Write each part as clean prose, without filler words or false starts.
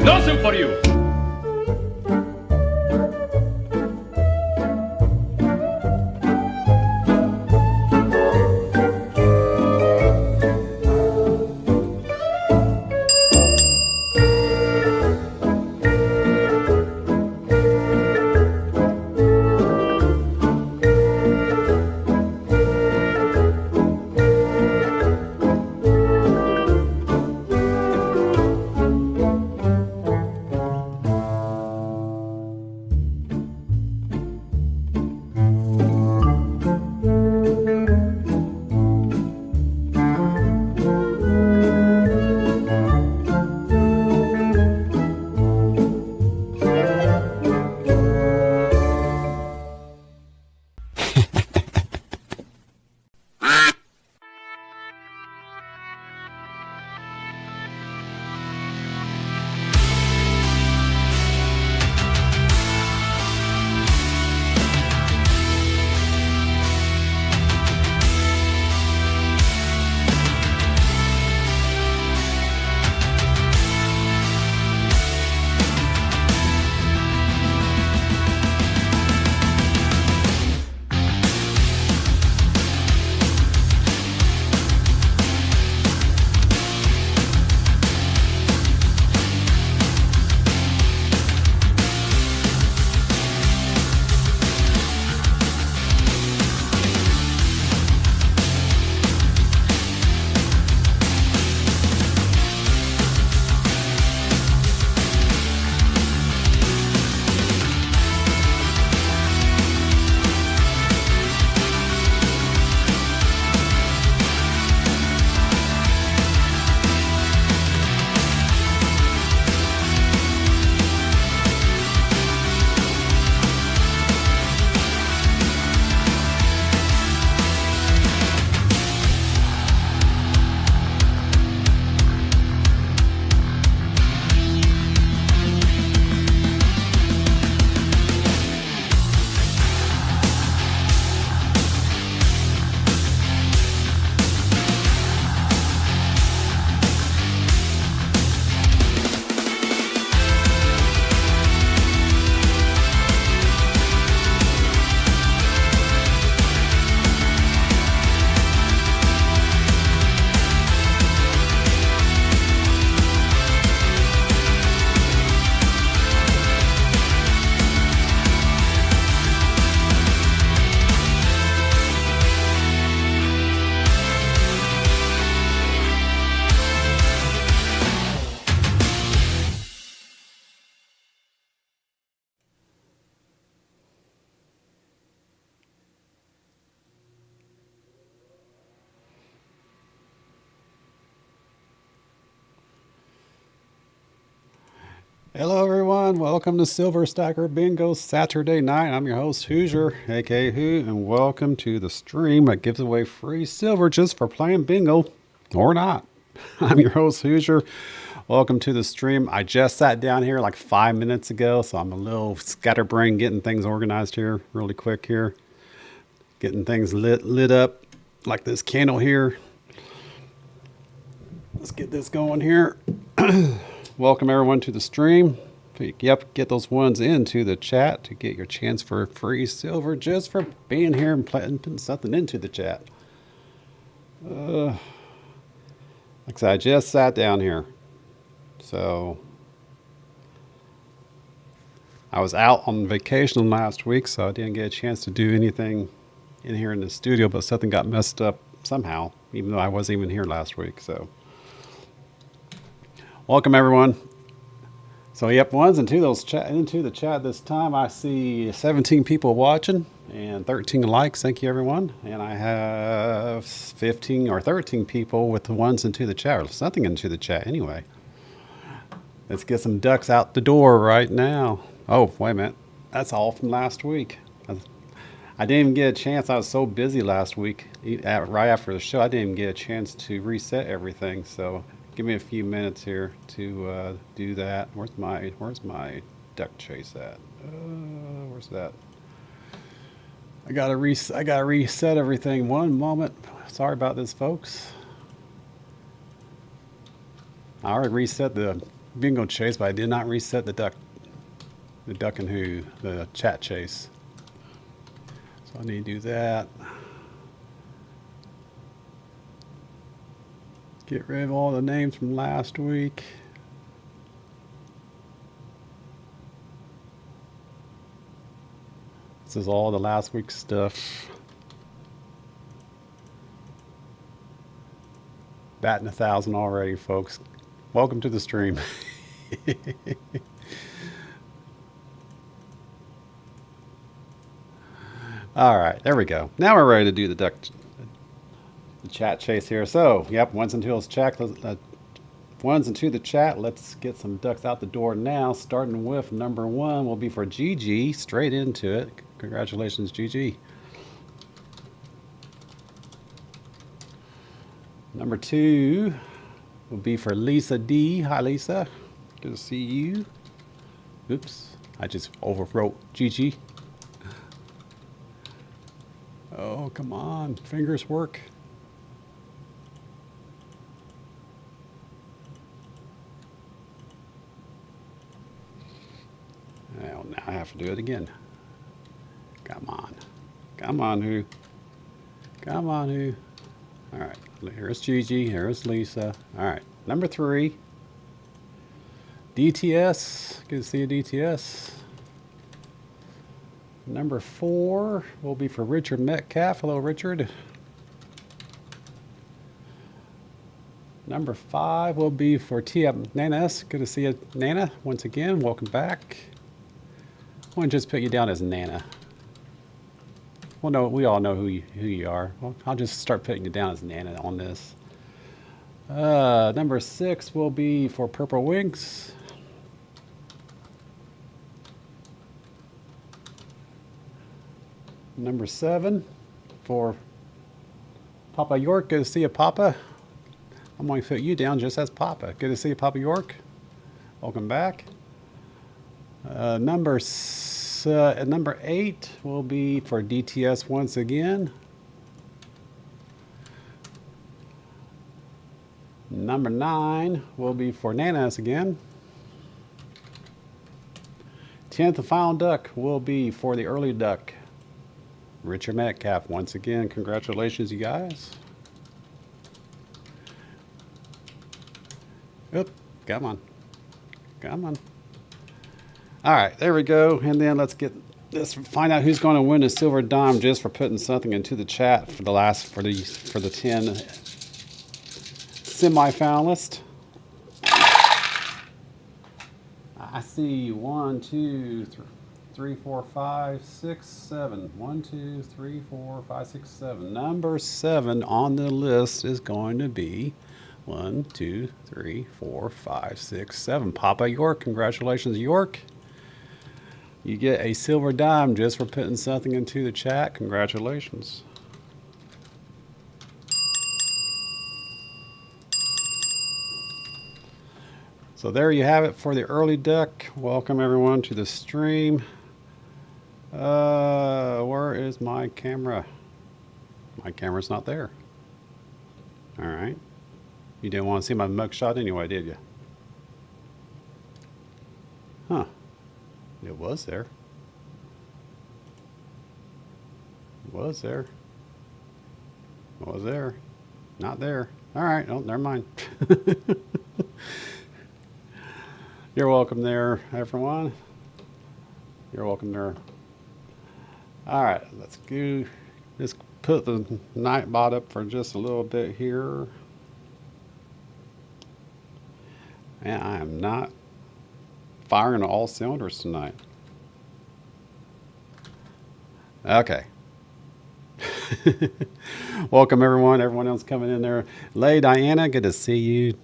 Nothing for you. Hello, everyone. Welcome to Silver Stacker Bingo Saturday night. I'm your host, Hoosier, aka Who, and welcome to the stream that gives away free silver just for playing bingo or not. I'm your host, Hoosier. Welcome to the stream. I just sat down here like 5 minutes ago, so I'm a little scatterbrained getting things organized here really quick here. Getting things lit up like this candle here. Let's get this going here. Welcome everyone to the stream. Yep, get those ones into the chat to get your chance for free silver just for being here and putting something into the chat. Like I said, I just sat down here. So I was out on vacation last week, so I didn't get a chance to do anything in here in the studio, but something got messed up somehow, even though I wasn't even here last week. So welcome everyone. So yep, ones into the chat this time. I see 17 people watching and 13 likes. Thank you everyone. And I have 15 or 13 people with the ones into the chat, or something into the chat anyway. Let's get some ducks out the door right now. Oh, wait a minute. That's all from last week. I didn't even get a chance. I was so busy last week. Right after the show, I didn't even get a chance to reset everything. So give me a few minutes here to do that. Where's my duck chase at? Where's that? I gotta reset everything. One moment. Sorry about this, folks. I already reset the bingo chase, but I did not reset the duck and who, the chat chase. So I need to do that. Get rid of all the names from last week. This is all the last week's stuff. Batting 1,000 already, folks. Welcome to the stream. All right, there we go. Now we're ready to do the chat chase here. So, yep, ones and twos check. Ones into the chat. Let's get some ducks out the door now. Starting with number one will be for Gigi. Straight into it. Congratulations, Gigi. Number two will be for Lisa D. Hi, Lisa. Good to see you. Oops, I just overwrote Gigi. Oh, come on. Fingers work. Well, now I have to do it again. Come on. Come on, who? Come on, who? All right. Here's Gigi. Here's Lisa. All right. Number three. DTS. Good to see you, DTS. Number four will be for Richard Metcalf. Hello, Richard. Number five will be for Tia Nana S. Good to see you, Nana. Once again, welcome back. I want to just put you down as Nana. Well, no, we all know who you are. Well, I'll just start putting you down as Nana on this. Number six will be for Purple Wings. Number seven for Papa York. Good to see you, Papa. I'm going to put you down just as Papa. Good to see you, Papa York. Welcome back. Number eight will be for DTS once again. Number nine will be for Nanas again. 10th and final duck will be for the early duck. Richard Metcalf, once again, congratulations, you guys. Oop, come on. Come on. All right, there we go. And then let's find out who's going to win a silver dime just for putting something into the chat for the 10 semi-finalists. I see 1, 2, 3, 4, 5, 6, 7. 1, 2, 3, 4, 5, 6, 7. Number 7 on the list is going to be 1, 2, 3, 4, 5, 6, 7. Papa York, congratulations, York. You get a silver dime just for putting something into the chat. Congratulations. So there you have it for the early deck. Welcome everyone to the stream. Where is my camera? My camera's not there. All right. You didn't want to see my mugshot anyway, did you? Huh. It was there. It was there. It was there. Not there. All right. Oh, never mind. You're welcome there, everyone. You're welcome there. All right. Let's go. Let's put the Nightbot up for just a little bit here. And I am not firing on all cylinders tonight. Okay. Welcome everyone. Everyone else coming in there. Lay Diana, good to see you.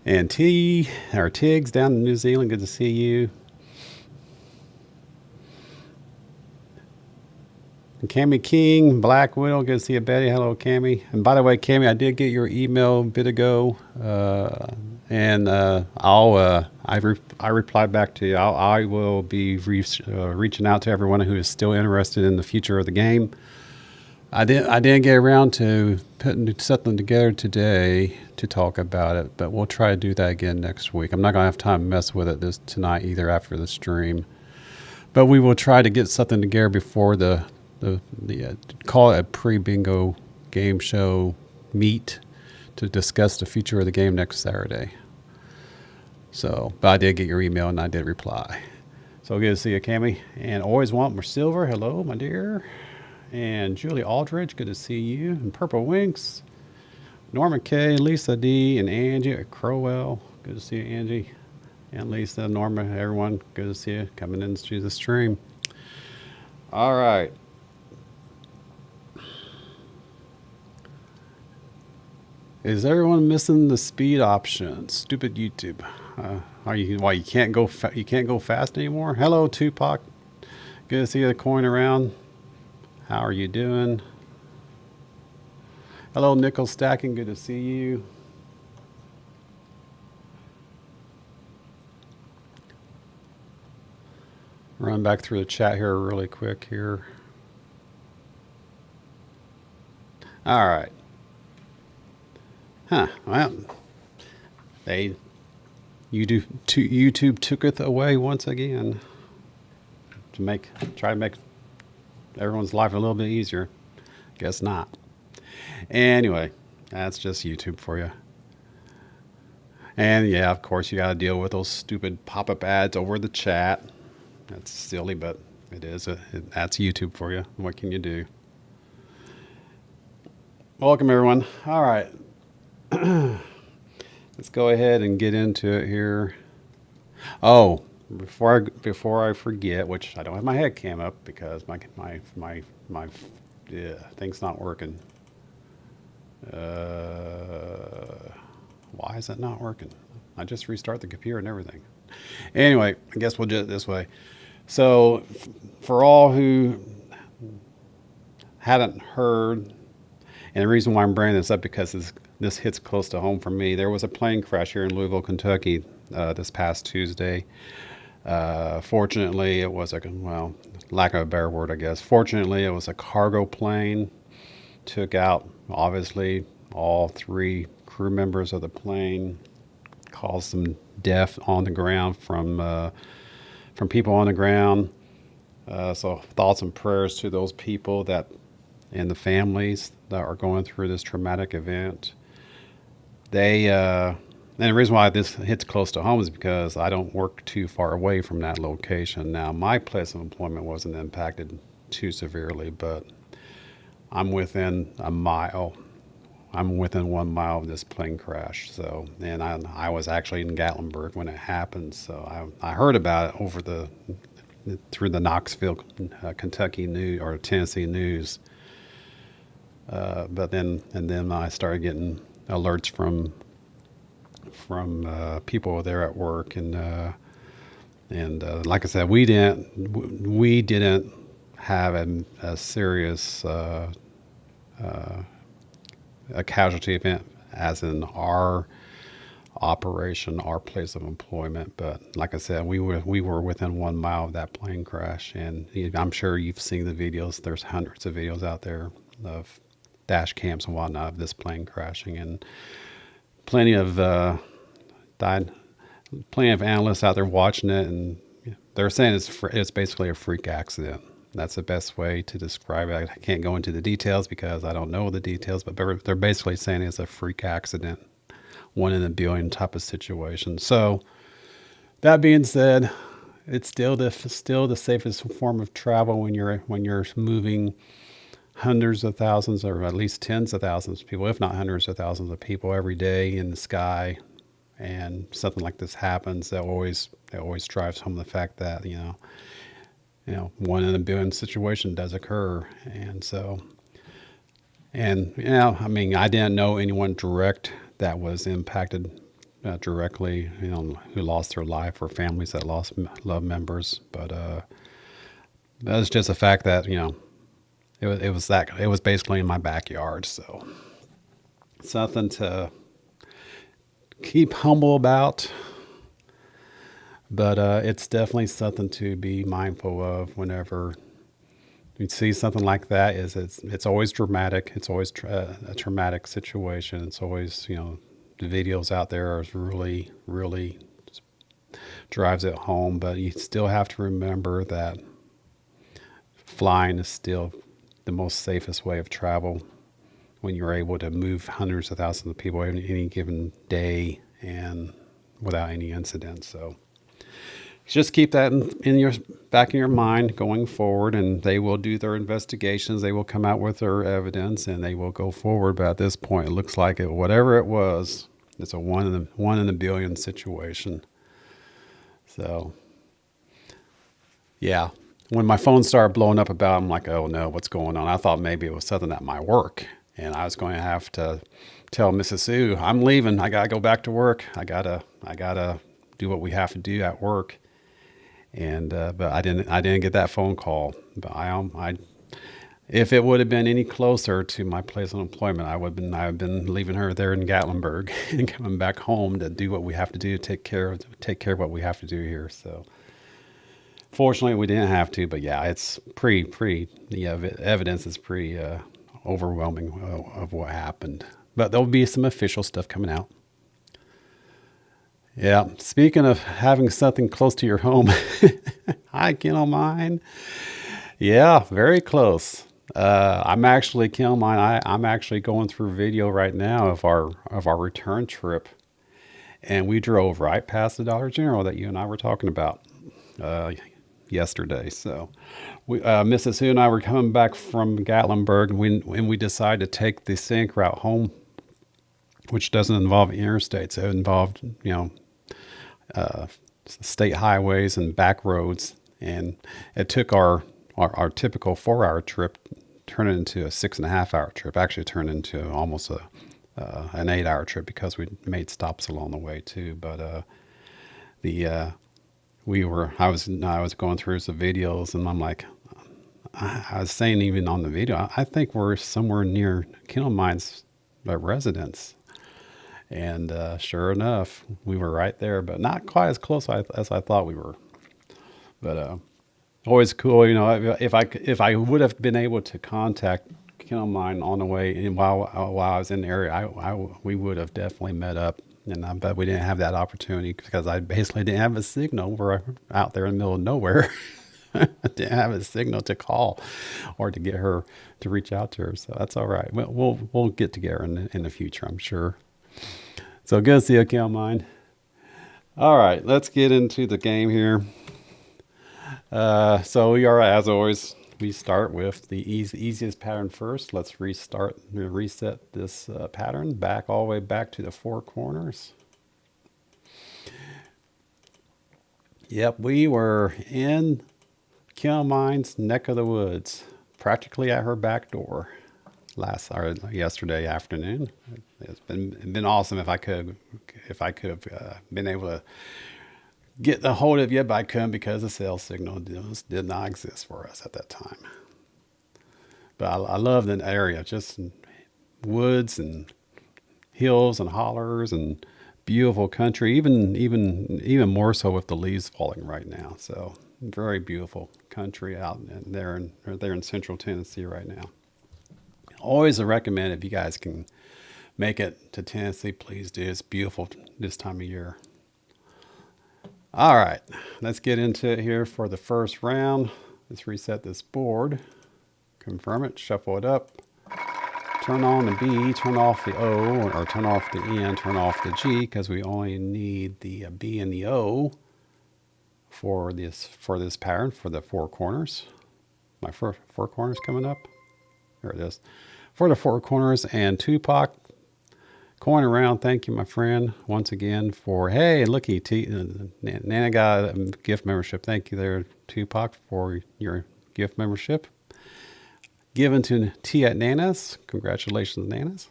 And Tiggs down in New Zealand, good to see you. And Cammy King, Black Widow, good to see you, Betty. Hello, Cammy. And by the way, Cammy, I did get your email a bit ago, and I replied back to you. I will be reaching out to everyone who is still interested in the future of the game. I didn't get around to putting something together today to talk about it, but we'll try to do that again next week. I'm not gonna have time to mess with it tonight either after the stream, but we will try to get something together before the call it a pre-bingo game show meet to discuss the future of the game next Saturday. So, but I did get your email and I did reply. So good to see you, Cammy. And always want more silver. Hello, my dear. And Julie Aldridge, good to see you. And Purple Winks, Norma K, Lisa D, and Angie at Crowell. Good to see you, Angie. And Lisa, Norma, everyone, good to see you coming into the stream. All right. Is everyone missing the speed option? Stupid YouTube. You can't go fast anymore? Hello, Tupac. Good to see the coin around. How are you doing? Hello, Nickel Stacking. Good to see you. Run back through the chat here really quick here. All right. Huh. Well, YouTube took it away once again to try to make everyone's life a little bit easier. Guess not. Anyway, that's just YouTube for you. And yeah, of course, you got to deal with those stupid pop-up ads over the chat. That's silly, but it is. That's YouTube for you. What can you do? Welcome, everyone. All right. Let's go ahead and get into it here. Oh, before I forget, which I don't have my head cam up because my thing's not working. Why is it not working? I just restart the computer and everything. Anyway, I guess we'll do it this way. So, for all who hadn't heard, and the reason why I'm bringing this up because this hits close to home for me. There was a plane crash here in Louisville, Kentucky, this past Tuesday. Fortunately, it was lack of a better word, I guess. Fortunately, it was a cargo plane. Took out, obviously, all 3 crew members of the plane. Caused some death on the ground from people on the ground. So thoughts and prayers to those people and the families that are going through this traumatic event. And the reason why this hits close to home is because I don't work too far away from that location. Now, my place of employment wasn't impacted too severely, but I'm within a mile. I'm within 1 mile of this plane crash. So, and I was actually in Gatlinburg when it happened. So I heard about it through the Knoxville, Kentucky news or Tennessee news. But then I started getting alerts from people there at work, and like I said, we didn't have a serious a casualty event, as in our operation, our place of employment. But like I said, we were within 1 mile of that plane crash, and I'm sure you've seen the videos. There's hundreds of videos out there of dash cams and whatnot of this plane crashing, and plenty of died, plenty of analysts out there watching it, and they're saying it's basically a freak accident. That's the best way to describe it. I can't go into the details because I don't know the details, but they're basically saying it's a freak accident, one in a billion type of situation. So that being said, it's still the safest form of travel when you're moving hundreds of thousands, or at least tens of thousands of people, if not hundreds of thousands of people every day in the sky. And something like this happens, that always drives home the fact that one in a billion situation does occur. And so, and I mean, I didn't know anyone direct that was impacted directly, who lost their life, or families that lost loved members. But that's just a fact that it was basically in my backyard. So something to keep humble about, but it's definitely something to be mindful of whenever you see something like that. It's always dramatic. It's always a traumatic situation. It's always, the videos out there are really, really drives it home. But you still have to remember that flying is still the most safest way of travel when you're able to move hundreds of thousands of people any given day and without any incidents. So just keep that in your back of your mind going forward, and they will do their investigations. They will come out with their evidence, and they will go forward. But at this point, it looks like whatever it was, it's a one in a billion situation. So yeah, when my phone started blowing up about it, I'm like, oh no, what's going on? I thought maybe it was something at my work, and I was going to have to tell Mrs. Sue, I'm leaving. I got to go back to work. I gotta do what we have to do at work. And but I didn't get that phone call. But if it would have been any closer to my place of employment, I would have been leaving her there in Gatlinburg and coming back home to do what we have to do, take care of what we have to do here. So fortunately, we didn't have to. But yeah, it's the evidence is pretty overwhelming of what happened. But there'll be some official stuff coming out. Yeah, speaking of having something close to your home, hi, Kennel Mine. Yeah, very close. I'm actually I'm actually going through video right now of our return trip, and we drove right past the Dollar General that you and I were talking about yesterday. So, Mrs. Sue and I were coming back from Gatlinburg, when we decided to take the scenic route home, which doesn't involve interstates. It involved state highways and back roads, and it took our typical 4-hour trip, turned it into a 6.5-hour trip. Actually turned into almost an 8-hour trip because we made stops along the way too. But I was going through some videos, and I'm like, I was saying even on the video, I think we're somewhere near Kennel Mine's residence. And sure enough, we were right there, but not quite as close as I thought we were. But always cool, if I would have been able to contact Kennel Mine on the way, and while I was in the area, we would have definitely met up. And but we didn't have that opportunity because I basically didn't have a signal. We're out there in the middle of nowhere. I didn't have a signal to call or to get her to reach out to her. So that's all right. We'll get together in the future, I'm sure. So good to see you, Kennel Mine. All right, let's get into the game here. So we are, as always, we start with the easiest pattern first. Let's reset this pattern all the way back to the 4 corners. Yep, we were in Kennel Mine's neck of the woods, practically at her back door. yesterday afternoon. It's been awesome. If I could have been able to get a hold of you, but I couldn't because the cell signal did not exist for us at that time. But I love the area, just woods and hills and hollers and beautiful country, even more so with the leaves falling right now. So very beautiful country out there in central Tennessee right now. Always recommend, if you guys can make it to Tennessee, please do. It's beautiful this time of year. All right, let's get into it here for the first round. Let's reset this board, confirm it, shuffle it up, turn on the B, turn off the O, or turn off the N, turn off the G, because we only need the B and the O for this pattern, for the four corners. My four corners coming up. There it is. For the four corners, and Tupac, coin around. Thank you, my friend, once again for, hey, looky, Nana got a gift membership. Thank you there, Tupac, for your gift membership. Given to T at Nana's. Congratulations, Nana's.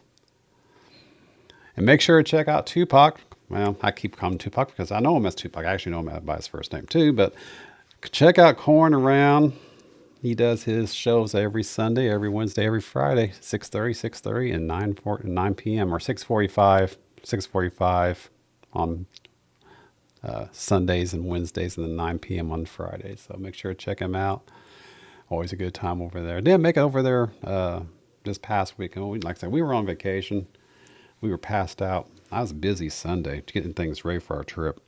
And make sure to check out Tupac. Well, I keep calling him Tupac because I know him as Tupac. I actually know him by his first name too. But check out Coin Around. He does his shows every Sunday, every Wednesday, every Friday, 6:30, and 9 p.m. or 6:45 on Sundays and Wednesdays, and then 9 p.m. on Fridays. So make sure to check him out. Always a good time over there. Didn't make it over there this past weekend. Like I said, we were on vacation. We were passed out. I was busy Sunday getting things ready for our trip.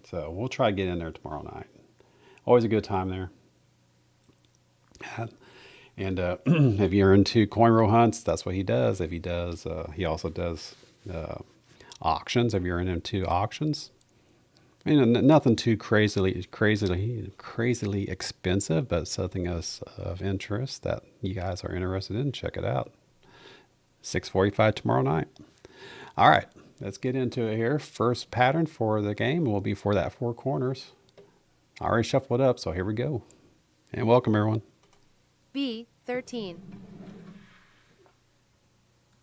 So we'll try to get in there tomorrow night. Always a good time there. And if you're into coin roll hunts, that's what he does. If he does, he also does auctions. If you're into auctions, nothing too crazily expensive, but something of interest that you guys are interested in. Check it out. 6:45 tomorrow night. All right, let's get into it here. First pattern for the game will be for that four corners. I already shuffled up, so here we go. And welcome, everyone. B 13.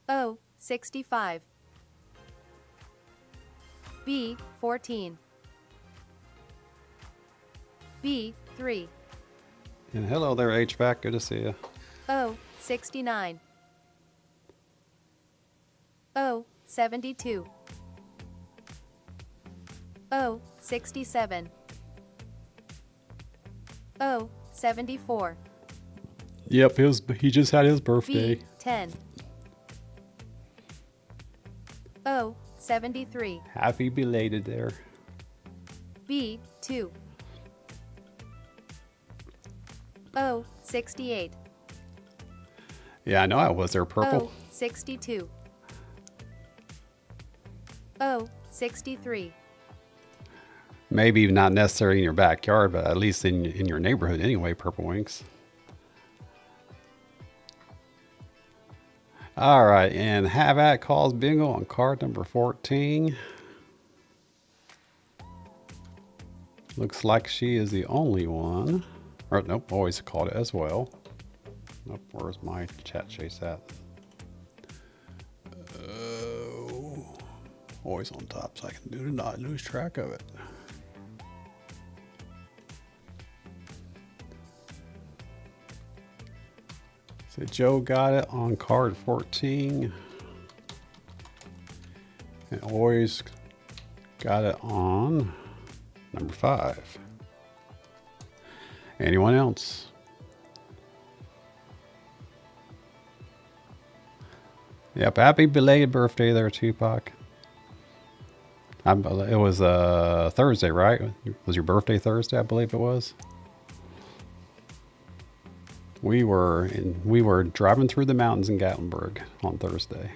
O 65. B 14. B 3. And hello there, HVAC. Good to see you. O 69. O 72. O 67. O 74. Yep, he just had his birthday. B 10. O 73. Happy belated there. B 2. O 68. Yeah, I know I was there, purple. O 62. O 63. Maybe not necessarily in your backyard, but at least in your neighborhood anyway, Purple Winks. All right, and Have At calls bingo on card number 14. Looks like she is the only one. Or nope, always called it as well. Nope, where's my chat chase at? Always on top, so I can do not lose track of it. So Joe got it on card 14. And always got it on number 5. Anyone else? Yep, happy belated birthday there, Tupac. It was Thursday, right? Was your birthday Thursday? I believe it was. We were driving through the mountains in Gatlinburg on Thursday.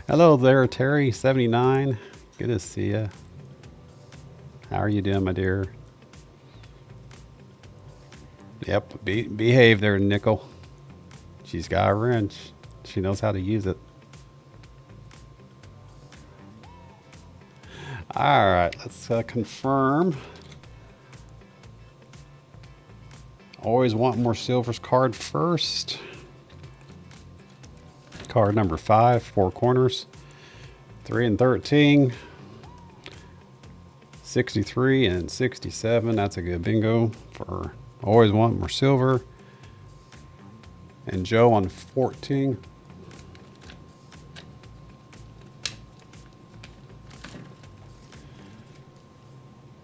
Hello there, Terry79. Good to see you. How are you doing, my dear? Yep, behave there, Nickel. She's got a wrench. She knows how to use it. All right, let's confirm Always Want More Silvers card first. Card number 5, 4 corners. 3 and 13. 63 and 67. That's a good bingo for Always Want More Silver. And Joe on 14.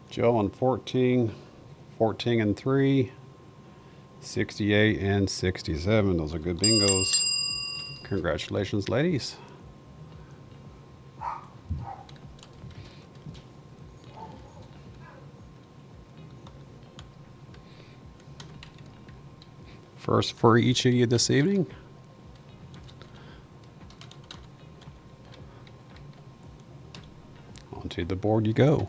Joe on 14. 14 and 3. 68 and 67. Those are good bingos. Congratulations, ladies. First for each of you this evening. Onto the board you go.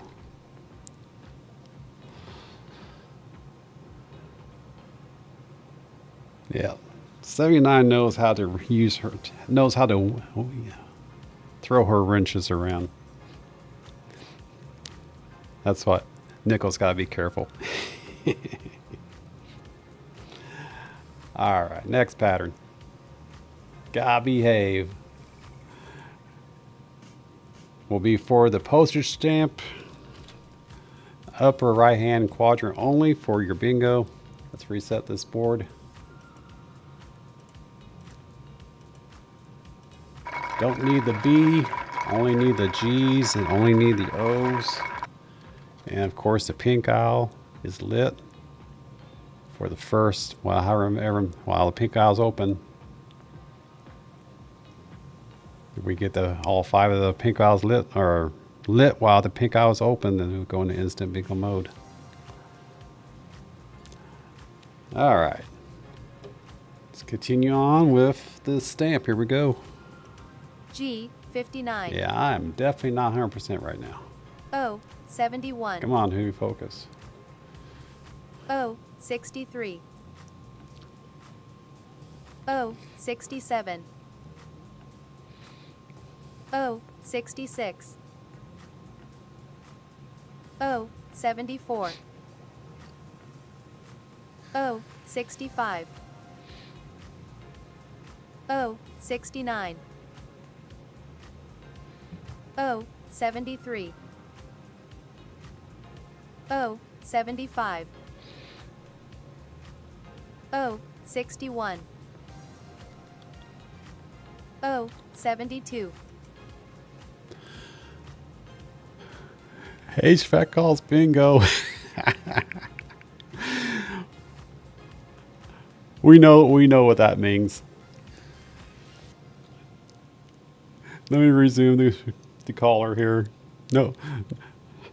Yeah, 79 knows how to throw her wrenches around. That's what Nickel's got to be careful. All right, next pattern. Gotta behave. Will be for the postage stamp. Upper right hand quadrant only for your bingo. Let's reset this board. Don't need the B, only need the G's and only need the O's. And of course the pink owl is lit for the first, while the pink owl's open. We get all 5 of the pink owls lit while the pink owl is open, then we'll go into instant bingo mode. All right. Let's continue on with the stamp. Here we go. G, 59. Yeah, I am definitely not 100% right now. O, 71. Come on, Who, focus. O, 63. O, 67. O, 66. O, 74. O, 65. O, 69. O, 73. O, 75. O, 61. O, 72. HVAC calls bingo. We know what that means. Let me resume the caller here. No,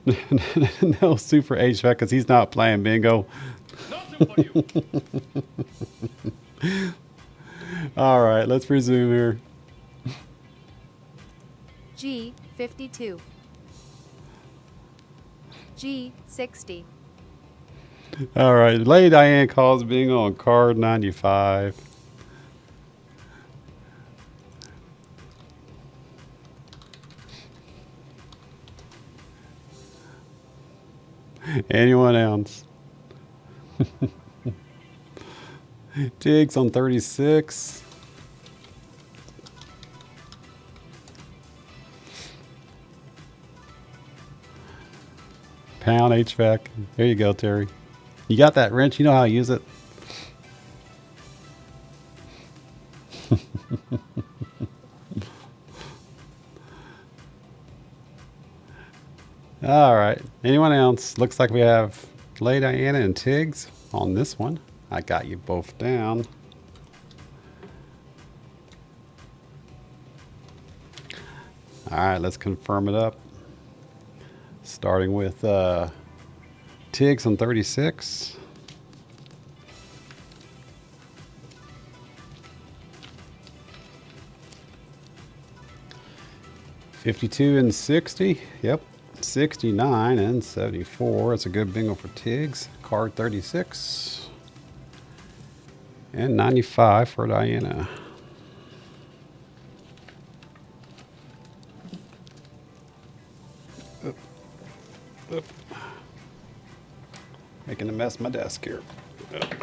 no super HVAC because he's not playing bingo. All right, let's resume here. G, 52. G, 60. All right, Lady Diane calls bingo on card 95. Anyone else? Tiggs on 36. Pound HVAC. There you go, Terry. You got that wrench? You know how to use it? All right. Anyone else? Looks like we have Lady Diana and Tiggs on this one. I got you both down. All right, let's confirm it up. Starting with Tiggs on 36. $52 and $60. Yep. 69 and 74. It's a good bingo for Tiggs. Card 36. And 95 for Diana. Up. Making a mess of my desk here. Up.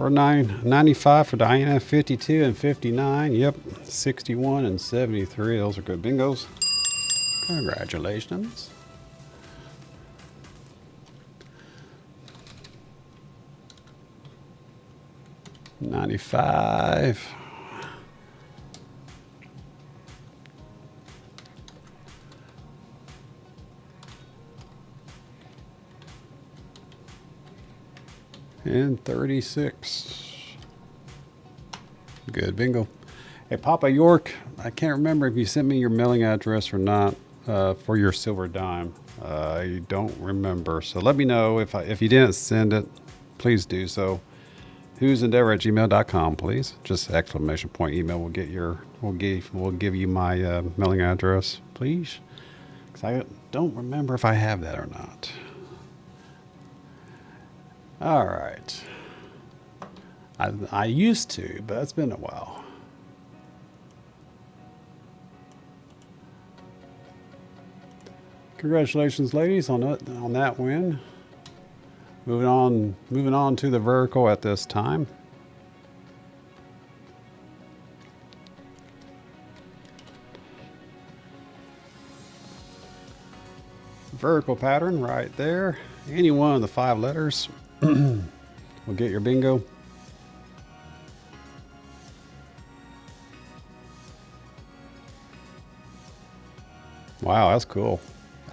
for 95 for Diana, 52 and 59. Yep, 61 and 73. Those are good bingos. Congratulations. $95. And 36. Good bingo. Hey, Papa York, I can't remember if you sent me your mailing address or not for your silver dime. I don't remember. So let me know if you didn't send it. Please do so. whosendeavor@gmail.com, please. Just exclamation point email. We'll give you my mailing address, please. Because I don't remember if I have that or not. All right. I used to, but it's been a while. Congratulations, ladies, on that win. Moving on to the vertical at this time. Vertical pattern right there. Any one of the 5 letters will get your bingo. Wow, that's cool.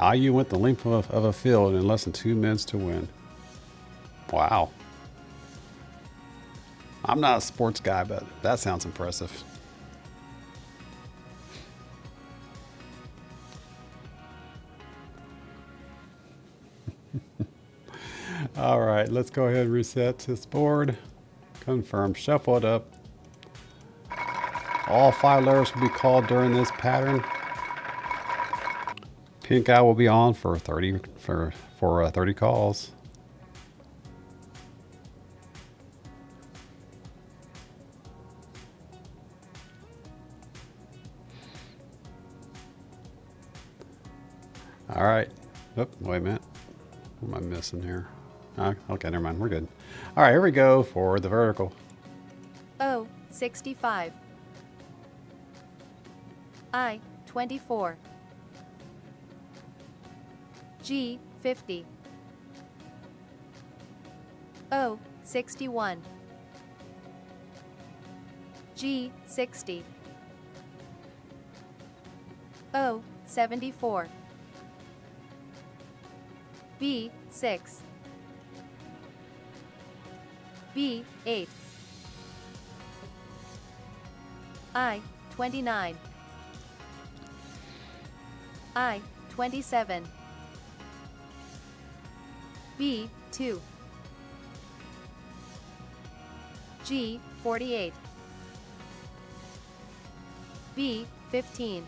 IU went the length of a field in less than 2 minutes to win. Wow. I'm not a sports guy, but that sounds impressive. All right, let's go ahead and reset this board. Confirm, shuffle it up. All 5 letters will be called during this pattern. Pink eye will be on for 30 calls. All right. Oop, wait a minute. What am I missing here? Okay, never mind. We're good. All right, here we go for the vertical. O 65. I 24. G 50. O 61. G 60. O 74. B 6. B 8. I 29. I 27. B 2. G 48. B 15.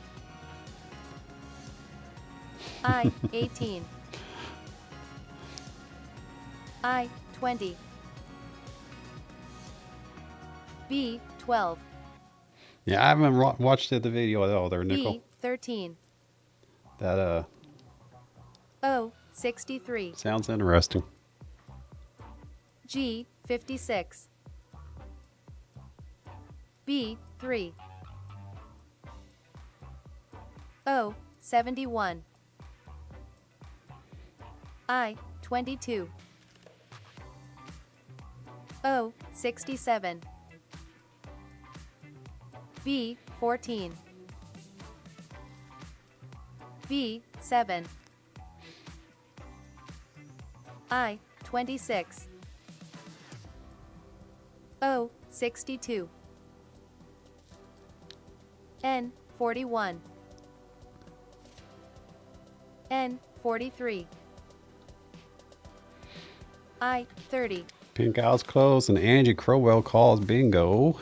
I 18. I 20. B 12. Yeah, I haven't watched the video at all there, Nickel. B 13. That O 63. sounds interesting. G 56. B 3. O 71. I 22. O 67. B 14. B 7. I 26. O 62. N 41. N 43. I 30. Pink Owl's closed and Angie Crowell calls bingo.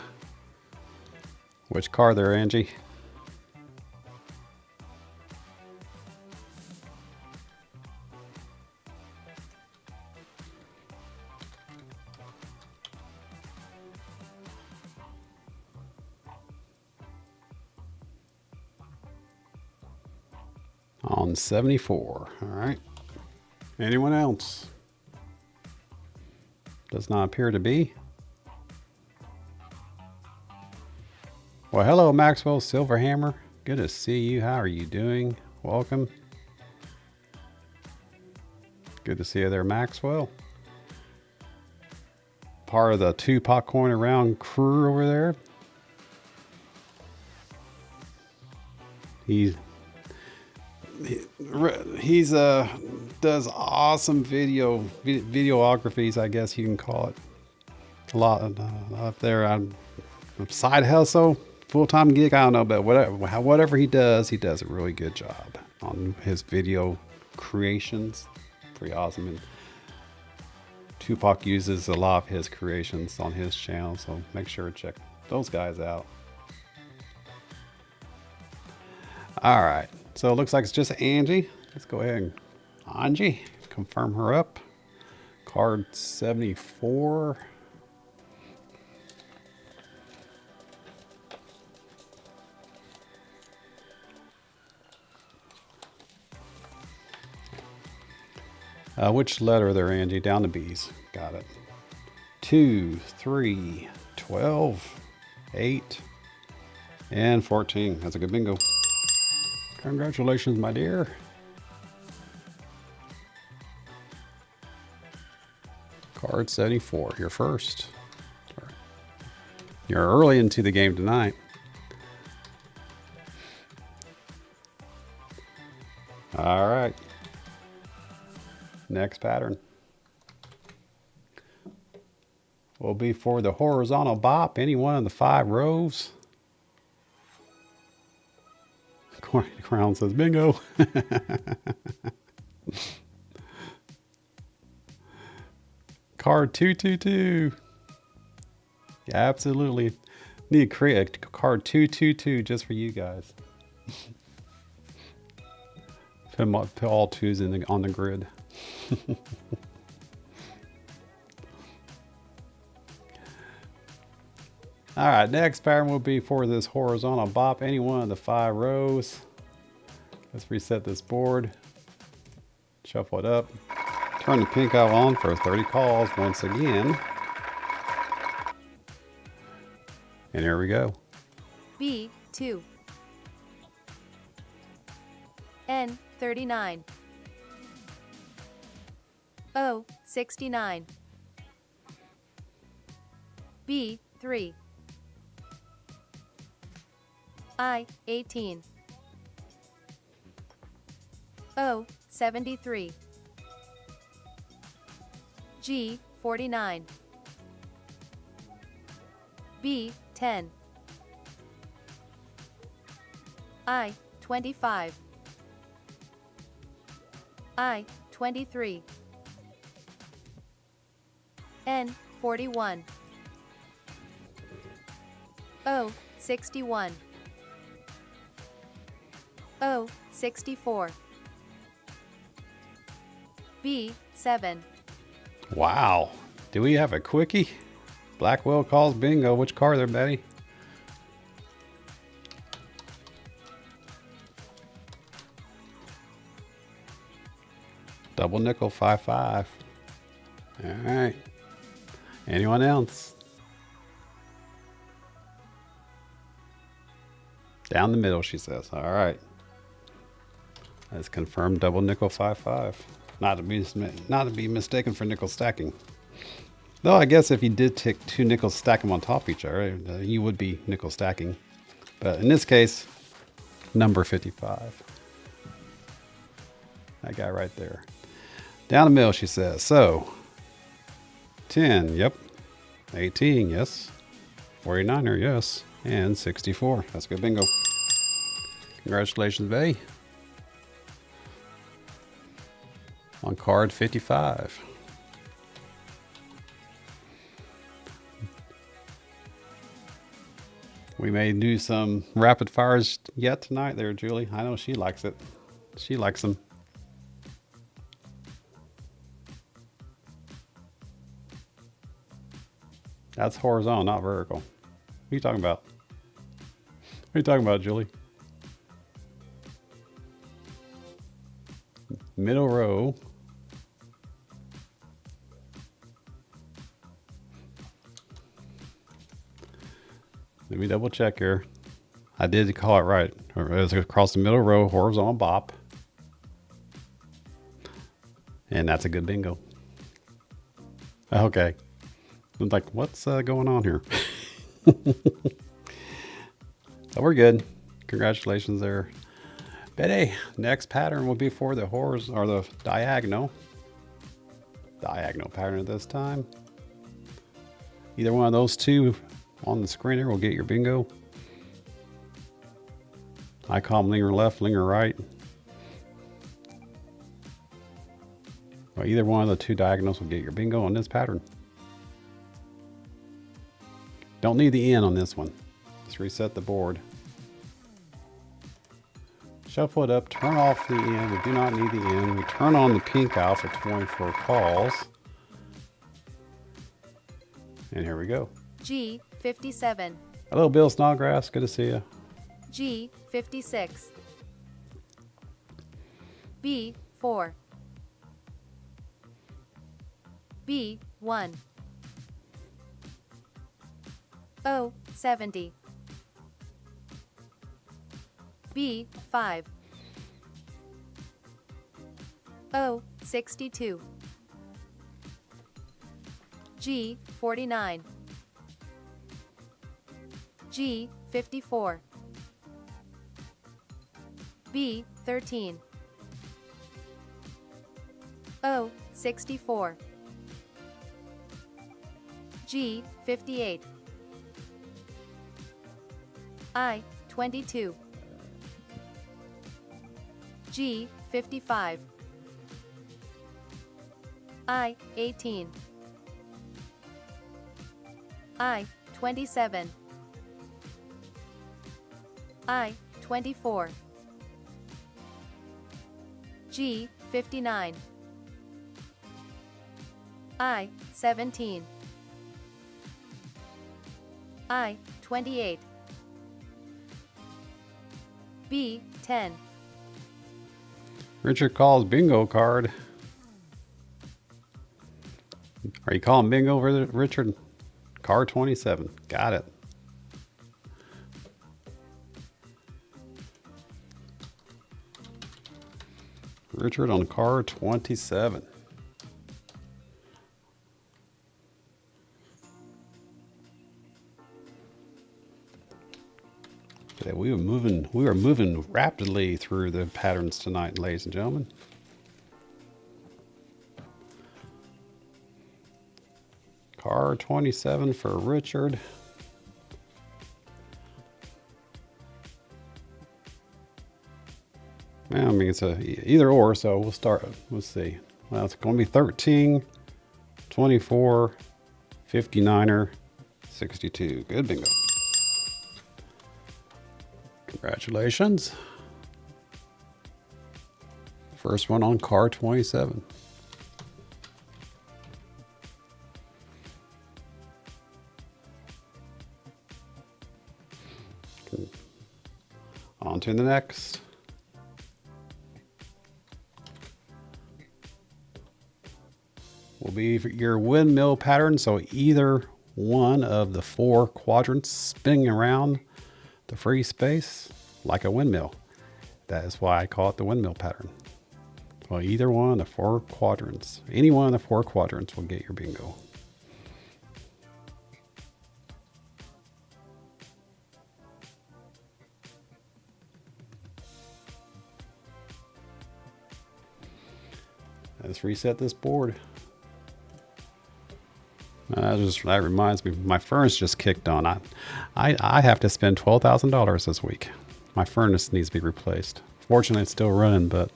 Which card there, Angie? On 74. All right. Anyone else? Does not appear to be. Well, hello, Maxwell Silverhammer. Good to see you. How are you doing? Welcome. Good to see you there, Maxwell. Part of the 2 popcorn around crew over there. He's does awesome videographies, I guess you can call it. A lot up there. I'm side hustle, full-time gig. I don't know, but whatever he does a really good job on his video creations. Pretty awesome. And Tupac uses a lot of his creations on his channel, so make sure to check those guys out. All right, so it looks like it's just Angie. Let's go ahead and Angie, confirm her up. Card 74. Which letter there, Angie? Down to B's. Got it. 2, 3, 12, 8, and 14. That's a good bingo. Congratulations, my dear. Card 74, you're first. You're early into the game tonight. All right. Next pattern will be for the horizontal bop, any one of the 5 rows. Crown says bingo. Card 222. Yeah, absolutely. Need to create a card 222 just for you guys. Put all 2s on the grid. All right, next pattern will be for this horizontal bop, any one of the 5 rows. Let's reset this board, shuffle it up, turn the pink out on for 30 calls once again. And here we go. B2. N39. O69. B3. I18. O73. G49. B10. I25. I23. N41. O61. O64. B7. Wow. Do we have a quickie? Blackwell calls bingo. Which card there, Betty? Double nickel 5-5. All right. Anyone else? Down the middle, she says. All right. That's confirmed double nickel 5-5. Not to be mistaken for nickel stacking. Though I guess if you did take 2 nickels, stack them on top of each other, you would be nickel stacking. But in this case, number 55. That guy right there. Down the middle, she says. So, 10, yep. 18, yes. 49er, yes. And 64. That's good bingo. Congratulations, Betty. On card 55. We may do some rapid fires yet tonight there, Julie. I know she likes it. She likes them. That's horizontal, not vertical. What are you talking about? What are you talking about, Julie? Middle row. Let me double check here. I did call it right. It was across the middle row, horizontal bop. And that's a good bingo. Okay. I'm like, what's going on here? So we're good. Congratulations there, Betty. Next pattern will be for the or the diagonal pattern this time. Either one of those two on the screen here will get your bingo. I call them linger left, linger right. Well, either one of the two diagonals will get your bingo on this pattern. Don't need the N on this one. Let's reset the board. Shuffle it up, turn off the N. We do not need the N. We turn on the pink out for 24 calls. And here we go. G 57. Hello, Bill Snodgrass. Good to see you. G 56. B 4. B 1. O 70. B 5. O 62. G 49. G 54. B 13. O 64. G 58. I 22. G 55. I 18. I 27. I 24. G 59. I 17. I 28. B 10. Richard calls bingo card. Are you calling bingo, Richard? Card 27. Got it. Richard on card 27. Okay, we are moving rapidly through the patterns tonight, ladies and gentlemen. Card 27 for Richard. Yeah, I mean, it's a either or, so we'll start. Let's see. Well, it's going to be 13, 24, 59er, 62. Good bingo. Congratulations. First one on card 27. On to the next. Will be your windmill pattern. So either one of the four quadrants spinning around the free space like a windmill. That is why I call it the windmill pattern. Well, either one of the four quadrants, any one of the four quadrants will get your bingo. Let's reset this board. That reminds me, my furnace just kicked on. I have to spend $12,000 this week. My furnace needs to be replaced. Fortunately, it's still running, but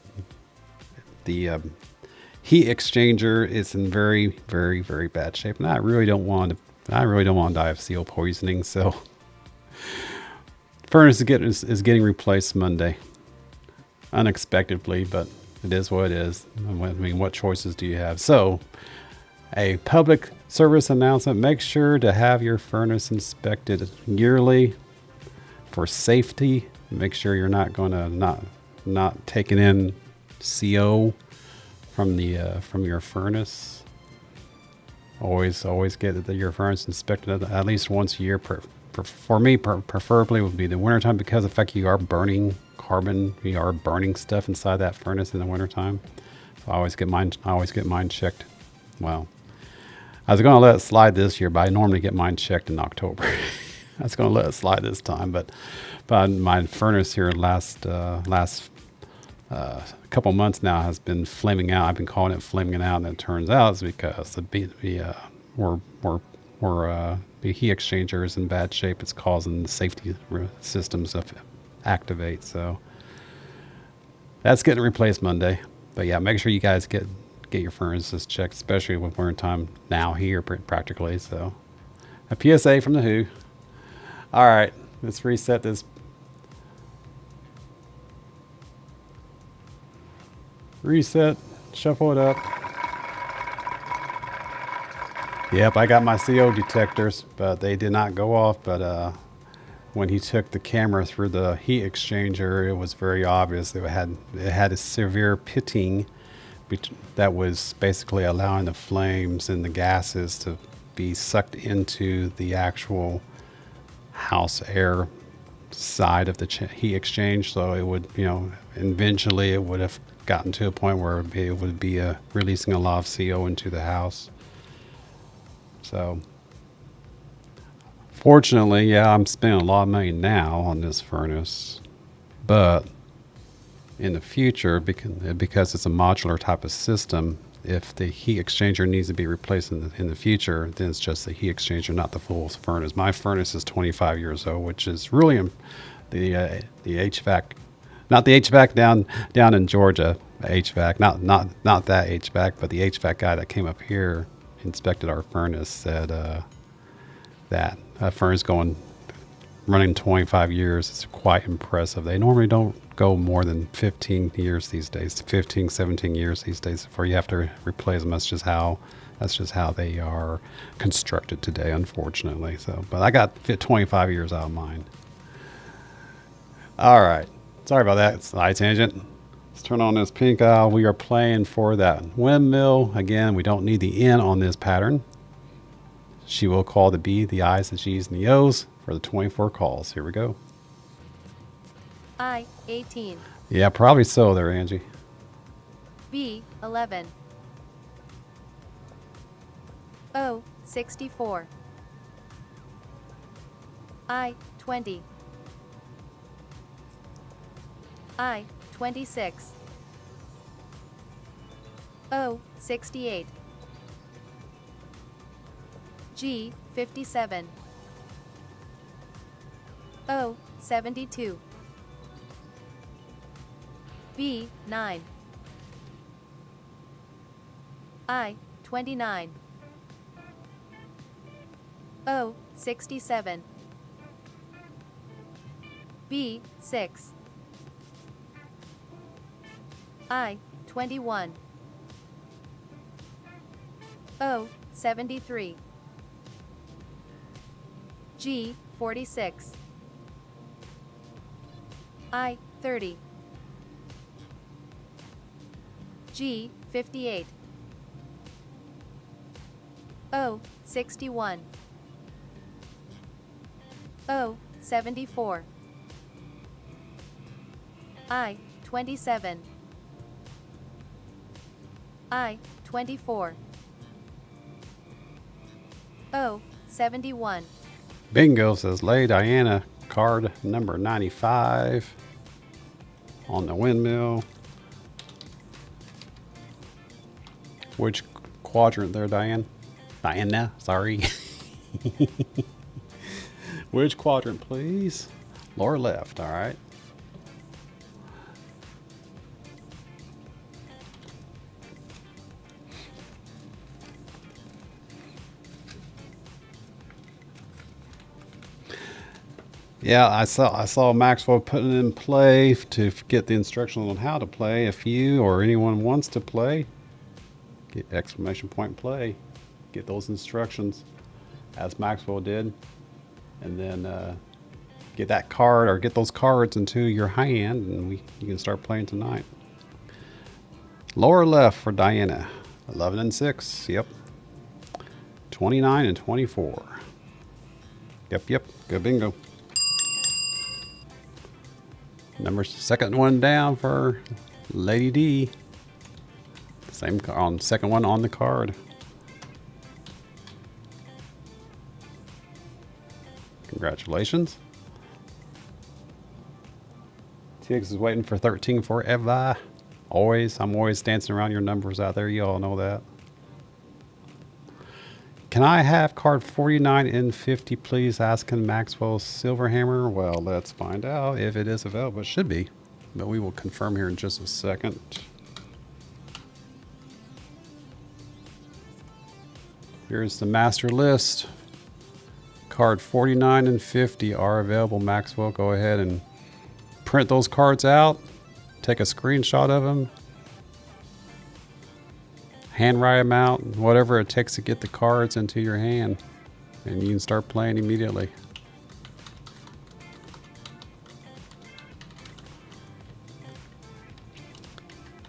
the heat exchanger is in very, very, very bad shape, and I really don't want to die of CO poisoning. So, furnace is getting replaced Monday, unexpectedly, but it is what it is. I mean, what choices do you have? So, a public service announcement: make sure to have your furnace inspected yearly for safety. Make sure you're not going to not taking in CO from your furnace. Always get your furnace inspected at least once a year, for me, preferably would be the wintertime, because of the fact you are burning carbon, you are burning stuff inside that furnace in the wintertime. So I always get mine checked. Well, I was going to let it slide this year, but I normally get mine checked in October. I was going to let it slide this time, but my furnace here last couple months now has been flaming out. I've been calling it flaming out, and it turns out it's because the heat exchanger is in bad shape. It's causing the safety systems to activate. So that's getting replaced Monday. But yeah, make sure you guys get your furnaces checked, especially with winter time now here practically. So a PSA from the Who. All right, let's reset this. Reset, shuffle it up. Yep, I got my CO detectors, but they did not go off. But when he took the camera through the heat exchanger, it was very obvious. It had a severe pitting that was basically allowing the flames and the gases to be sucked into the actual house air side of the heat exchange. So it would, eventually it would have gotten to a point where it would be releasing a lot of CO into the house. So fortunately, yeah, I'm spending a lot of money now on this furnace, but in the future, because it's a modular type of system, if the heat exchanger needs to be replaced in the future, then it's just the heat exchanger, not the full furnace. My furnace is 25 years old, which is really the HVAC, not the HVAC down in Georgia, HVAC, not that HVAC, but the HVAC guy that came up here, inspected our furnace, said that furnace running 25 years is quite impressive. They normally don't go more than 15 years these days, 15, 17 years these days before you have to replace them. That's just how they are constructed today, unfortunately. So, but I got 25 years out of mine. All right. Sorry about that. Side tangent. Let's turn on this pink owl. We are playing for that windmill. Again, we don't need the N on this pattern. She will call the B, the I's, the G's, and the O's for the 24 calls. Here we go. I, 18. Yeah, probably so there, Angie. B, 11. O, 64. I, 20. I, 26. O, 68. G, 57. O, 72. B, 9. I, 29. O, 67. B, 6. I, 21. O, 73. G, 46. I, 30. G, 58. O, 61. O, 74. I, 27. I, 24. O, 71. Bingo, says Lay Diana, card number 95 on the windmill. Which quadrant there, Diane? Diana, sorry. Which quadrant, please? Lower left, all right. Yeah, I saw Maxwell putting it in play to get the instructions on how to play. If you or anyone wants to play, get exclamation point play. Get those instructions as Maxwell did, and then get that card or get those cards into your hand, and you can start playing tonight. Lower left for Diana, 11 and 6. Yep. 29 and 24. Yep. Good bingo. Second one down for Lady D. Same on second one on the card. Congratulations. TX is waiting for 13 forever. I'm always dancing around your numbers out there. You all know that. Can I have card 49 and 50, please? Asking Maxwell Silverhammer. Well, let's find out if it is available. It should be, but we will confirm here in just a second. Here's the master list. Card 49 and 50 are available, Maxwell. Go ahead and print those cards out. Take a screenshot of them. Handwrite them out. Whatever it takes to get the cards into your hand. And you can start playing immediately.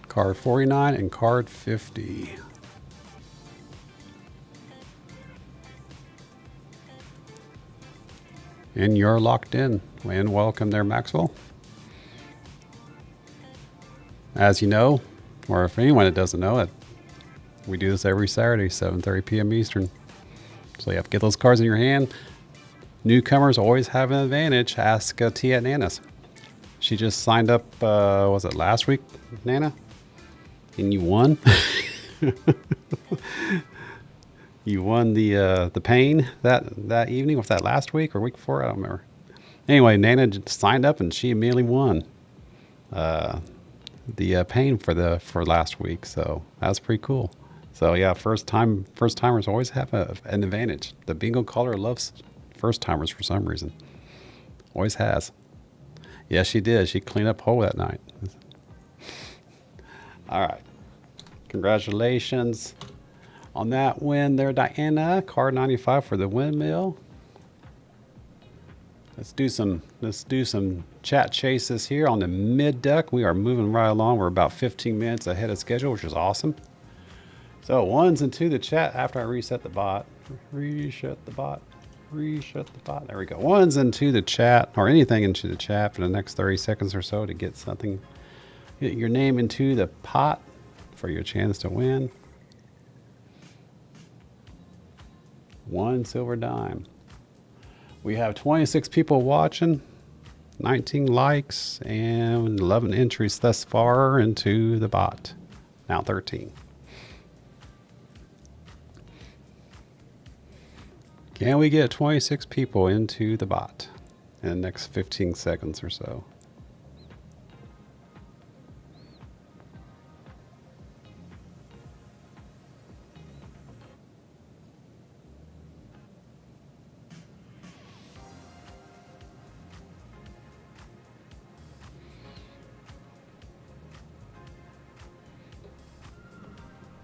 Card 49 and card 50. And you're locked in. And welcome there, Maxwell. As you know, or if anyone that doesn't know it, we do this every Saturday, 7:30 p.m. Eastern. So you have to get those cards in your hand. Newcomers always have an advantage. Ask Tia Nanas. She just signed up, was it last week, Nana? And you won. You won the HooPAIN that evening. Was that last week or week before? I don't remember. Anyway, Nana just signed up and she immediately won the HooPAIN for last week. So that's pretty cool. So yeah, first timers always have an advantage. The bingo caller loves first timers for some reason. Always has. Yes, she did. She cleaned up whole that night. All right. Congratulations on that win there, Diana. Card 95 for the windmill. Let's do some chat chases here on the mid deck. We are moving right along. We're about 15 minutes ahead of schedule, which is awesome. So ones into the chat after I reset the bot. Reset the bot. There we go. Ones into the chat, or anything into the chat for the next 30 seconds or so to get something. Get your name into the pot for your chance to win. One silver dime. We have 26 people watching, 19 likes, and 11 entries thus far into the bot. Now 13. Can we get 26 people into the bot in the next 15 seconds or so?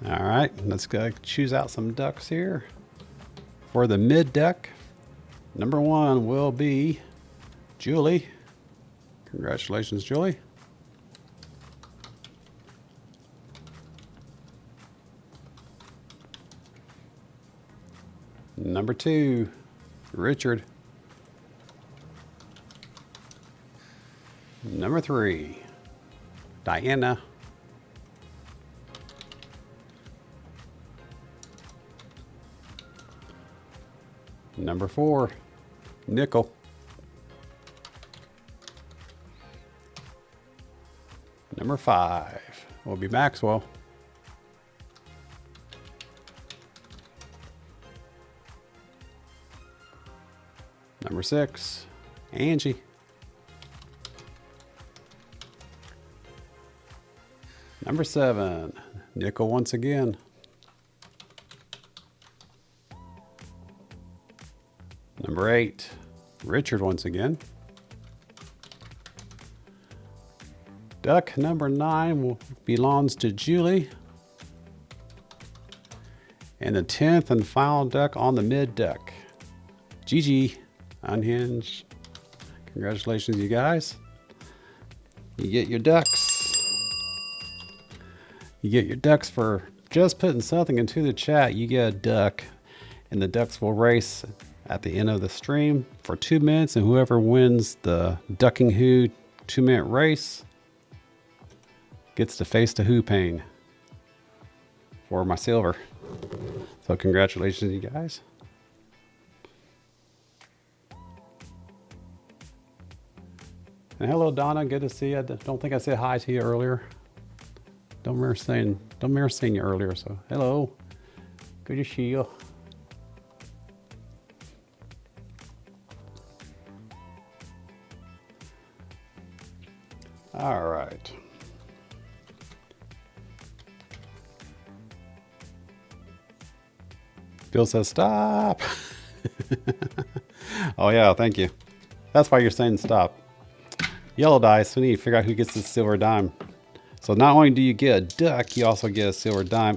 All right, let's go choose out some ducks here. For the mid deck, number one will be Julie. Congratulations, Julie. Number two, Richard. Number three, Diana. Number four, Nickel. Number five will be Maxwell. Number six, Angie. Number seven, Nickel once again. Number eight, Richard once again. Duck number 9 belongs to Julie. And the 10th and final duck on the mid deck, Gigi, Unhinged. Congratulations, you guys. You get your ducks. You get your ducks for just putting something into the chat. You get a duck, and the ducks will race at the end of the stream for 2 minutes, and whoever wins the Ducking Who 2-minute race gets to face the HooPAIN for my silver. So congratulations, you guys. And hello, Donna. Good to see you. I don't think I said hi to you earlier. Don't remember seeing you earlier. So hello. Good to see you. All right. Bill says stop. Oh yeah, thank you. That's why you're saying stop. Yellow dice, we need to figure out who gets the silver dime. So not only do you get a duck, you also get a silver dime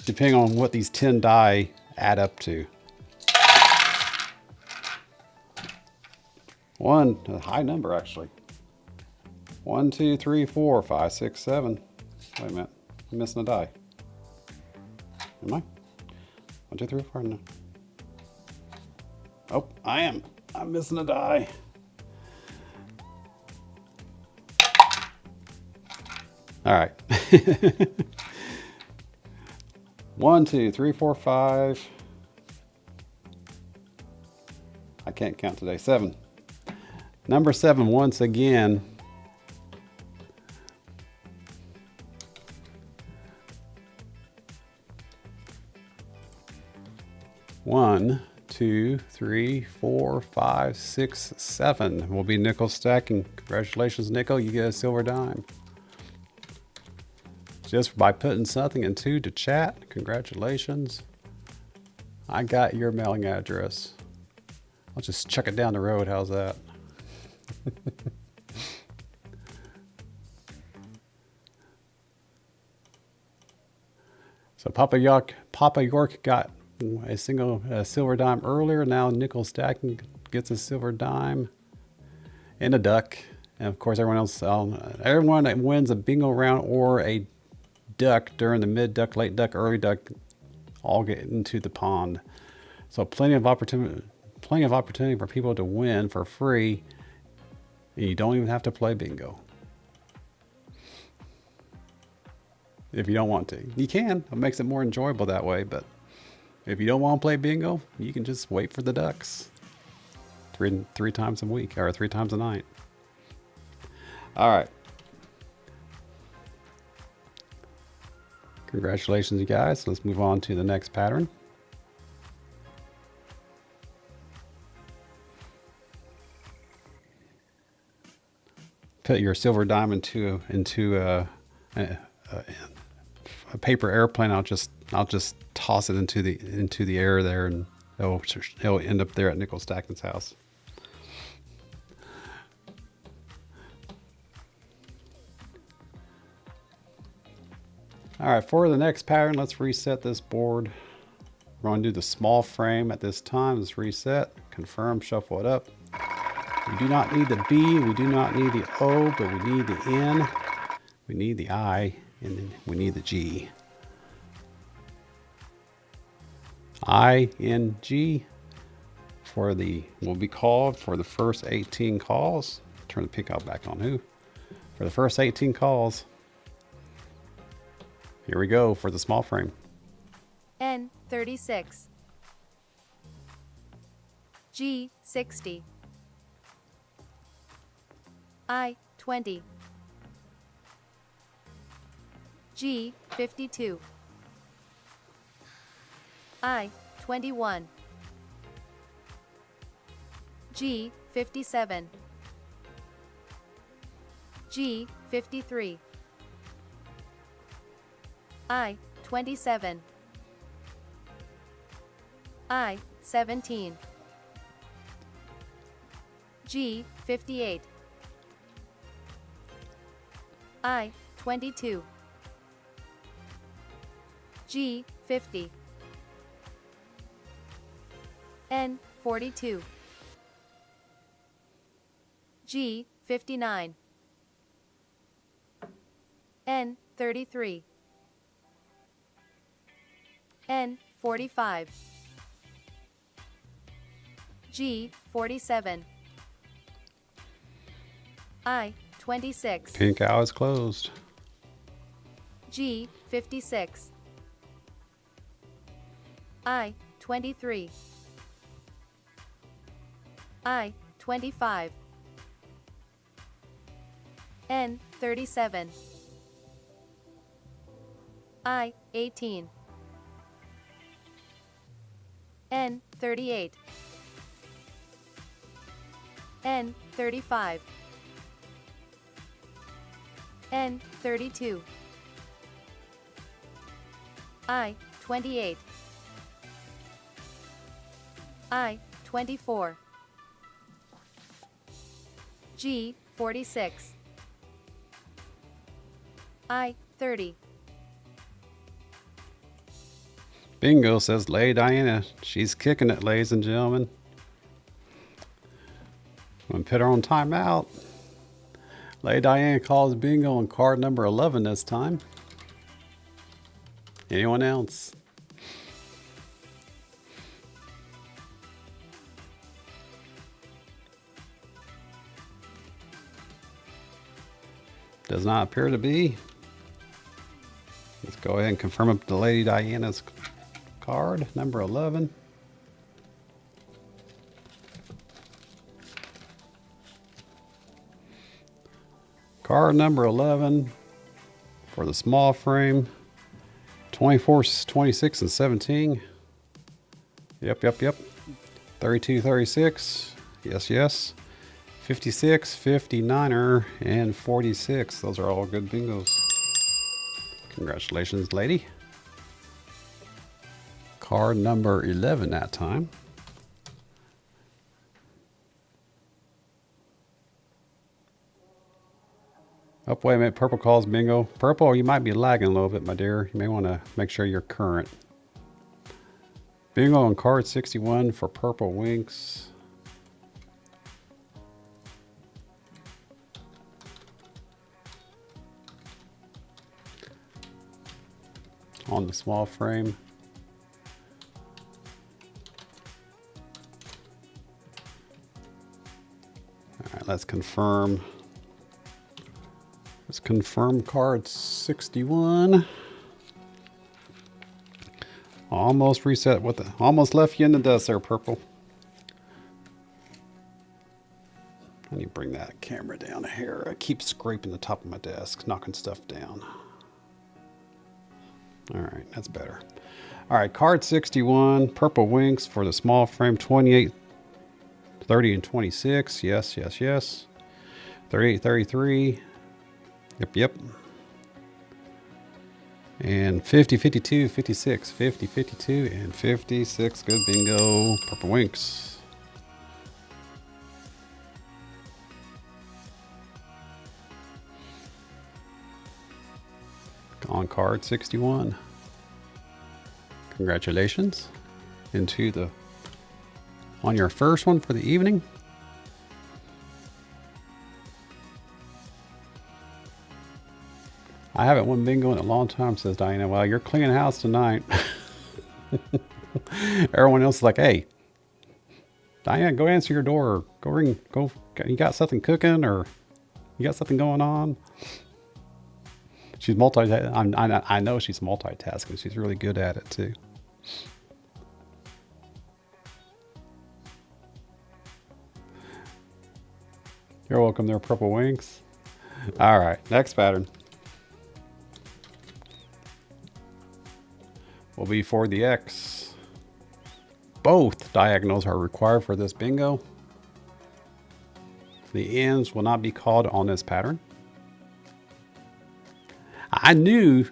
depending on what these 10 die add up to. A high number actually. 1, 2, 3, 4, 5, 6, 7. Wait a minute, I'm missing a die. Am I? 1, 2, 3, 4. No. Oh, I am. I'm missing a die. All right. 1, 2, 3, 4, 5. I can't count today. 7. Number 7 once again. One, 2, 3, 4, 5, 6, 7 will be nickel stacking. Congratulations, Nickel. You get a silver dime. Just by putting something into the chat. Congratulations. I got your mailing address. I'll just chuck it down the road. How's that? So Papa York got a silver dime earlier. Now nickel stacking gets a silver dime and a duck. And of course, everyone that wins a bingo round or a duck during the mid duck, late duck, early duck, all get into the pond. So plenty of opportunity for people to win for free. And you don't even have to play bingo. If you don't want to, you can. It makes it more enjoyable that way. But if you don't want to play bingo, you can just wait for the ducks. Three times a week or 3 times a night. All right. Congratulations, you guys. Let's move on to the next pattern. Put your silver dime into a paper airplane. I'll just toss it into the air there, and it'll end up there at Nickel Stacking's house. All right, for the next pattern, let's reset this board. We're going to do the small frame at this time. Let's reset, confirm, shuffle it up. We do not need the B, we do not need the O, but we need the N, we need the I, and then we need the G. I, N, G will be called for the first 18 calls. Turn the peacock back on who. For the first 18 calls. Here we go for the small frame. N 36. G 60. I 20. G 52. I 21. G 57. G 53. I 27. I 17. G 58. I 22. G 50. N 42. G 59. N 33. N 45. G 47, I 26, Pink owl is closed. G 56, I 23, I 25, N 37, I 18, N 38, N 35, N 32, I 28, I 24, G 46, I 30. Bingo, says Lady Diana. She's kicking it, ladies and gentlemen. I'm going to put her on timeout. Lady Diana calls bingo on card number 11 this time. Anyone else? Does not appear to be. Let's go ahead and confirm up the Lady Diana's card, number 11. Card number 11 for the small frame, 24, 26, and 17. Yep. 32, 36. Yes. 56, 59er, and 46. Those are all good bingos. Congratulations, lady. Card number 11 that time. Oh, wait a minute. Purple calls bingo. Purple, you might be lagging a little bit, my dear. You may want to make sure you're current. Bingo on card 61 for Purple Winks. On the small frame. All right, let's confirm. Let's confirm card 61. Almost reset with the, almost left you in the dust there, Purple. Let me bring that camera down here. I keep scraping the top of my desk, knocking stuff down. All right, that's better. All right, card 61, Purple Winks for the small frame, 28, 30, and 26. Yes. 38, 33. Yep. And 50, 52, 56, 50, 52, and 56. Good bingo. Purple Winks. On card 61. Congratulations. On your first one for the evening. I haven't won bingo in a long time, says Diana. Well, you're cleaning house tonight. Everyone else is like, hey, Diana, go answer your door. Go ring. Go. You got something cooking or you got something going on? She's I know she's multitasking. She's really good at it too. You're welcome there, Purple Winks. All right, next pattern will be for the X. Both diagonals are required for this bingo. The ends will not be called on this pattern. I knew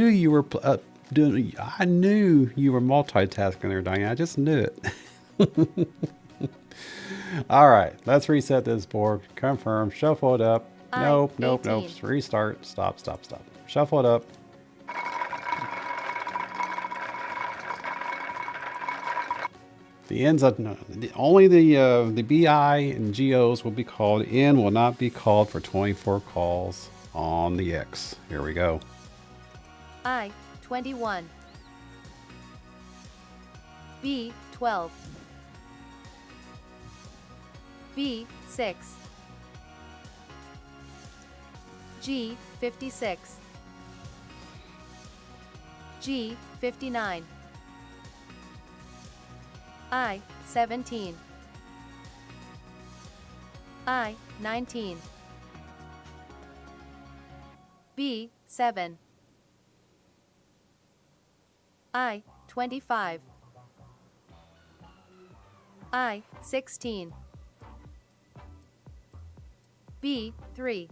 you were I knew you were multitasking there, Diane. I just knew it. All right, let's reset this board. Confirm. Shuffle it up. Nope. Restart. Stop. Shuffle it up. The ends of only the BI and GOs will be called. N will not be called for 24 calls on the X. Here we go. I 21, B 12, B 6, G 56, G 59, I 17, I 19, B 7, I 25, I 16, B 3,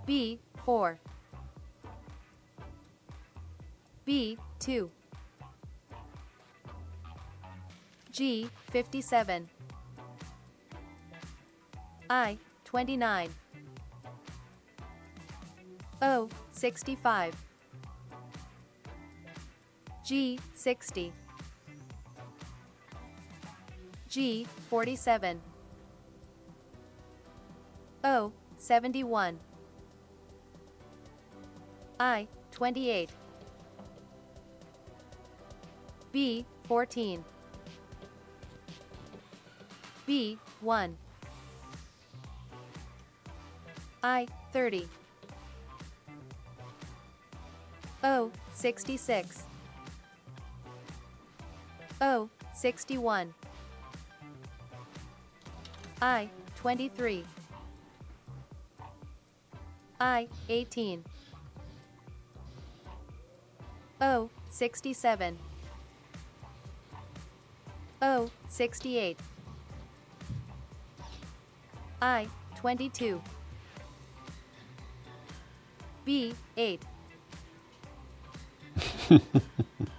B 4, B 2, G 57, I 29, O 65, G 60, G 47, O 71, I 28, B 14, B 1, I 30, O 66, O 61, I 23, I 18, O 67, O 68, I 22, B 8,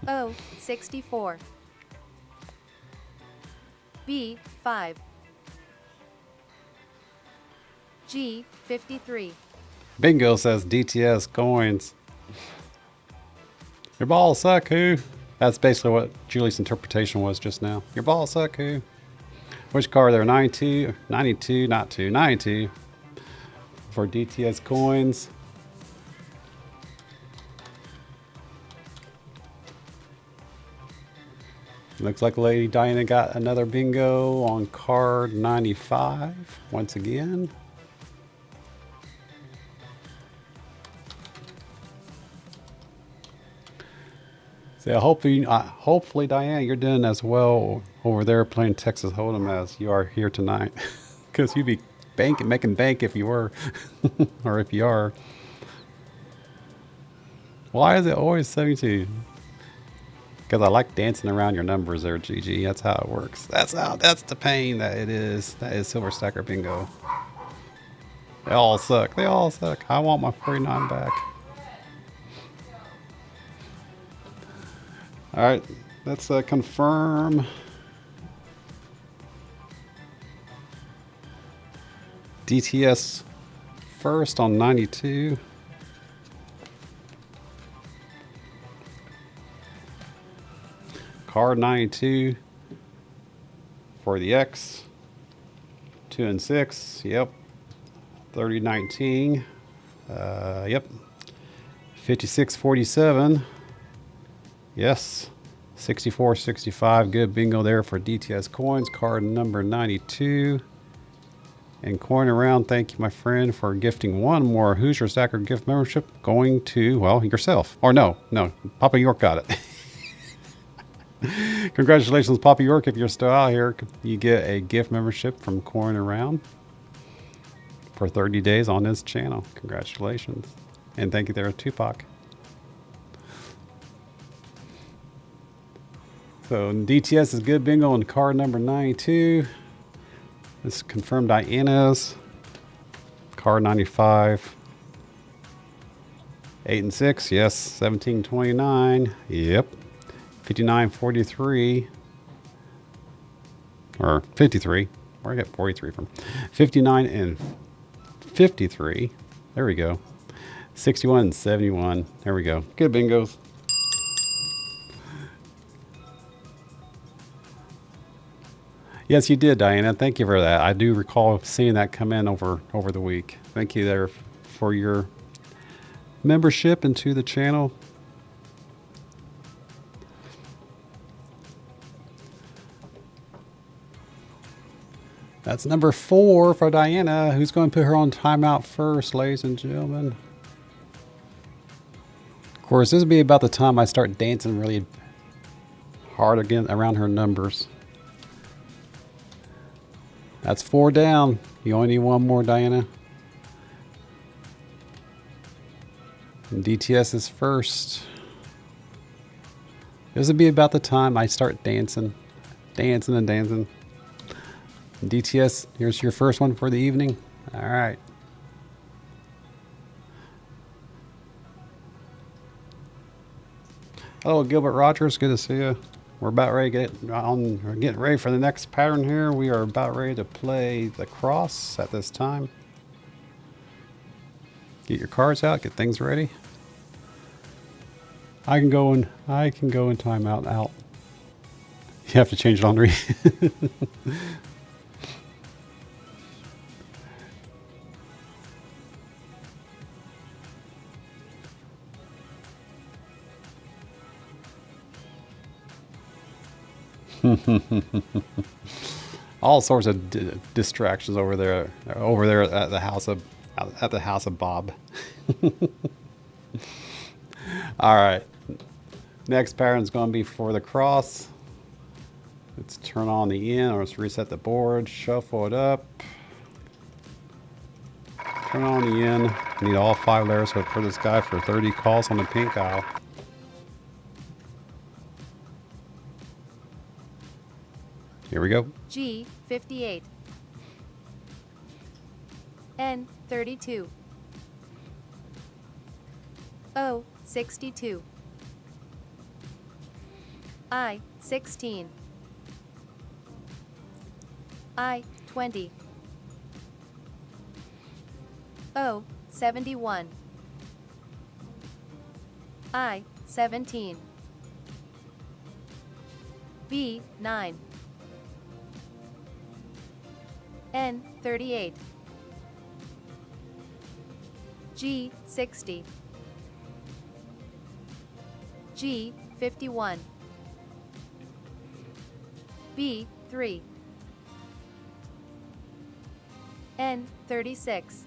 O 64, B 5, G 53. Bingo says DTS coins. Your balls suck, who? That's basically what Julie's interpretation was just now. Your balls suck, who? Which card there? 92, 92, not 2, 92 for DTS coins. Looks like Lady Diana got another bingo on card 95 once again. So hopefully, Diana, you're doing as well over there playing Texas Hold'em as you are here tonight. Because you'd be making bank if you were, or if you are. Why is it always 72? Because I like dancing around your numbers there, GG. That's how it works. That's the pain that it is. That is Silver Stacker Bingo. They all suck. They all suck. I want my 49 back. All right, let's confirm. DTS first on 92. Card 92 for the X. 2 and 6. Yep. 3019. Yep. 5647. Yes. 6465. Good bingo there for DTS coins. Card number 92. And coin around, thank you, my friend, for gifting one more Hoosier Stacker gift membership going to, well, yourself. Or no, Papa York got it. Congratulations, Papa York. If you're still out here, you get a gift membership from Coin Around for 30 days on this channel. Congratulations. And thank you there, Tupac. So DTS is good bingo on card number 92. Let's confirm Diana's. Card 95. 8 and 6. Yes. 1729. Yep. 5943. Or 53. Where did I get 43 from? 59 and 53. There we go. 61 and 71. There we go. Good bingos. Yes, you did, Diana. Thank you for that. I do recall seeing that come in over the week. Thank you there for your membership into the channel. That's number 4 for Diana. Who's going to put her on timeout first, ladies and gentlemen? Of course, this will be about the time I start dancing really hard again around her numbers. That's 4 down. You only need 1 more, Diana. And DTS is first. This will be about the time I start dancing. Dancing and dancing. DTS, here's your first one for the evening. All right. Hello, Gilbert Rogers. Good to see you. We're about ready to get on. We're getting ready for the next pattern here. We are about ready to play the cross at this time. Get your cards out. Get things ready. I can go in timeout out. You have to change laundry. All sorts of distractions over there at the house of Bob. All right, next pattern is going to be for the cross. Let's turn on the in, or let's reset the board, shuffle it up, turn on the in. Need all 5 layers for this guy for 30 calls on the pink aisle. Here we go. G 58. N 32. O 62. I 16. I 20. O 71. I 17. B 9. N 38. G 60. G 51. B 3. N 36.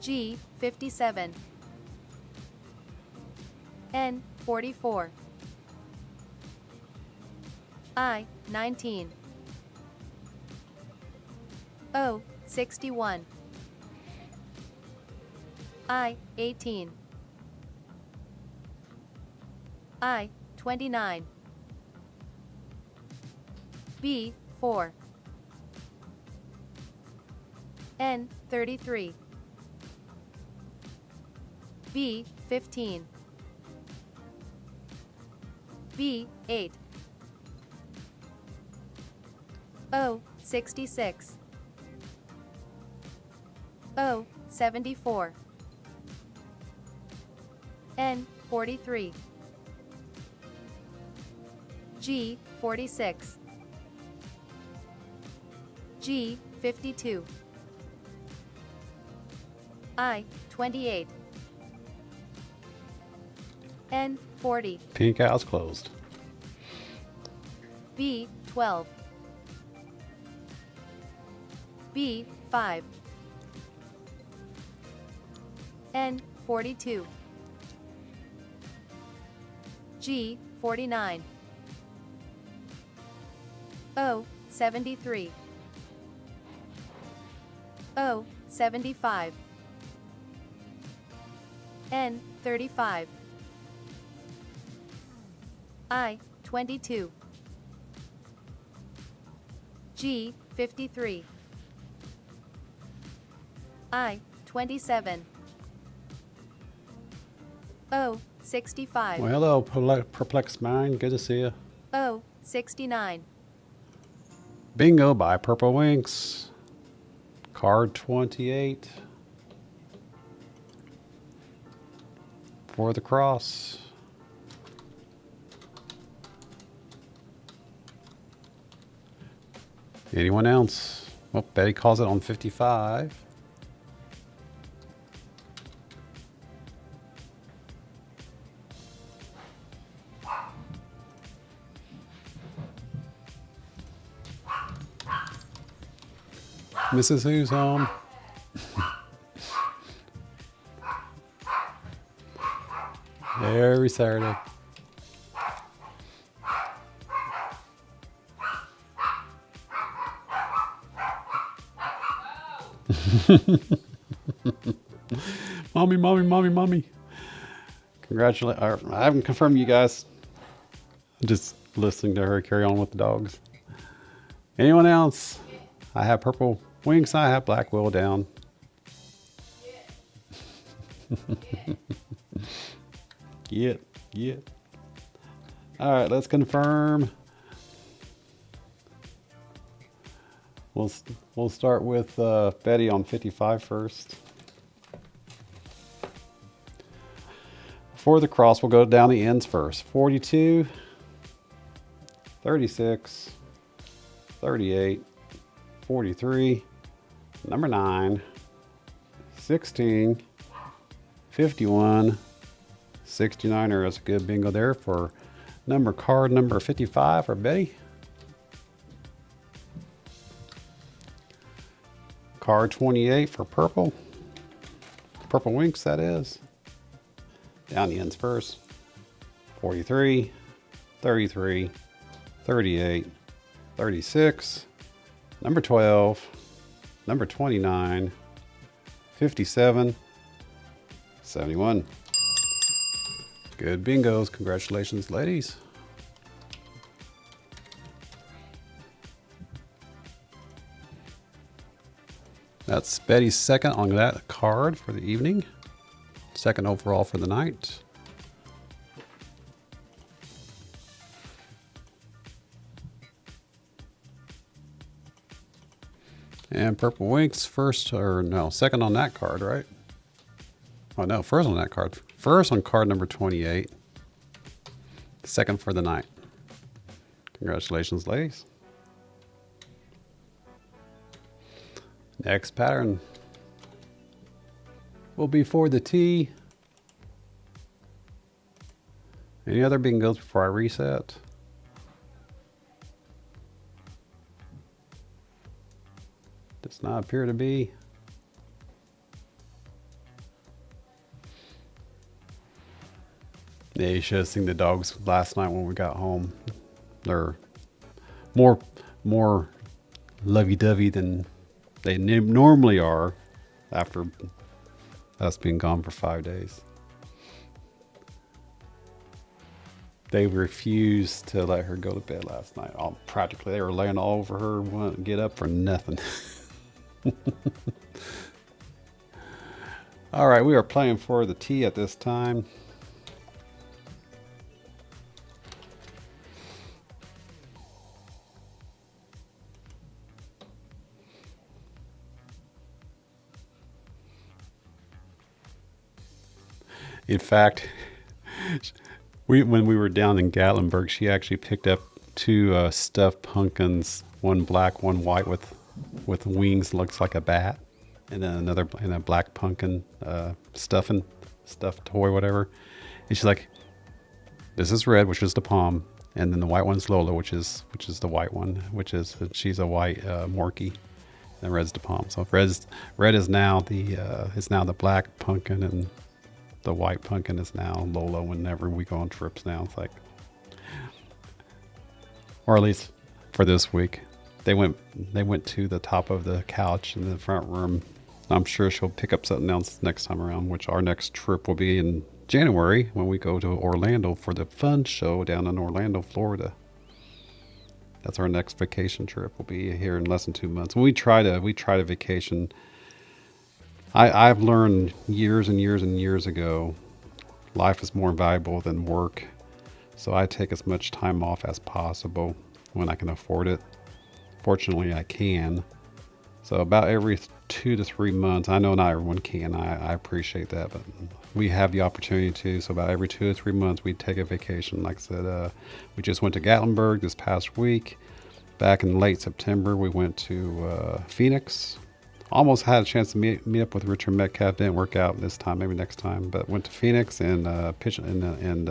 G 57. N 44. I 19. O 61. I 18. I 29. B 4. N 33. B 15. B 8. O 66. O 74. N 43. G 46. G 52. I 28. N 40. Pink house closed. B 12. B 5. N 42. G 49. O 73. O 75. N 35. I 22. G 53. I 27. O 65. Well, hello, perplexed mind. Good to see you. O 69. Bingo by Purple Winks. Card 28. For the cross. Anyone else? Well, Betty calls it on 55. Mrs. Who's home. Every Saturday. Mommy, mommy, mommy, mommy. Congratulations. I haven't confirmed you guys. I'm just listening to her carry on with the dogs. Anyone else? I have purple wings. I have black wheel down. Get. All right, let's confirm. We'll start with Betty on 55 first. For the cross, we'll go down the ends first. 42, 36, 38, 43, number 9, 16, 51, 69. That's a good bingo there for card number 55 for Betty. Card 28 for purple. Purple Winks, that is. Down the ends first. 43, 33, 38, 36, number 12, number 29, 57, 71. Good bingos. Congratulations, ladies. That's Betty's second on that card for the evening. Second overall for the night. And Purple Winks second on that card, right? Oh no, first on that card. First on card number 28. Second for the night. Congratulations, ladies. Next pattern will be for the T. Any other bingos before I reset? Does not appear to be. Yeah, you should have seen the dogs last night when we got home. They're more lovey-dovey than they normally are after us being gone for 5 days. They refused to let her go to bed last night. Practically, they were laying all over her, wouldn't get up for nothing. All right, we are playing for the T at this time. In fact, when we were down in Gatlinburg, she actually picked up 2 stuffed pumpkins, one black, one white with wings, looks like a bat, and then another and a black pumpkin stuffed toy, whatever. And she's like, "This is red, which is the palm, and then the white one's Lola, which is the white one, she's a white Morkie, and red's the palm. So red is now the black pumpkin, and the white pumpkin is now Lola whenever we go on trips now. It's like, or at least for this week, they went to the top of the couch in the front room. I'm sure she'll pick up something else next time around, which our next trip will be in January when we go to Orlando for the fun show down in Orlando, Florida. That's our next vacation trip. We'll be here in less than 2 months. When we try to vacation, I've learned years and years and years ago, life is more valuable than work. So I take as much time off as possible when I can afford it. Fortunately, I can. So about every 2 to 3 months, I know not everyone can. I appreciate that, but we have the opportunity to. So about every 2 to 3 months, we take a vacation. Like I said, we just went to Gatlinburg this past week. Back in late September, we went to Phoenix. Almost had a chance to meet up with Richard Metcalf. Didn't work out this time. Maybe next time. But went to Phoenix and pitched in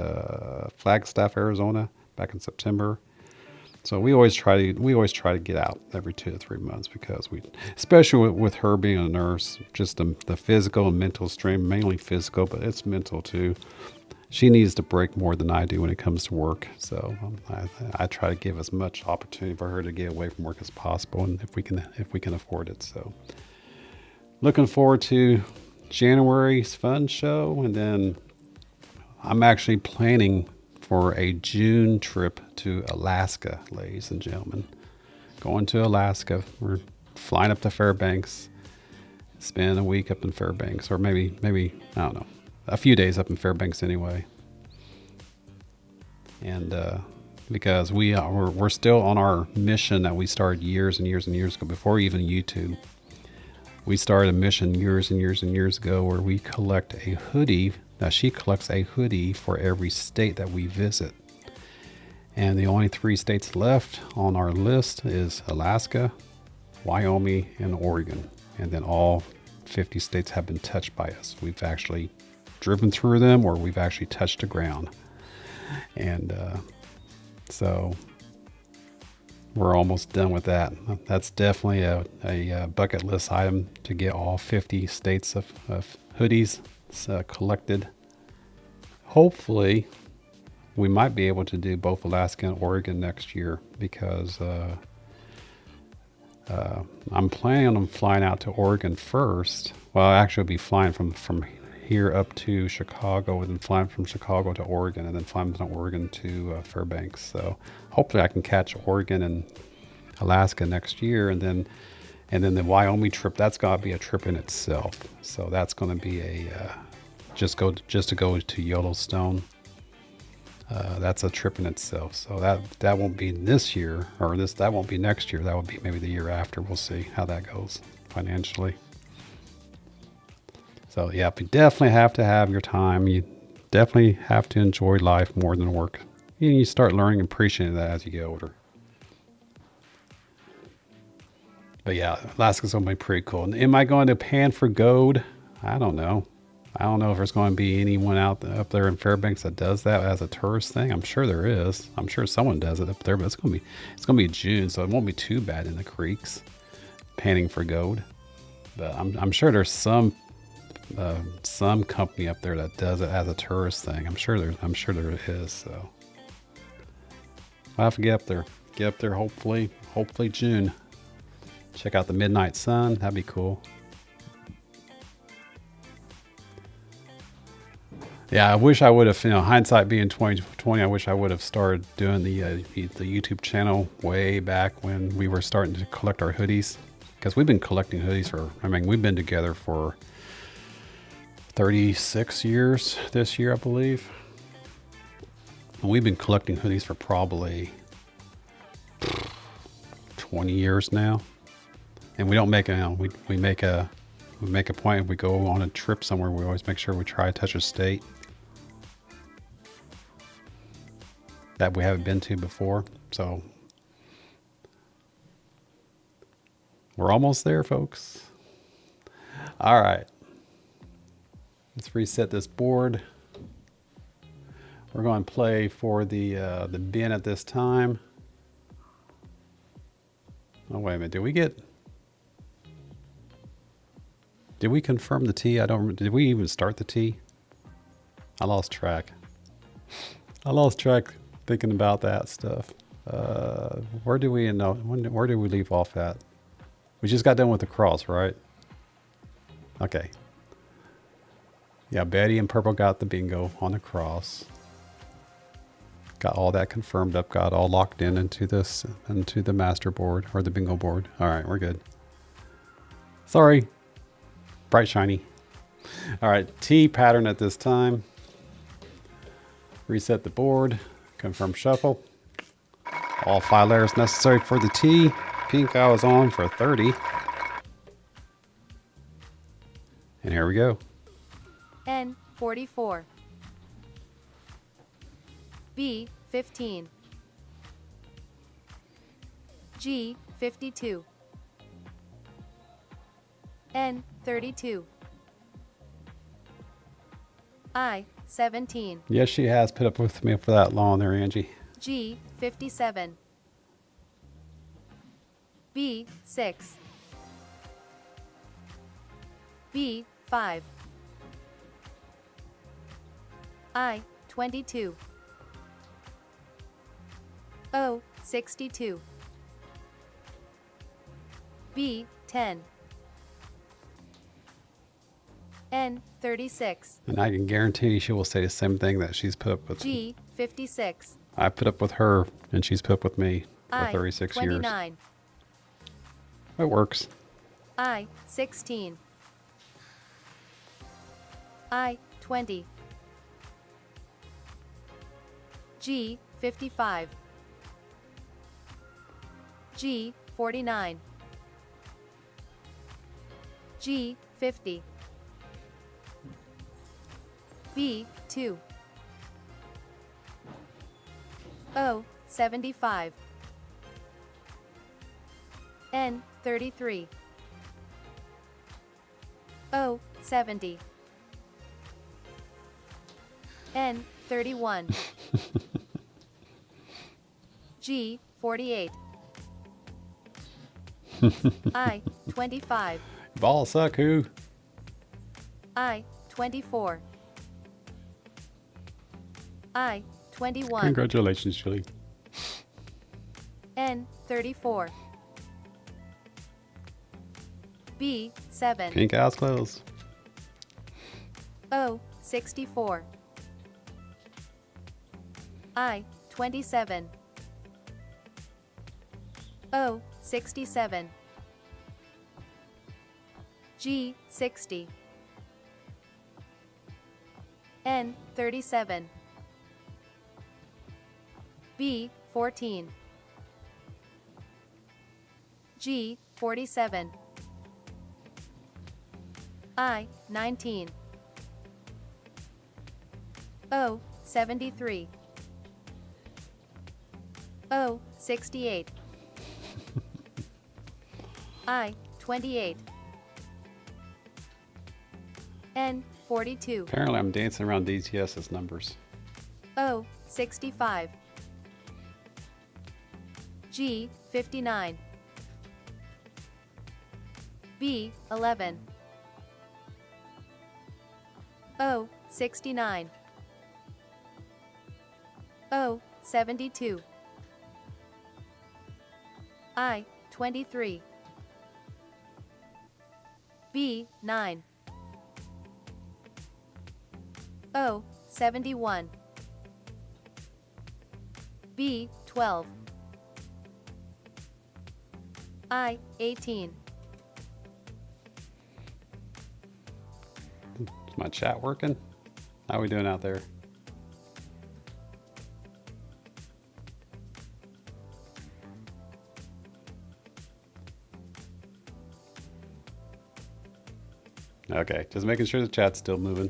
Flagstaff, Arizona, back in September. So we always try to get out every 2 to 3 months because especially with her being a nurse, just the physical and mental strain, mainly physical, but it's mental too. She needs to break more than I do when it comes to work. So I try to give as much opportunity for her to get away from work as possible, and if we can afford it. So looking forward to January's fun show, and then I'm actually planning for a June trip to Alaska, ladies and gentlemen. Going to Alaska. We're flying up to Fairbanks, spend a week up in Fairbanks, or maybe I don't know, a few days up in Fairbanks anyway. And because we're still on our mission that we started years and years and years ago, before even YouTube. We started a mission years and years and years ago where we collect a hoodie. Now she collects a hoodie for every state that we visit. And the only 3 states left on our list is Alaska, Wyoming, and Oregon. And then all 50 states have been touched by us. We've actually driven through them, or we've actually touched the ground. And so we're almost done with that. That's definitely a bucket list item, to get all 50 states of hoodies collected. Hopefully we might be able to do both Alaska and Oregon next year, because I'm planning on flying out to Oregon first. Well, I'll actually be flying from here up to Chicago, and then flying from Chicago to Oregon, and then flying from Oregon to Fairbanks. So hopefully I can catch Oregon and Alaska next year, and then the Wyoming trip, that's got to be a trip in itself. So that's going to be a just to go to Yellowstone. That's a trip in itself. So that won't be this year, or that won't be next year. That will be maybe the year after. We'll see how that goes financially. So yeah, you definitely have to have your time. You definitely have to enjoy life more than work. You start learning and appreciating that as you get older. But yeah, Alaska's going to be pretty cool. And am I going to pan for gold? I don't know. I don't know if there's going to be anyone up there in Fairbanks that does that as a tourist thing. I'm sure there is. I'm sure someone does it up there, but it's going to be June, so it won't be too bad in the creeks panning for gold. But I'm sure there's some company up there that does it as a tourist thing. I'm sure there is. So I'll have to get up there. Hopefully June. Check out the midnight sun. That'd be cool. Yeah, I wish I would have, hindsight being 2020, I wish I would have started doing the YouTube channel way back when we were starting to collect our hoodies. Because we've been collecting hoodies we've been together for 36 years this year, I believe. And we've been collecting hoodies for probably 20 years now. And we don't make we make a point, if we go on a trip somewhere, we always make sure we try to touch a state that we haven't been to before. So we're almost there, folks. All right. Let's reset this board. We're going to play for the bin at this time. Oh, wait a minute. Did we confirm the tee? Did we even start the tee? I lost track thinking about that stuff. Where do we leave off at? We just got done with the cross, right? Okay. Yeah, Betty and Purple got the bingo on the cross. Got all that confirmed up, got all locked into the master board, or the bingo board. All right, we're good. Sorry. Bright shiny. All right, T pattern at this time. Reset the board. Confirm shuffle. All 5 layers necessary for the T. Pink I was on for 30. And here we go. N 44. B 15. G 52. N 32. I 17. Yes, she has put up with me for that long there, Angie. G 57. B 6, B 5, I 22, O 62, B 10, N 36, And I can guarantee she will say the same thing that she's put up with. G 56, I put up with her, and she's put up with me for I 36 years. 29, It works. I 16, I 20, G 55, G 49, G 50, B 2, O 75, N 33, O 70, N 31, G 48, I 25, Ball suck, who? I 24, I 21, Congratulations, Julie. N 34, B 7, Pink house clothes. O 64, I 27, O 67, G 60, N 37, B 14, G 47, I 19, O 73, O 68, I 28, N 42, Apparently, I'm dancing around DTS's numbers. O 65, G 59, B 11, O 69, O 72, I 23, B 9, O 71, B 12, I 18. Is my chat working? How are we doing out there? Okay, just making sure the chat's still moving.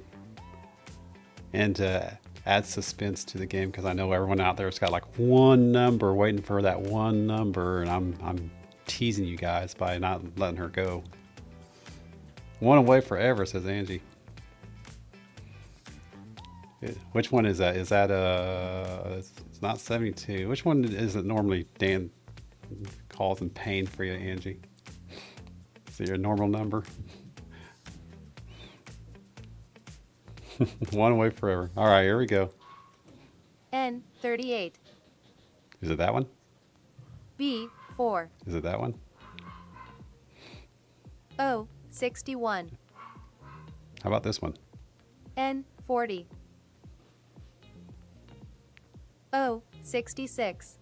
And to add suspense to the game, because I know everyone out there has got like one number, waiting for that one number, and I'm teasing you guys by not letting her go. One away forever, says Angie. Which one is that? Is that it's not 72. Which one is it normally Dan calls in pain for you, Angie? Is it your normal number? One away forever. All right, here we go. N 38, Is it that one? B 4, Is it that one? O 61, How about this one? N 40, O 66,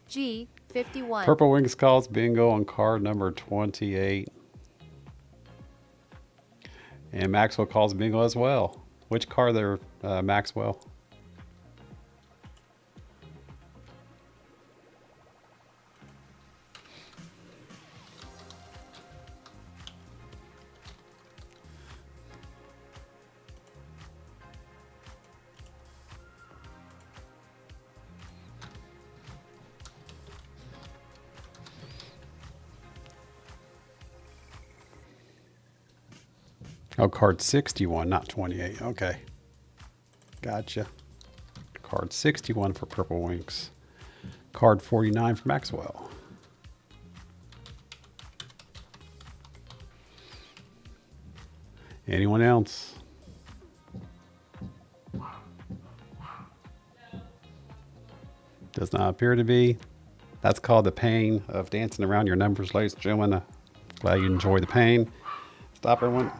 G 51, Purple Wings calls bingo on card number 28. And Maxwell calls bingo as well. Which card there, Maxwell? Oh, card 61, not 28. Okay. Gotcha. Card 61 for Purple Winks. Card 49 for Maxwell. Anyone else? Does not appear to be. That's called the pain of dancing around your numbers, ladies and gentlemen. Glad you enjoy the pain. Stop, everyone.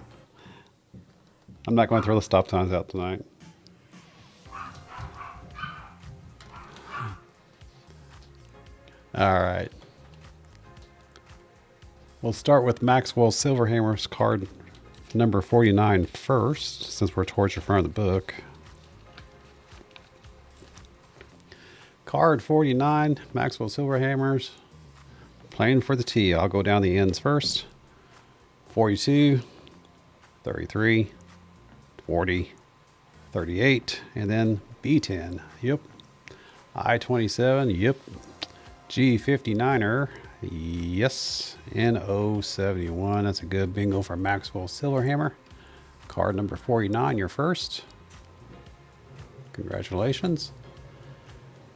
I'm not going to throw the stop signs out tonight. All right. We'll start with Maxwell Silverhammer's card number 49 first, since we're towards the front of the book. Card 49, Maxwell Silverhammers, playing for the T. I'll go down the ends first. 42, 33, 40, 38, and then B10. Yep. I-27. Yep. G59er. Yes. NO71. That's a good bingo for Maxwell Silverhammer. Card number 49, your first. Congratulations.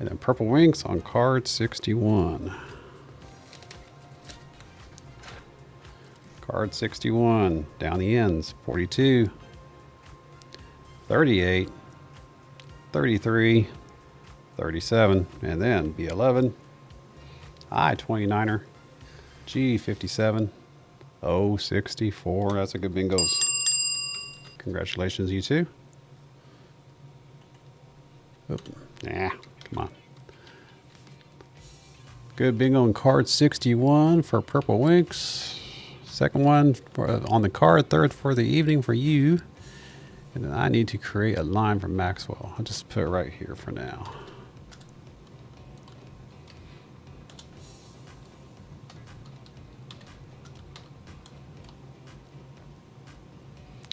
And then Purple Winks on card 61. Card 61, down the ends, 42, 38, 33, 37, and then B11, I-29er, G57, O64. That's a good bingos. Congratulations, you two. Oop. Nah, come on. Good bingo on card 61 for Purple Winks. Second one on the card, third for the evening for you. And then I need to create a line for Maxwell. I'll just put it right here for now.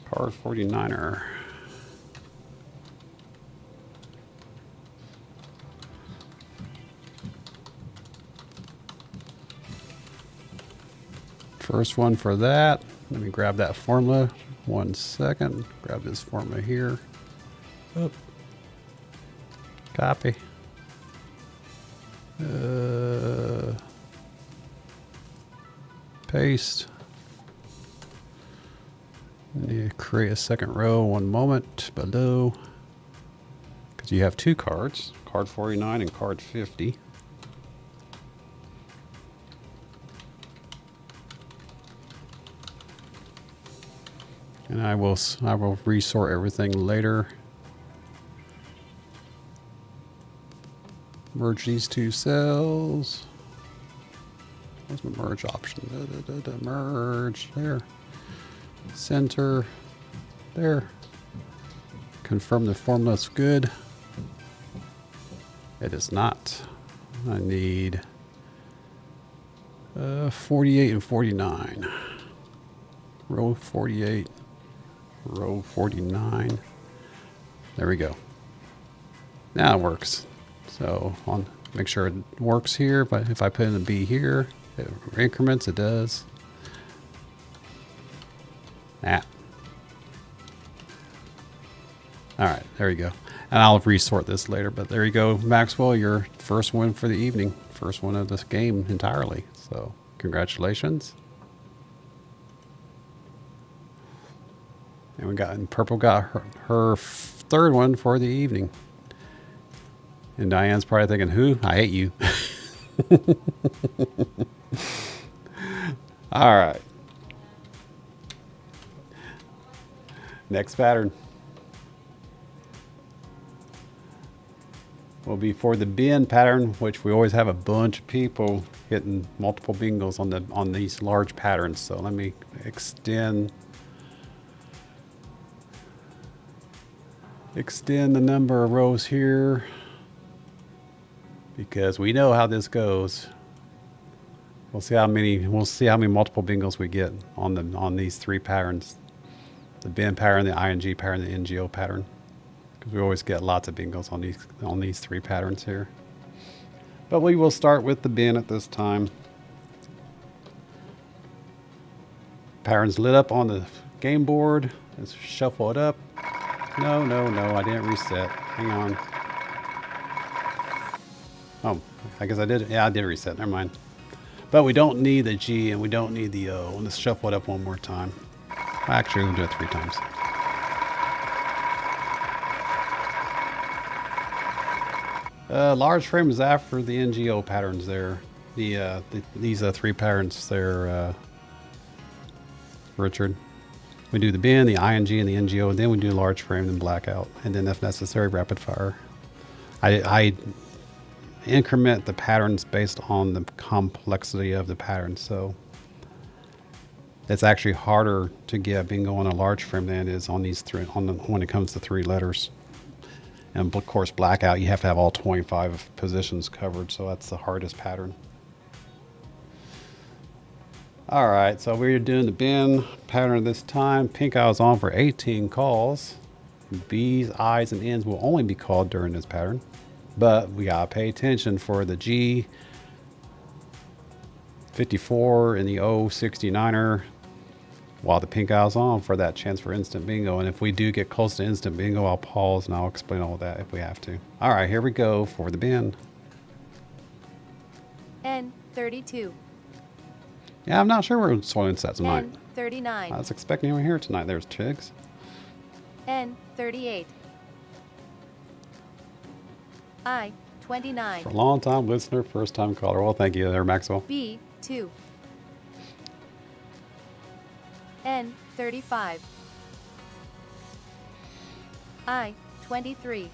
Card 49er. First one for that. Let me grab that formula. 1 second. Grab this formula here. Oop. Copy. Paste. Need to create a second row. 1 moment below. Because you have 2 cards. Card 49 and card 50. And I will resort everything later. Merge these 2 cells. Where's my merge option? Merge there. Center there. Confirm the formula's good. It is not. I need 48 and 49. Row 48. Row 49. There we go. Now it works. So make sure it works here. But if I put in a B here, it increments, it does. Ah. All right, there you go. And I'll resort this later, but there you go. Maxwell, your first win for the evening. First one of this game entirely. So congratulations. And Purple got her third one for the evening. And Diane's probably thinking, who? I hate you. All right. Next pattern will be for the bin pattern, which we always have a bunch of people hitting multiple bingos on these large patterns. So let me extend the number of rows here, because we know how this goes. We'll see how many multiple bingos we get on these 3 patterns. The bin pattern, the ING pattern, the NGO pattern. Because we always get lots of bingos on these 3 patterns here. But we will start with the bin at this time. Pattern's lit up on the game board. Let's shuffle it up. No, I didn't reset. Hang on. Oh, I guess I did. Yeah, I did reset. Never mind. But we don't need the G and we don't need the O. Let's shuffle it up one more time. Actually, we'll do it 3 times. Large frame is after the NGO patterns there. These 3 patterns there, Richard. We do the bin, the ING, and the NGO, and then we do large frame and blackout, and then if necessary, rapid fire. I increment the patterns based on the complexity of the pattern, so it's actually harder to get bingo on a large frame than it is on these 3 when it comes to 3 letters. And of course, blackout, you have to have all 25 positions covered, so that's the hardest pattern. All right, so we're doing the bin pattern this time. Pink eye is on for 18 calls. B's, I's, and N's will only be called during this pattern, but we gotta pay attention for the G 54 and the O 69er while the pink eye is on for that chance for instant bingo. And if we do get close to instant bingo, I'll pause and I'll explain all that if we have to. All right, here we go for the bin. N32. Yeah, I'm not sure where Soylent sets tonight. N39. I was expecting him here tonight. There's Tiggs. N38. I29. For a long time listener, first time caller. Well, thank you there, Maxwell. B2. N35. I23.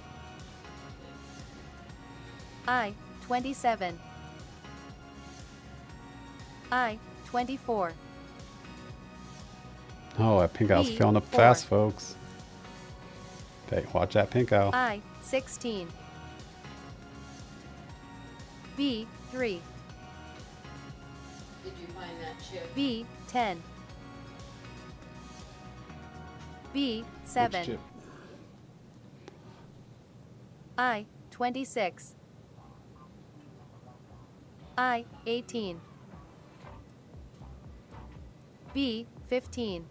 I27. I24. Oh, that pink eye's filling up B4. fast, folks. Okay, watch that pink eye. I16. B3. Did you find that chip? B10. Which B7. chip? I26. I18. B15.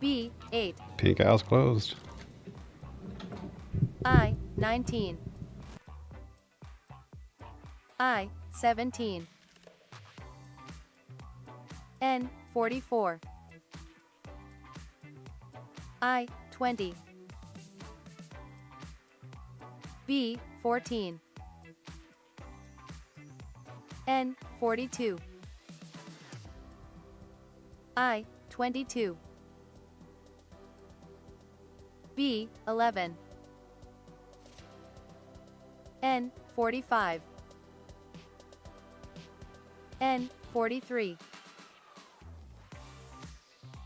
B8. Pink eye's closed. I19. I17. N44. I20. B14. N42. I22. B11. N45. N43.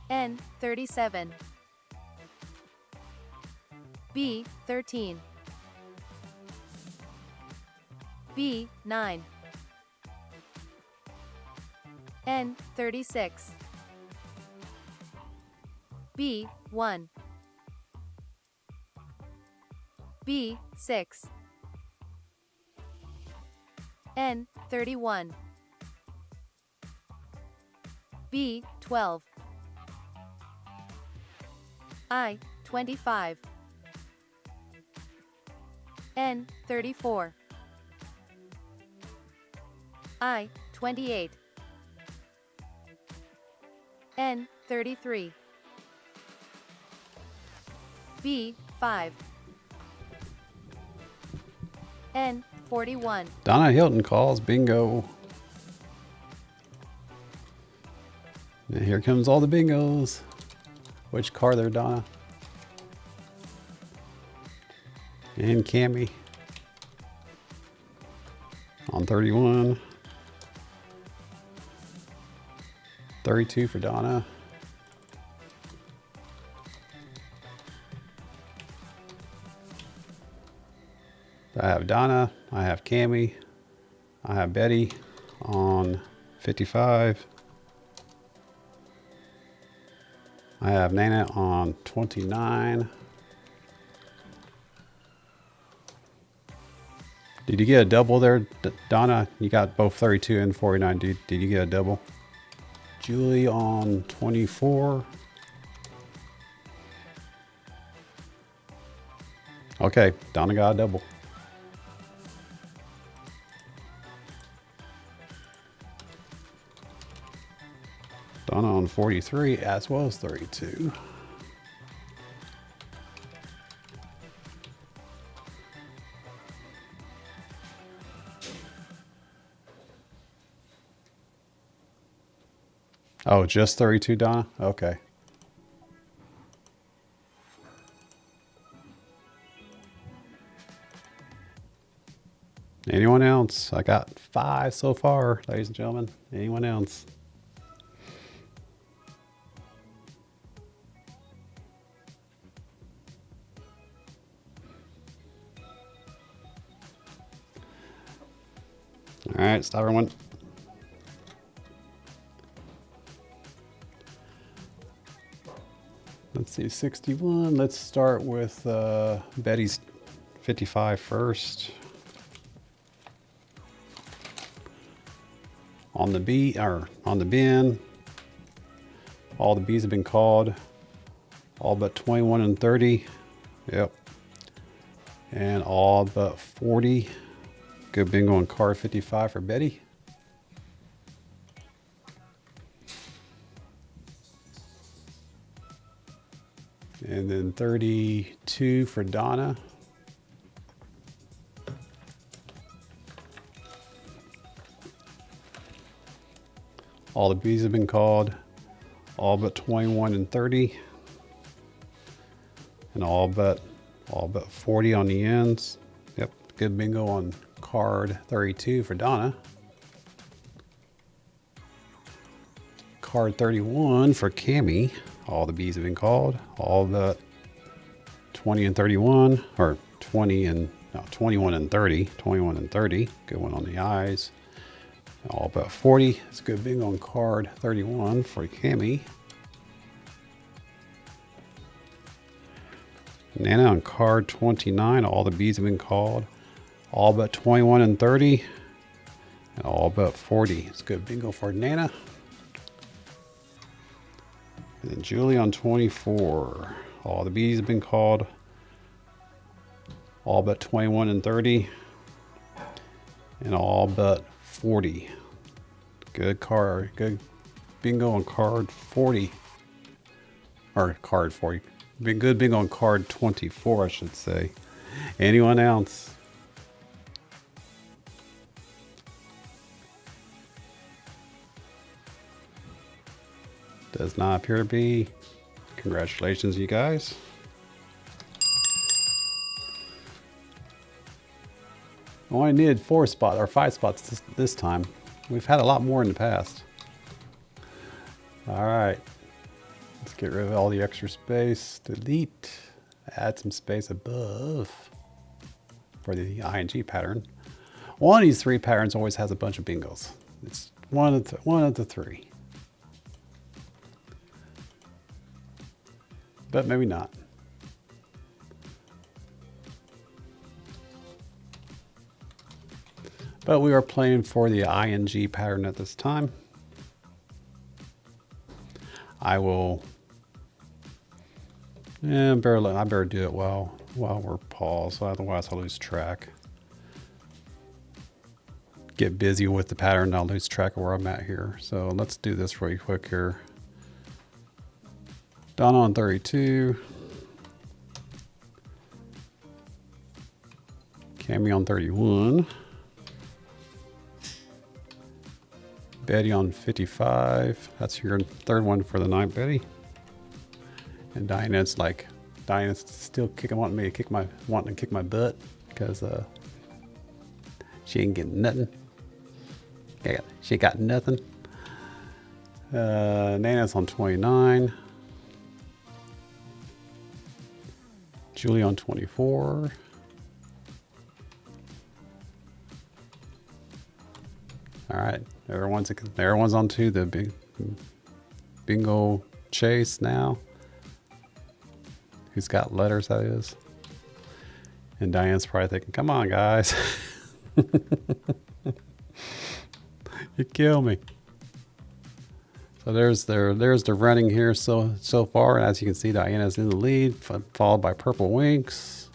N37. B13. B9. N36. B1. B6. N31. B12. I25. N34. I28. N33. B5. N41. Donna Hilton calls bingo. And here comes all the bingos. Which car there, Donna? And Cammy. On 31. 32 for Donna. I have Donna, I have Cammy, I have Betty on 55. I have Nana on 29. Did you get a double there, Donna? You got both 32 and 49. Did you get a double? Julie on 24. Okay, Donna got a double. 43 as well as 32. Oh, just 32, Donna? Okay. Anyone else? I got 5 so far, ladies and gentlemen. Anyone else? All right, stop everyone. Let's see, 61. Let's start with Betty's 55 first. On the B or on the bin, all the B's have been called. All but 21 and 30. Yep. And all but 40. Good bingo on card 55 for Betty. And then 32 for Donna. All the B's have been called. All but 21 and 30. And all but 40 on the ends. Yep, good bingo on card 32 for Donna. Card 31 for Cammie. All the B's have been called. All but 20 and 31, or 21 and 30. 21 and 30. Good one on the eyes. All but 40. It's a good bingo on card 31 for Cammie. Nana on card 29. All the B's have been called. All but 21 and 30. And all but 40. It's a good bingo for Nana. And then Julie on 24. All the B's have been called. All but 21 and 30. And all but 40. Good card. Good bingo on card 40. Or card 40. Good bingo on card 24, I should say. Anyone else? Does not appear to be. Congratulations, you guys. Only needed 4 spots or 5 spots this time. We've had a lot more in the past. All right. Let's get rid of all the extra space. Delete. Add some space above for the ING pattern. One of these 3 patterns always has a bunch of bingos. It's one of the 3. But maybe not. But we are playing for the ING pattern at this time. I will. I better do it while we're paused, otherwise I'll lose track. Get busy with the pattern, I'll lose track of where I'm at here. So let's do this really quick here. Donna on 32. Cammie on 31. Betty on 55. That's your 3rd one for the night, Betty. And Diana's still wanting to kick my butt because she ain't getting nothing. Yeah, she got nothing. Nana's on 29. Julie on 24. All right, everyone's on to the big bingo chase now. Who's got letters, that is. And Diane's probably thinking, come on, guys. You kill me. So there's the running here so far. And as you can see, Diana's in the lead, followed by Purple Winks.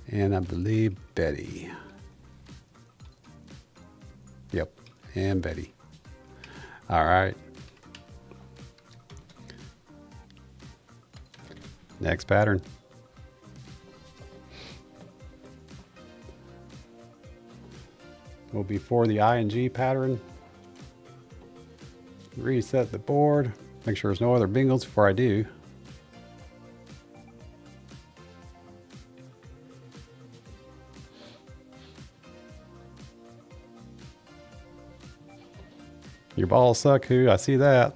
And I believe Betty. Yep, and Betty. All right. Next pattern. Will be for the I and G pattern. Reset the board. Make sure there's no other bingos before I do. Your balls suck, Who. I see that.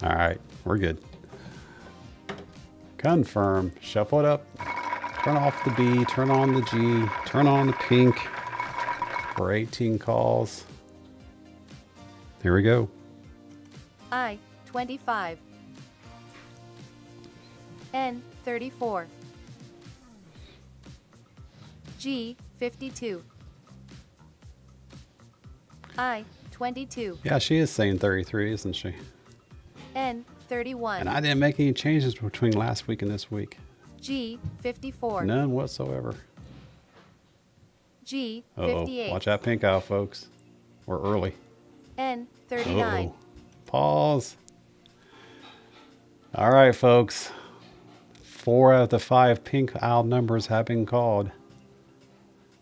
All right, we're good. Confirm. Shuffle it up. Turn off the B, turn on the G, turn on the pink for 18 calls. Here we go. I 25. N 34. G 52. I 22. Yeah, she is saying 33, isn't she? N 31. And I didn't make any changes between last week and this week. G 54. None whatsoever. G Uh-oh. 58. Watch that pink out, folks. We're early. N 39. Uh-oh. Pause. All right, folks. 4 out of the 5 pink owl numbers have been called.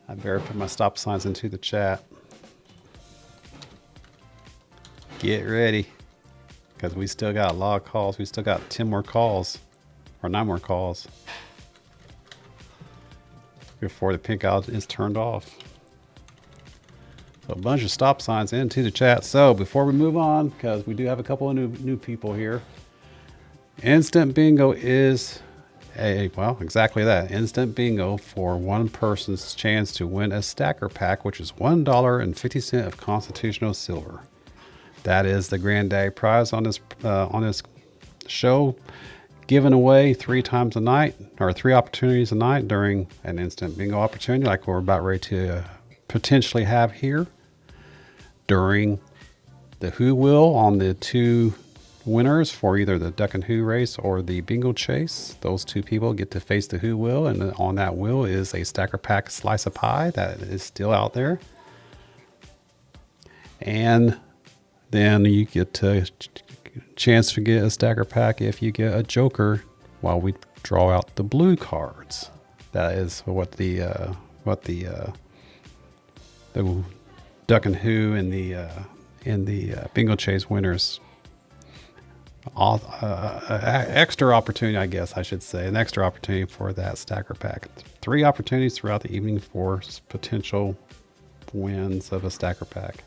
I better put my stop signs into the chat. Get ready. Because we still got a lot of calls. We still got 10 more calls. Or 9 more calls. Before the pink owl is turned off. So a bunch of stop signs into the chat. So before we move on, because we do have a couple of new people here. Instant bingo is well, exactly that. Instant bingo for one person's chance to win a stacker pack, which is $1.50 of constitutional silver. That is the granddaddy prize on this show, given away 3 times a night, or 3 opportunities a night during an instant bingo opportunity, like we're about ready to potentially have here during the Who Will on the 2 winners for either the Duck and Who race or the bingo chase. Those 2 people get to face the Who Will, and on that wheel is a stacker pack slice of pie that is still out there. And then you get a chance to get a stacker pack if you get a joker while we draw out the blue cards. That is what the Duck and Who and the bingo chase winners. Extra opportunity, I guess I should say, an extra opportunity for that stacker pack. 3 opportunities throughout the evening for potential wins of a stacker pack.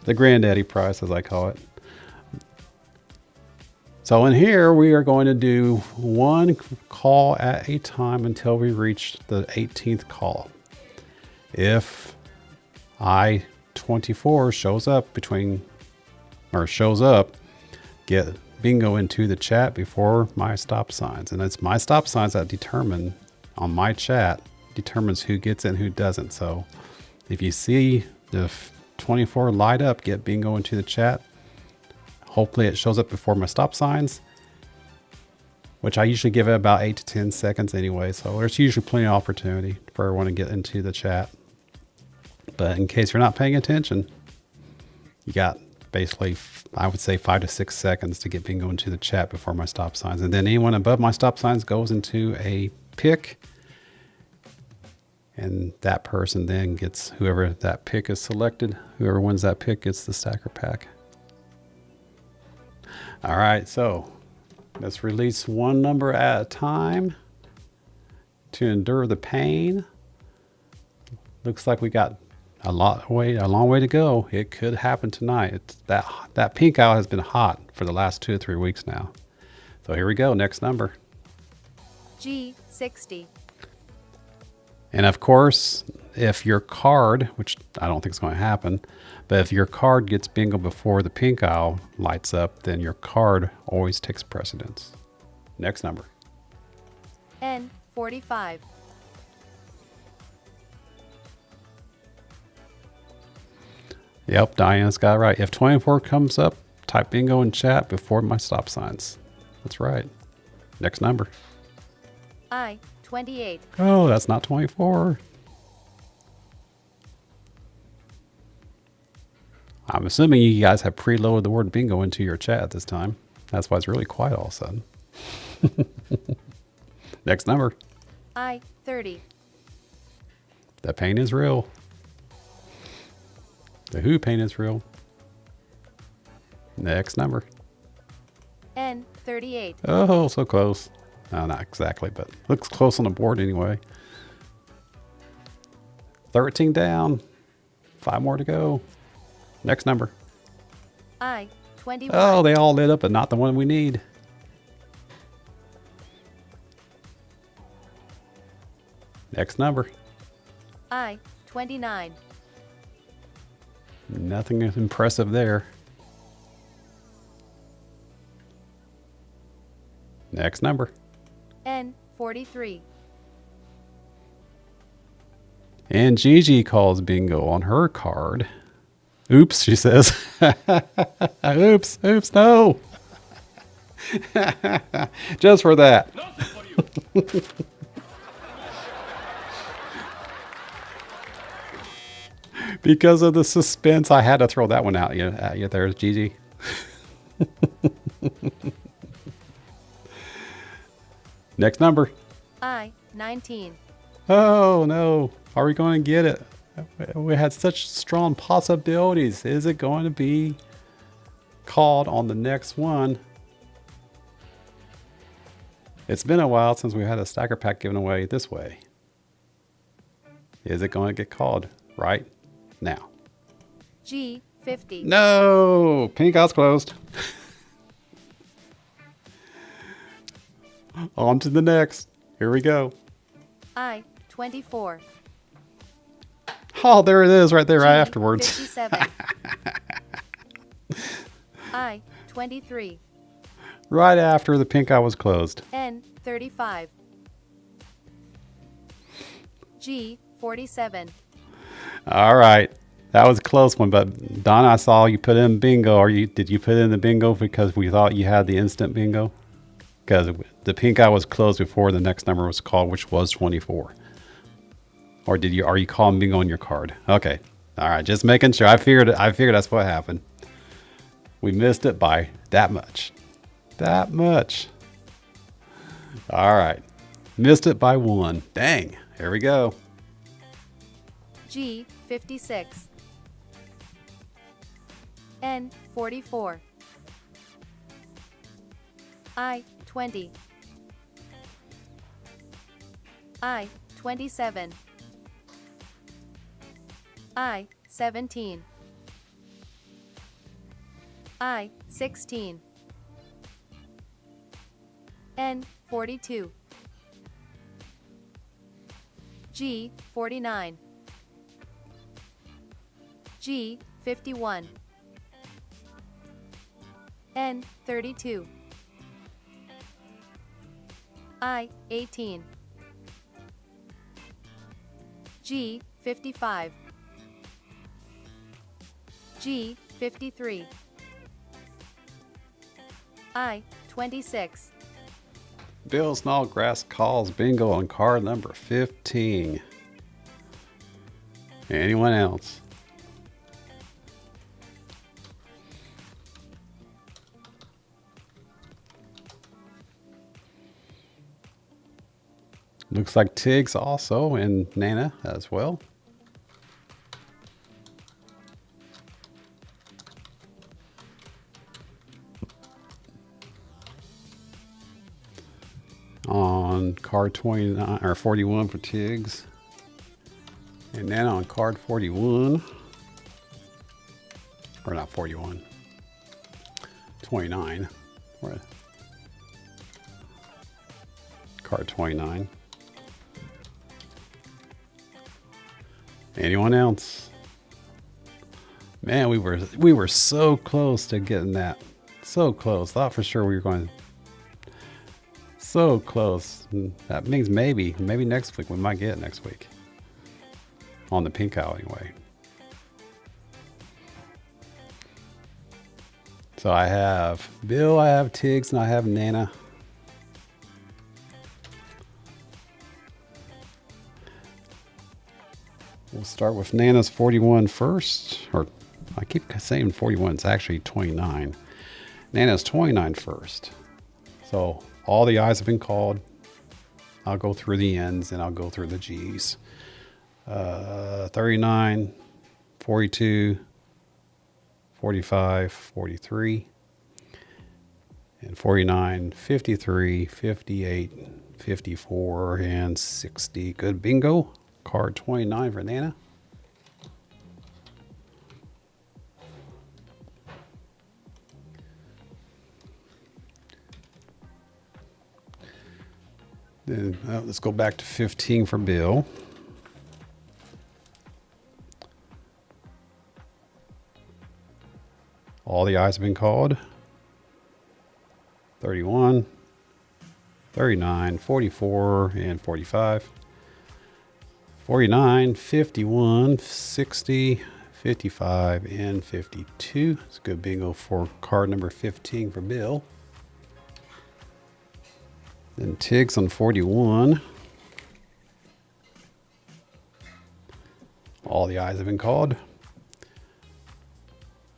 The granddaddy prize, as I call it. So in here, we are going to do 1 call at a time until we reach the 18th call. If I-24 shows up, get bingo into the chat before my stop signs. And it's my stop signs that determine, on my chat, determines who gets it and who doesn't. So if you see the 24 light up, get bingo into the chat. Hopefully it shows up before my stop signs, which I usually give it about 8 to 10 seconds anyway. So there's usually plenty of opportunity for everyone to get into the chat. But in case you're not paying attention, you got basically, I would say 5 to 6 seconds to get bingo into the chat before my stop signs. And then anyone above my stop signs goes into a pick. And that person then gets, whoever that pick is selected, whoever wins that pick gets the stacker pack. All right, so let's release 1 number at a time to endure the pain. Looks like we got a long way to go. It could happen tonight. That pink owl has been hot for the last 2 or 3 weeks now. So here we go. Next number. G 60. And of course, if your card, which I don't think is going to happen, but if your card gets bingo before the pink owl lights up, then your card always takes precedence. Next number. N 45. Yep, Diana's got it right. If 24 comes up, type bingo in chat before my stop signs. That's right. Next number. I 28. Oh, that's not 24. I'm assuming you guys have preloaded the word bingo into your chat this time. That's why it's really quiet all of a sudden. Next number. I 30. The pain is real. The HooPAIN is real. Next number. N 38. Oh, so close. No, not exactly, but looks close on the board anyway. 13 down. 5 more to go. Next number. I 21. Oh, they all lit up, but not the one we need. Next number. I 29. Nothing impressive there. Next number. N 43. And Gigi calls bingo on her card. Oops, she says. Oops, no. Just for that. Because of the suspense, I had to throw that one out at you there, Gigi. Next number. I 19. Oh, no. Are we going to get it? We had such strong possibilities. Is it going to be called on the next one? It's been a while since we had a stacker pack given away this way. Is it going to get called right now? G 50. No! Pink out's closed. On to the next. Here we go. I 24. Oh, there it is right there G right afterwards. 57. I 23. Right after the pink eye was closed. N 35. G 47. All right. That was a close one, but Donna, I saw you put in bingo. Did you put in the bingo because we thought you had the instant bingo? Because the pink eye was closed before the next number was called, which was 24. Or are you calling bingo on your card? Okay. All right, just making sure. I figured that's what happened. We missed it by that much. That much. All right. Missed it by 1. Dang. Here we go. G 56. N 44. I 20. I 27. I 17. I 16. N 42. G 49. G 51. N 32. I 18. G 55. G 53. I 26. Bill Snallgrass calls bingo on card number 15. Anyone else? Looks like Tiggs also and Nana as well. On card 29 or 41 for Tiggs. And then on card 41, or not 41, 29. Card 29. Anyone else? Man, we were so close to getting that. So close. Thought for sure we were going. So close. That means maybe next week we might get it next week. On the pink owl anyway. So I have Bill, I have Tiggs, and I have Nana. We'll start with Nana's 41 first, or I keep saying 41. It's actually 29. Nana's 29 first. So all the I's have been called. I'll go through the N's and I'll go through the G's. 39, 42, 45, 43, and 49, 53, 58, 54, and 60. Good bingo. Card 29 for Nana. Then let's go back to 15 for Bill. All the I's have been called. 31, 39, 44, and 45. 49, 51, 60, 55, and 52. It's a good bingo for card number 15 for Bill. Then Tiggs on 41. All the I's have been called.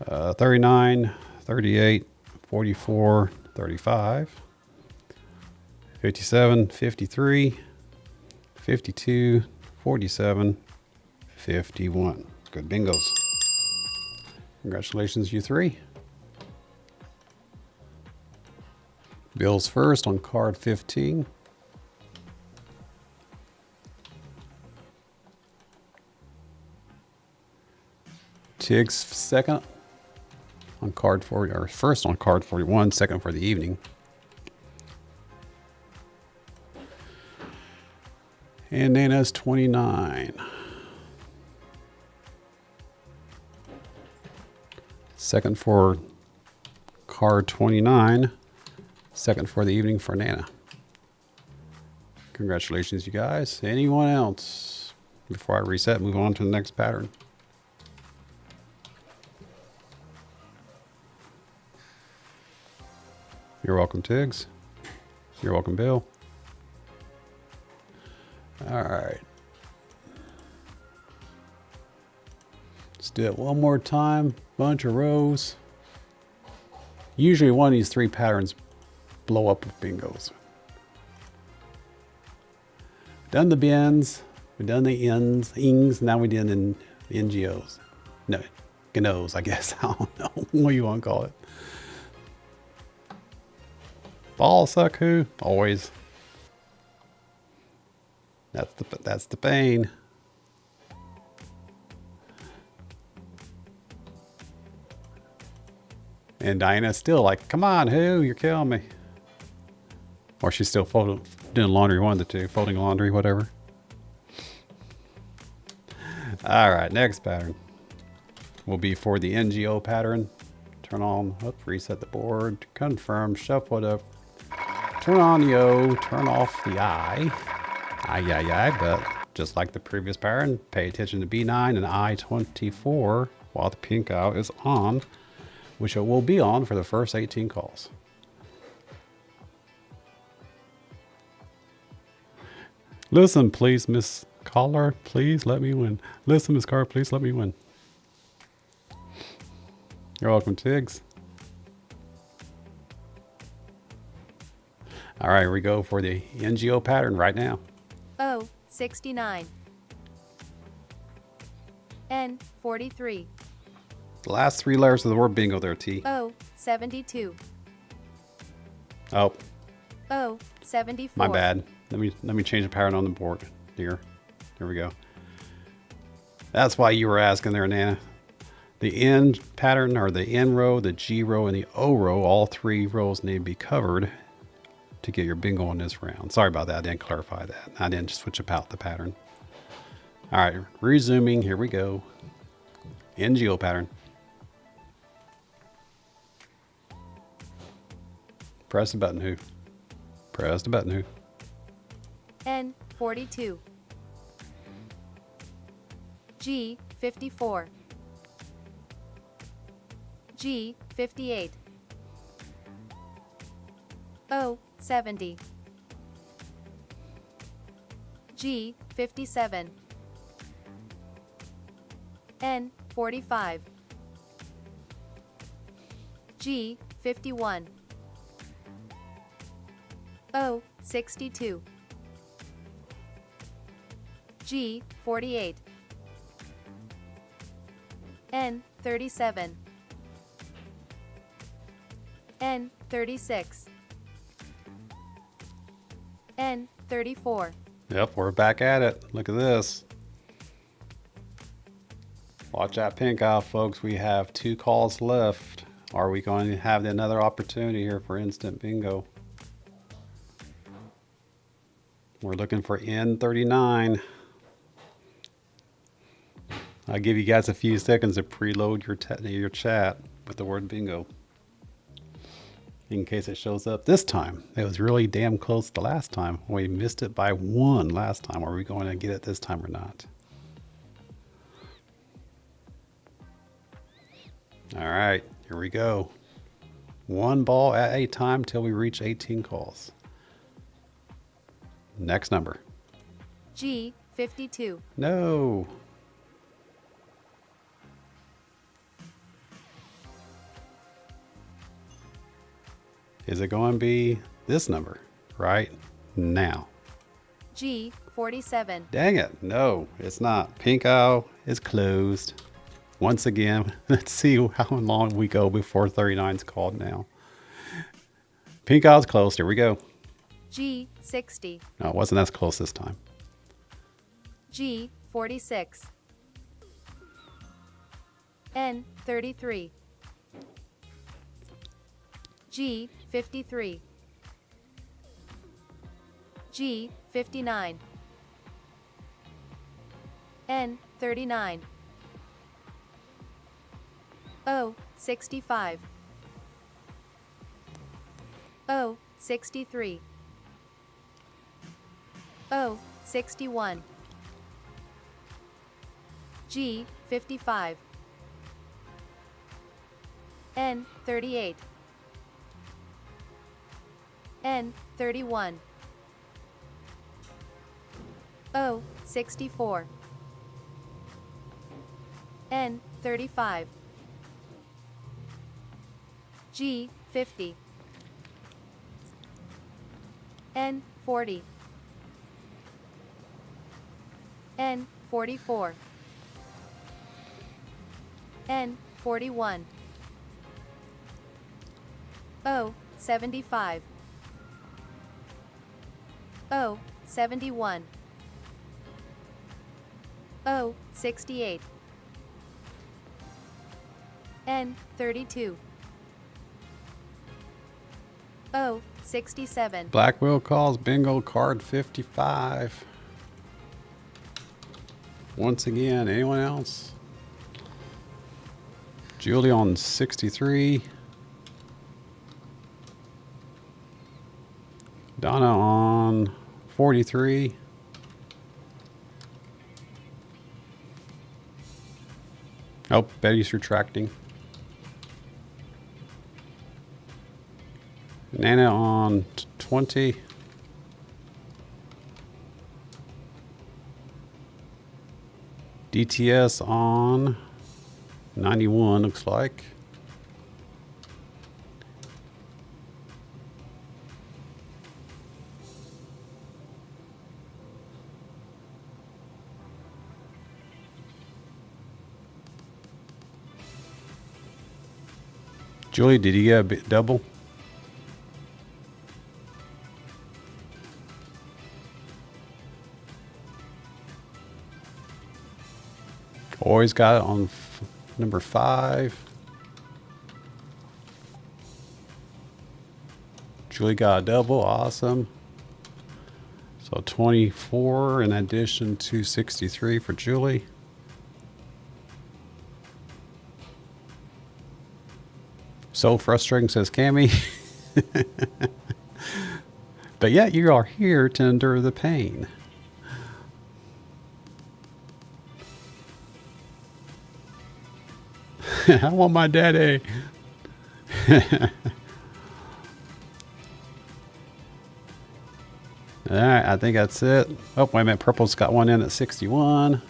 39, 38, 44, 35, 57, 53, 52, 47, 51. Good bingos. Congratulations, you three. Bill's first on card 15. Tiggs second on card 40, or first on card 41, second for the evening. And Nana's 29. Second for card 29. Second for the evening for Nana. Congratulations, you guys. Anyone else? Before I reset, move on to the next pattern. You're welcome, Tiggs. You're welcome, Bill. All right. Let's do it one more time. Bunch of rows. Usually one of these three patterns blow up with bingos. Done the bins. We've done the ings. Now we did the NGOs. No, GNOs, I guess. I don't know what you want to call it. Ball suck who? Always. That's the pain. And Diana's still like, come on, who? You're killing me. Or she's still doing laundry, one of the two, folding laundry, whatever. All right, next pattern will be for the NGO pattern. Turn on, reset the board, confirm, shuffle it up. Turn on the O, turn off the I. But just like the previous pattern, pay attention to B9 and I24 while the pink out is on, which it will be on for the first 18 calls. Listen, please, Miss Caller, please let me win. Listen, Miss Carr, please let me win. You're welcome, Tiggs. All right, here we go for the NGO pattern right now. O, 69. N, 43. The last three letters of the word bingo there, T. O, 72. Oh, O, 74. my bad. Let me change the pattern on the board here. Here we go. That's why you were asking there, Nana. The N pattern, or the N row, the G row, and the O row, all three rows need to be covered to get your bingo on this round. Sorry about that. I didn't clarify that. I didn't switch about the pattern. All right, resuming. Here we go. NGO pattern. Press the button, who? Press the button, who? N, 42. G, 54. G, 58. O, 70. G, 57. N, 45. G, 51. O, 62. G, 48. N, 37. N, 36. N, 34. Yep, we're back at it. Look at this. Watch that pink out, folks. We have 2 calls left. Are we going to have another opportunity here for instant bingo? We're looking for N39. I'll give you guys a few seconds to preload your chat with the word bingo, in case it shows up this time. It was really damn close the last time. We missed it by 1 last time. Are we going to get it this time or not? All right, here we go. 1 ball at a time till we reach 18 calls. Next number. G, 52. No. Is it going to be this number right now? G, 47. Dang it. No, it's not. Pink owl is closed. Once again, let's see how long we go before 39 is called now. Pink owl's closed. Here we go. G, 60. No, it wasn't as close this time. G, 46. N, 33. G, 53. G, 59. N, 39. O, 65. O, 63. O, 61. G, 55. N, 38. N, 31. O, 64. N, 35. G, 50. N, 40. N, 44. N, 41. O, 75. O, 71. O, 68. N, 32. O, 67. Black Wheel calls bingo card 55. Once again, anyone else? Julie on 63. Donna on 43. Oh, Betty's retracting. Nana on 20. DTS on 91, looks like. Julie, did you get a double? Always got it on number 5. Julie got a double. Awesome. So 24 in addition to 63 for Julie. So frustrating, says Cammy. But yet you are here to endure the pain. I want my daddy. All right, I think that's it. Oh, wait a minute. Purple's got one in at 61.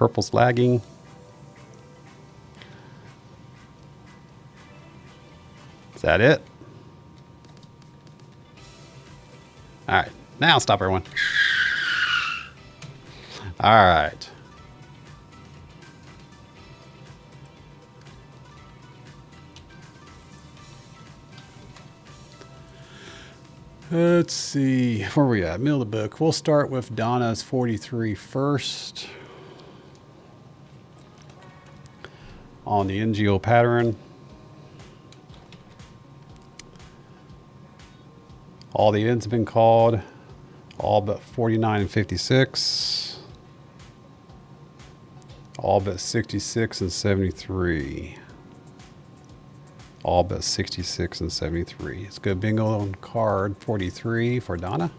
Purple's lagging. Is that it? All right, now stop everyone. All right. Let's see, where are we at? Middle of the book. We'll start with Donna's 43 first. On the NGO pattern. All the ends have been called. All but 49 and 56. All but 66 and 73. All but 66 and 73. It's good bingo on card 43 for Donna.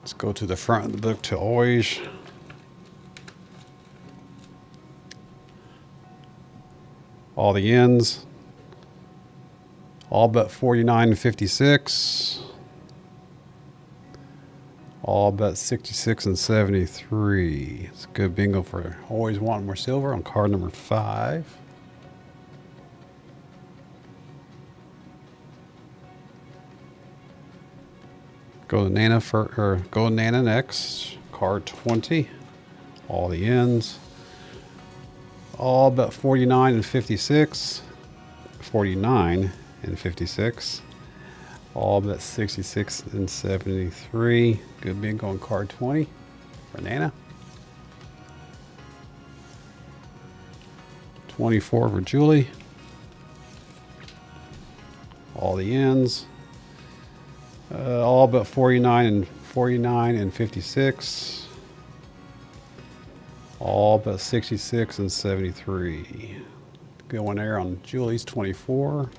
Let's go to the front of the book to always. All the ends. All but 49 and 56. All but 66 and 73. It's a good bingo for always wanting more silver on card number 5. Go to Nana go to Nana next. Card 20. All the ends. All but 49 and 56. 49 and 56. All but 66 and 73. Good bingo on card 20 for Nana. 24 for Julie. All the ends. All but 49 and 56. All but 66 and 73. Good one there on Julie's 24.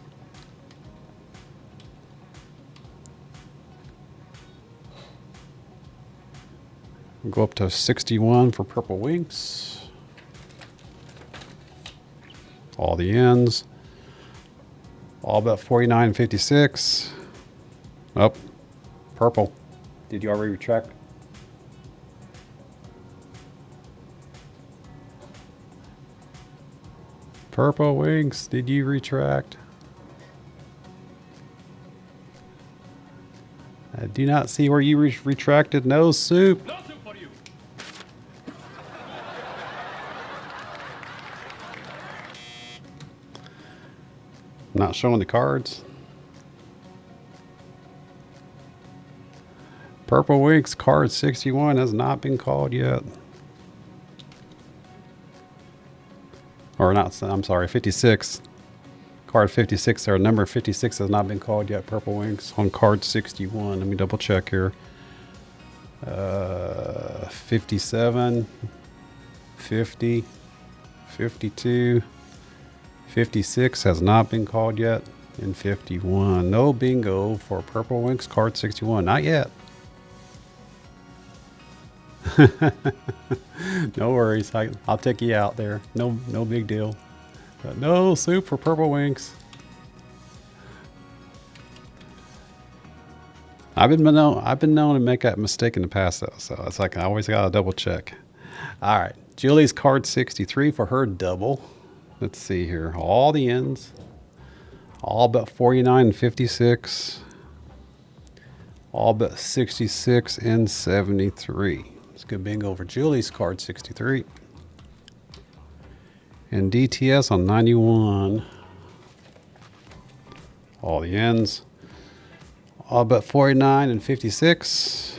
We'll go up to 61 for Purple Winks. All the ends. All but 49 and 56. Oh, purple. Did you already retract? Purple Wings, did you retract? I do not see where you retracted. No soup. No soup for you. Not showing the cards. Purple Winks, card 61 has not been called yet. Or not, I'm sorry, 56. Card 56, or number 56 has not been called yet. Purple Winks on card 61. Let me double check here. 57, 50, 52, 56 has not been called yet. And 51. No bingo for Purple Winks, card 61. Not yet. No worries. I'll take you out there. No big deal. But no soup for Purple Winks. I've been known to make that mistake in the past though, so it's like I always gotta double check. All right, Julie's card 63 for her double. Let's see here. All the ends. All but 49 and 56. All but 66 and 73. It's a good bingo for Julie's card 63. And DTS on 91. All the ends. All but 49 and 56.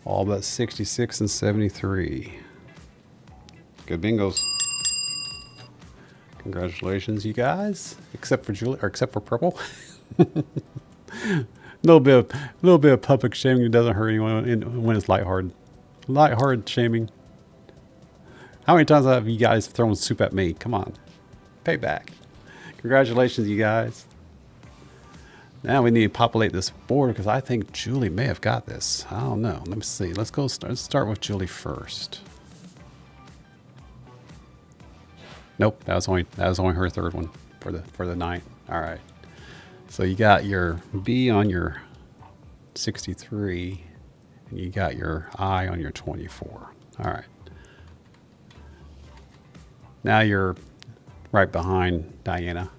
All but 66 and 73. Good bingos. Congratulations, you guys. Except for Julie, or except for Purple. A little bit of public shaming doesn't hurt anyone when it's lighthearted. Lighthearted shaming. How many times have you guys thrown soup at me? Come on. Payback. Congratulations, you guys. Now we need to populate this board because I think Julie may have got this. I don't know. Let me see. Let's start with Julie first. Nope, that was only her third one for the night. All right. So you got your B on your 63, and you got your I on your 24. All right. Now you're right behind Diana.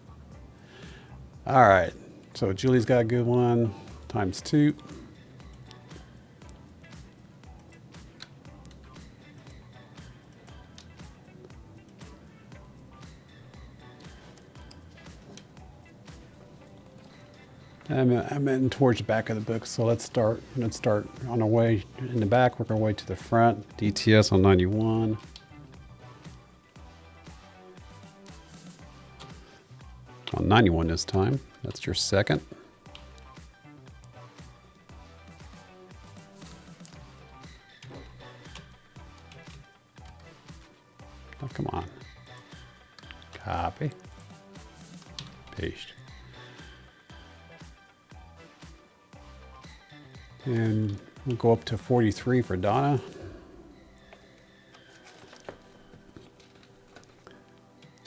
All right. So Julie's got a good one, times 2. I'm in towards the back of the book, so let's start. Let's start on our way in the back, work our way to the front. DTS on 91. On 91 this time. That's your second. Oh, come on. Copy. Paste. And we'll go up to 43 for Donna.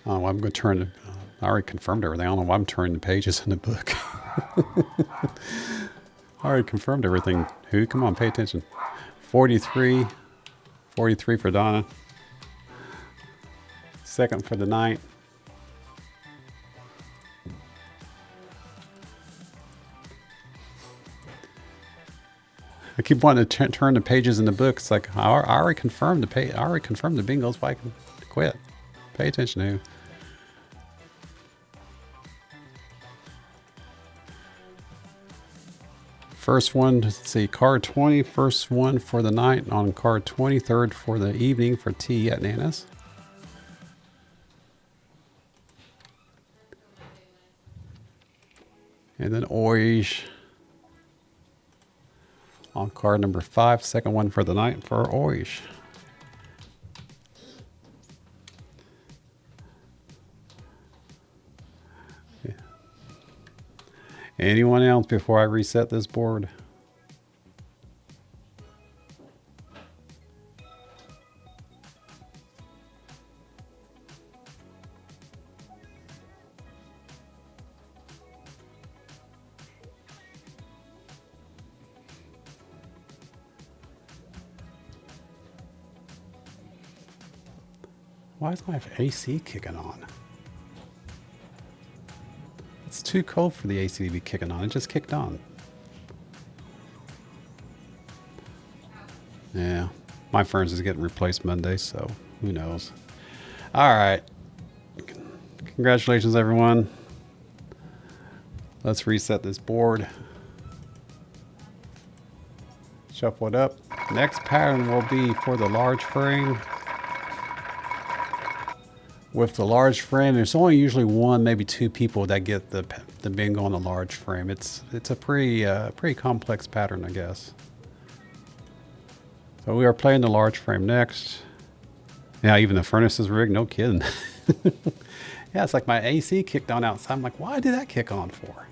Oh, I'm going to turn. I already confirmed everything. I don't know why I'm turning the pages in the book. I already confirmed everything. Who? Come on, pay attention. 43. 43 for Donna. Second for the night. I keep wanting to turn the pages in the book. It's like I already confirmed the pay. I already confirmed the bingos. Why I can quit? Pay attention to. First one, let's see, card 20. First one for the night on card 20. Third for the evening for tea at Nana's. And then Orange on card number 5. Second one for the night for Orange. Yeah. Anyone else before I reset this board? Why is my AC kicking on? It's too cold for the AC to be kicking on. It just kicked on. Yeah, my furnace is getting replaced Monday, so who knows. All right. Congratulations, everyone. Let's reset this board. Shuffle it up. Next pattern will be for the large frame. With the large frame, there's only usually one, maybe two people that get the bingo on the large frame. It's a pretty complex pattern, I guess. So we are playing the large frame next. Yeah, even the furnace is rigged. No kidding. Yeah, it's like my AC kicked on outside. I'm like, why did that kick on for?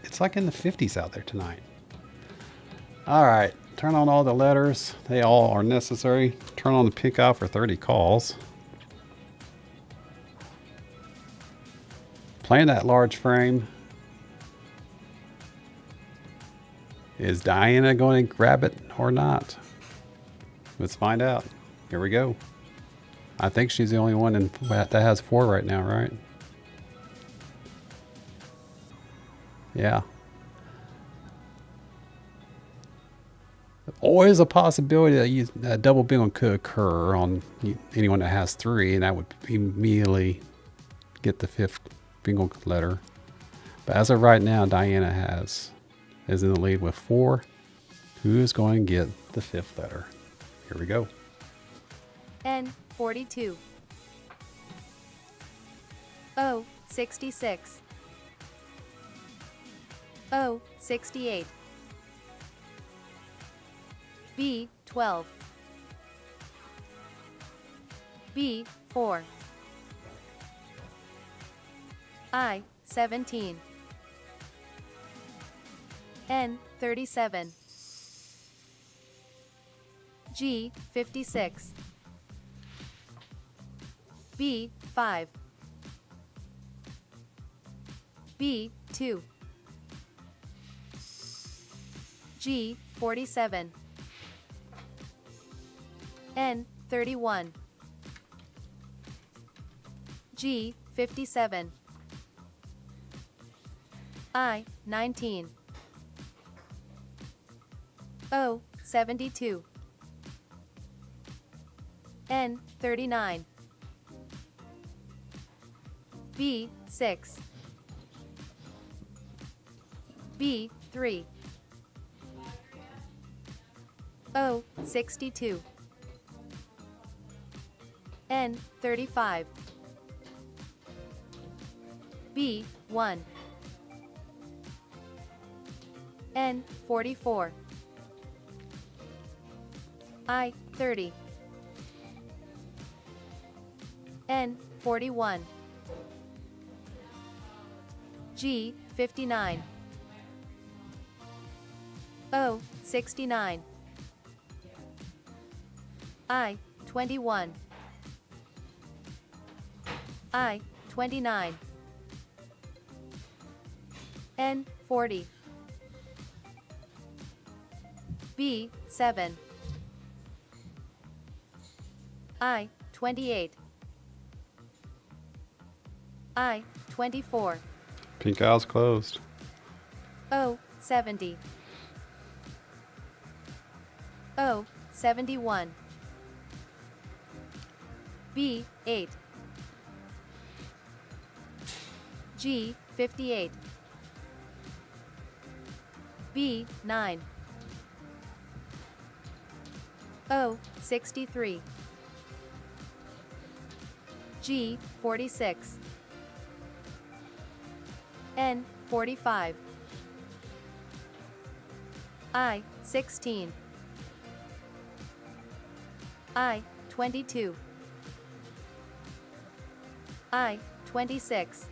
It's like in the 50s out there tonight. All right, turn on all the letters. They all are necessary. Turn on the pick out for 30 calls. Playing that large frame. Is Diana going to grab it or not? Let's find out. Here we go. I think she's the only one that has 4 right now, right? Yeah. Always a possibility that a double bingo could occur on anyone that has 3, and that would immediately get the 5th bingo letter. But as of right now, Diana is in the lead with 4. Who is going to get the 5th letter? Here we go. N 42. O 66. O 68. B 12. B 4. I 17. N 37. G 56. B 5. B 2. G 47. N 31. G 57. I 19. O 72. N 39. B 6. B 3. O 62. N 35. B 1. N 44. I 30. N 41. G 59. O 69. I 21. I 29. N 40. B 7. I 28. I 24. Pink aisle's closed. O 70. O 71. B 8. G 58. B 9. O 63. G 46. N 45. I 16. I 22. I 26.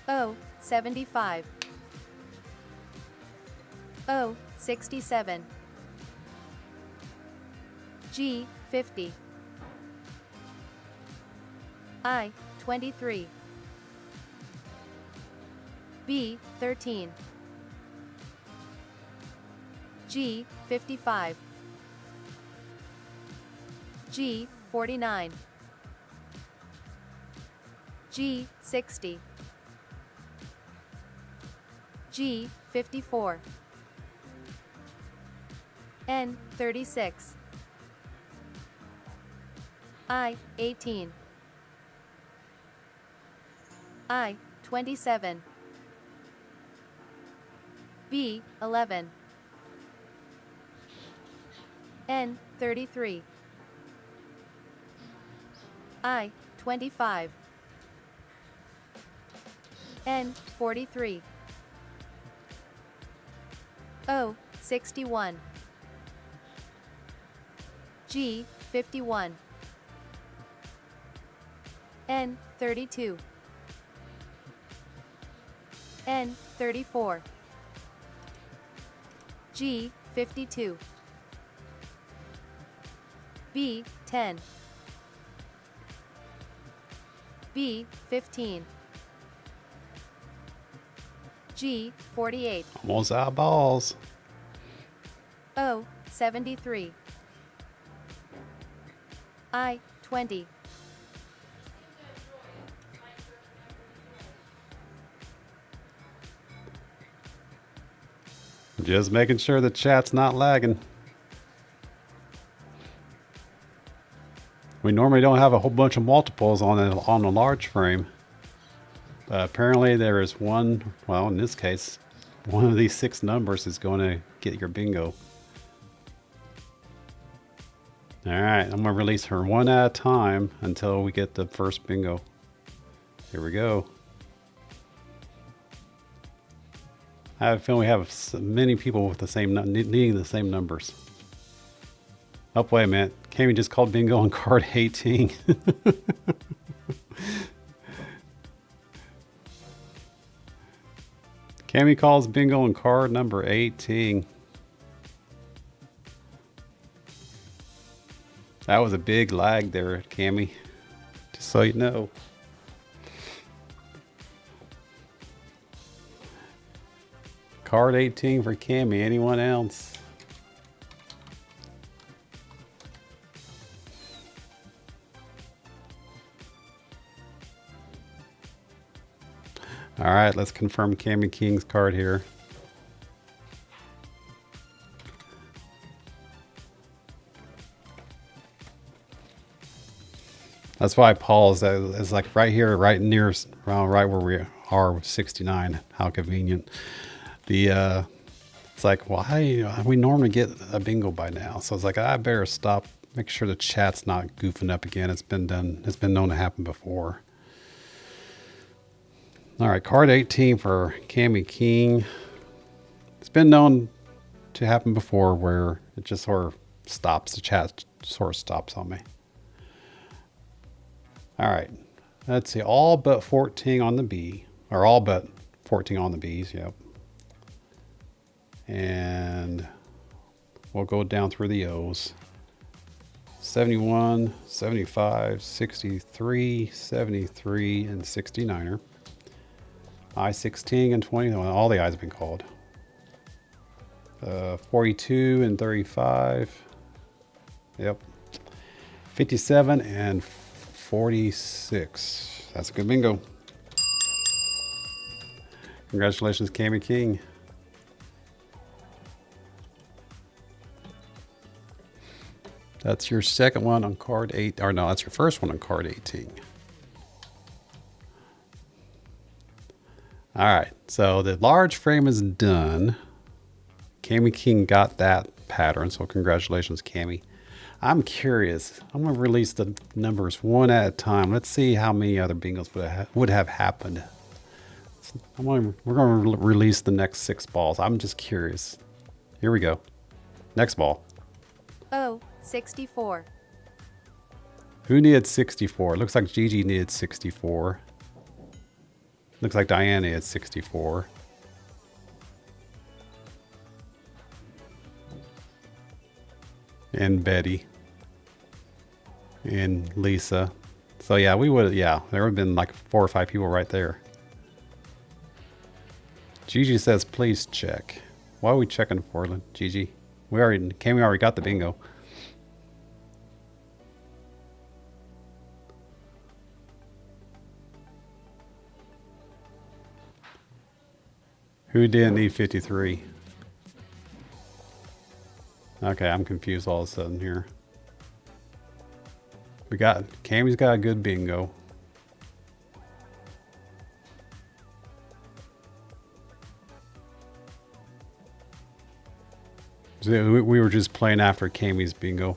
O 75. O 67. G 50. I 23. B 13. G 55. G 49. G 60. G 54. N 36. I 18. I 27. B 11. N 33. I 25. N 43. O 61. G 51. N 32. N 34. G 52. B 10. B 15. G 48. Almost out of balls. O 73. I 20. Just making sure the chat's not lagging. We normally don't have a whole bunch of multiples on a large frame. But apparently there is one, well, in this case, one of these 6 numbers is going to get your bingo. All right, I'm going to release her one at a time until we get the first bingo. Here we go. I have a feeling we have many people with the same, needing the same numbers. Oh, wait a minute. Cami just called bingo on card 18. Cami calls bingo on card number 18. That was a big lag there, Cami. Just so you know. Card 18 for Cammy. Anyone else? All right, let's confirm Cammy King's card here. That's why I paused. It's like right here, right near, around right where we are with 69. How convenient. It's like, why? We normally get a bingo by now. So it's like, I better stop, make sure the chat's not goofing up again. It's been done. It's been known to happen before. All right, card 18 for Cammy King. It's been known to happen before where it just sort of stops. The chat sort of stops on me. All right, let's see. All but 14 on the B, or all but 14 on the B's. Yep. And we'll go down through the O's. 71, 75, 63, 73, and 69er. I-16 and 20, all the I's have been called. 42 and 35. Yep. 57 and 46. That's a good bingo. Congratulations, Cammy King. That's your second one on card 8. Or no, that's your first one on card 18. All right, so the large frame is done. Cammy King got that pattern, so congratulations, Cammy. I'm curious. I'm going to release the numbers one at a time. Let's see how many other bingos would have happened. We're going to release the next 6 balls. I'm just curious. Here we go. Next ball. O, 64. Who needed 64? Looks like Gigi needed 64. Looks like Diana needed 64. And Betty. And Lisa. So yeah, we would, yeah, there would have been like 4 or 5 people right there. Gigi says, please check. What are we checking for, Gigi? Cammy already got the bingo. Who didn't need 53? Okay, I'm confused all of a sudden here. Cammy's got a good bingo. So we were just playing after Cammy's bingo.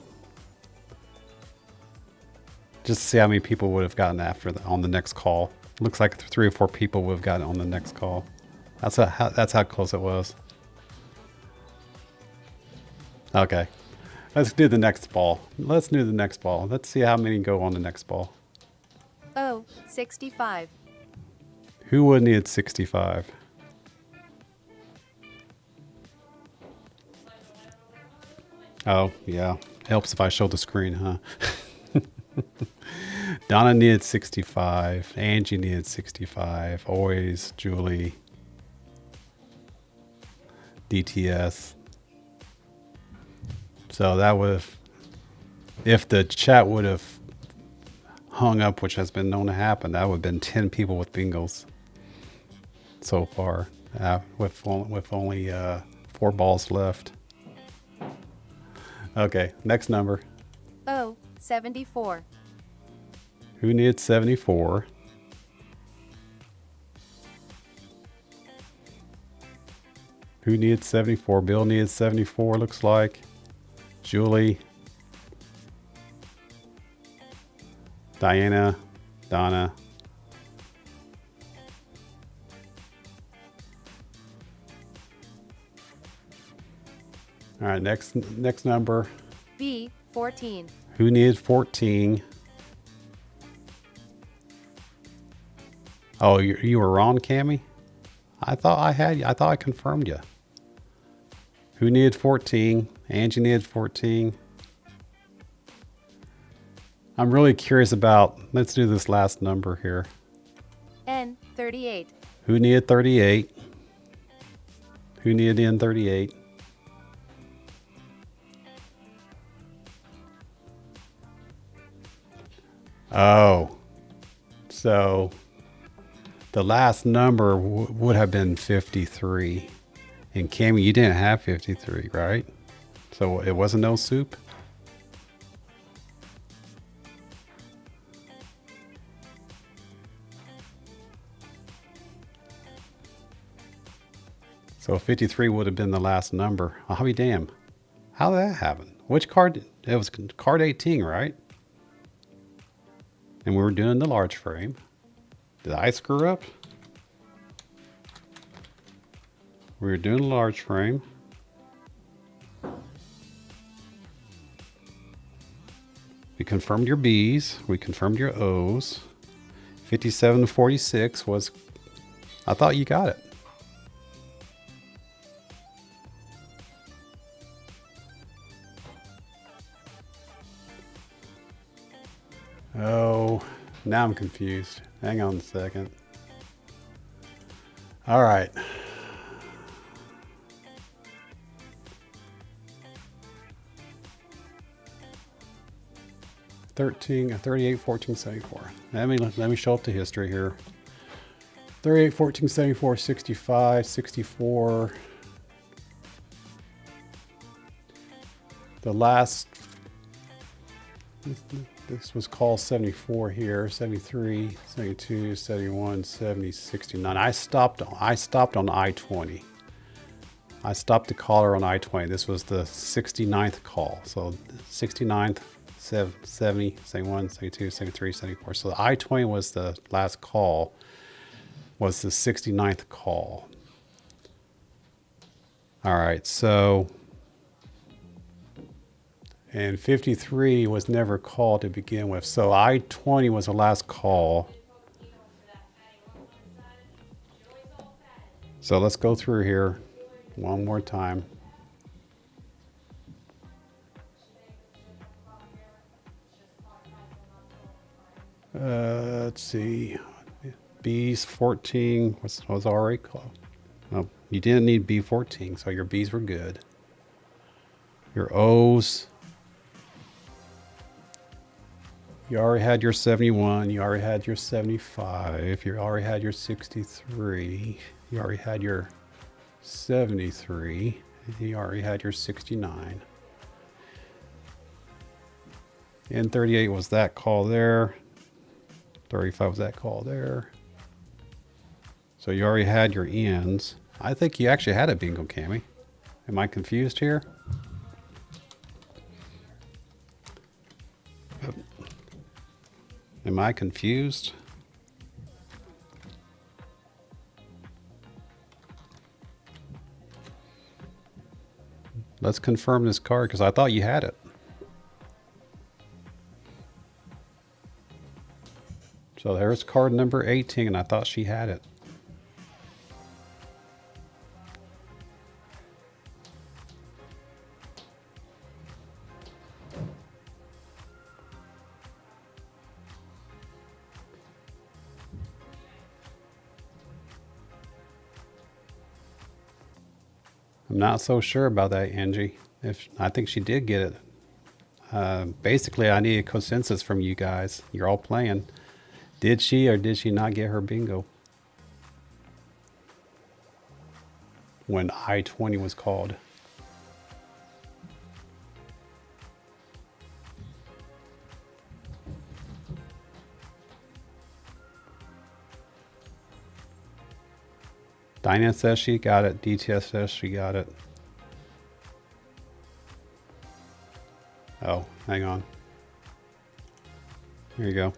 Just to see how many people would have gotten on the next call. Looks like 3 or 4 people would have gotten on the next call. That's how close it was. Okay. Let's do the next ball. Let's see how many go on the next ball. O, 65. Who would need 65? Oh, yeah. Helps if I show the screen, huh? Donna needed 65. Angie needed 65. Always. Julie. DTS. So that would have, if the chat would have hung up, which has been known to happen, that would have been 10 people with bingos so far, with only 4 balls left. Okay, next number. O, 74. Who needed 74? Who needed 74? Bill needed 74, looks like. Julie. Diana. Donna. All right, next number. B, 14. Who needed 14? Oh, you were wrong, Cammy? I thought I confirmed you. Who needed 14? Angie needed 14. I'm really curious about, let's do this last number here. N, 38. Who needed 38? Who needed in 38? Oh, so the last number would have been 53. And Cammy, you didn't have 53, right? So it wasn't no soup? So 53 would have been the last number. I'll be damned. How did that happen? Which card? It was card 18, right? And we were doing the large frame. Did I screw up? We were doing the large frame. We confirmed your B's. We confirmed your O's. 57 to 46 was... I thought you got it. Oh, now I'm confused. Hang on a second. All right. $13, 38, 14, 74. Let me show up the history here. 38, 14, 74, 65, 64. The last, this was call 74 here, 73, 72, 71, 70, 69. I stopped on I-20. I stopped the caller on I-20. This was the 69th call. So 69th, 70, 71, 72, 73, 74. So the I-20 was the last call, was the 69th call. All right, so, and 53 was never called to begin with. So I-20 was the last call. So let's go through here one more time. Let's see. B's 14 was already called. No, you didn't need B14, so your B's were good. Your O's, you already had your 71, you already had your 75, you already had your 63, you already had your 73, and you already had your 69. And 38 was that call there. 35 was that call there. So you already had your ends. I think you actually had a bingo, Cammy. Am I confused here? Am I confused? Let's confirm this card because I thought you had it. So there's card number 18, and I thought she had it. I'm not so sure about that, Angie. I think she did get it. Basically, I need a consensus from you guys. You're all playing. Did she or did she not get her bingo when I-20 was called? Dinah says she got it. DTS says she got it. Oh, hang on. Here you go.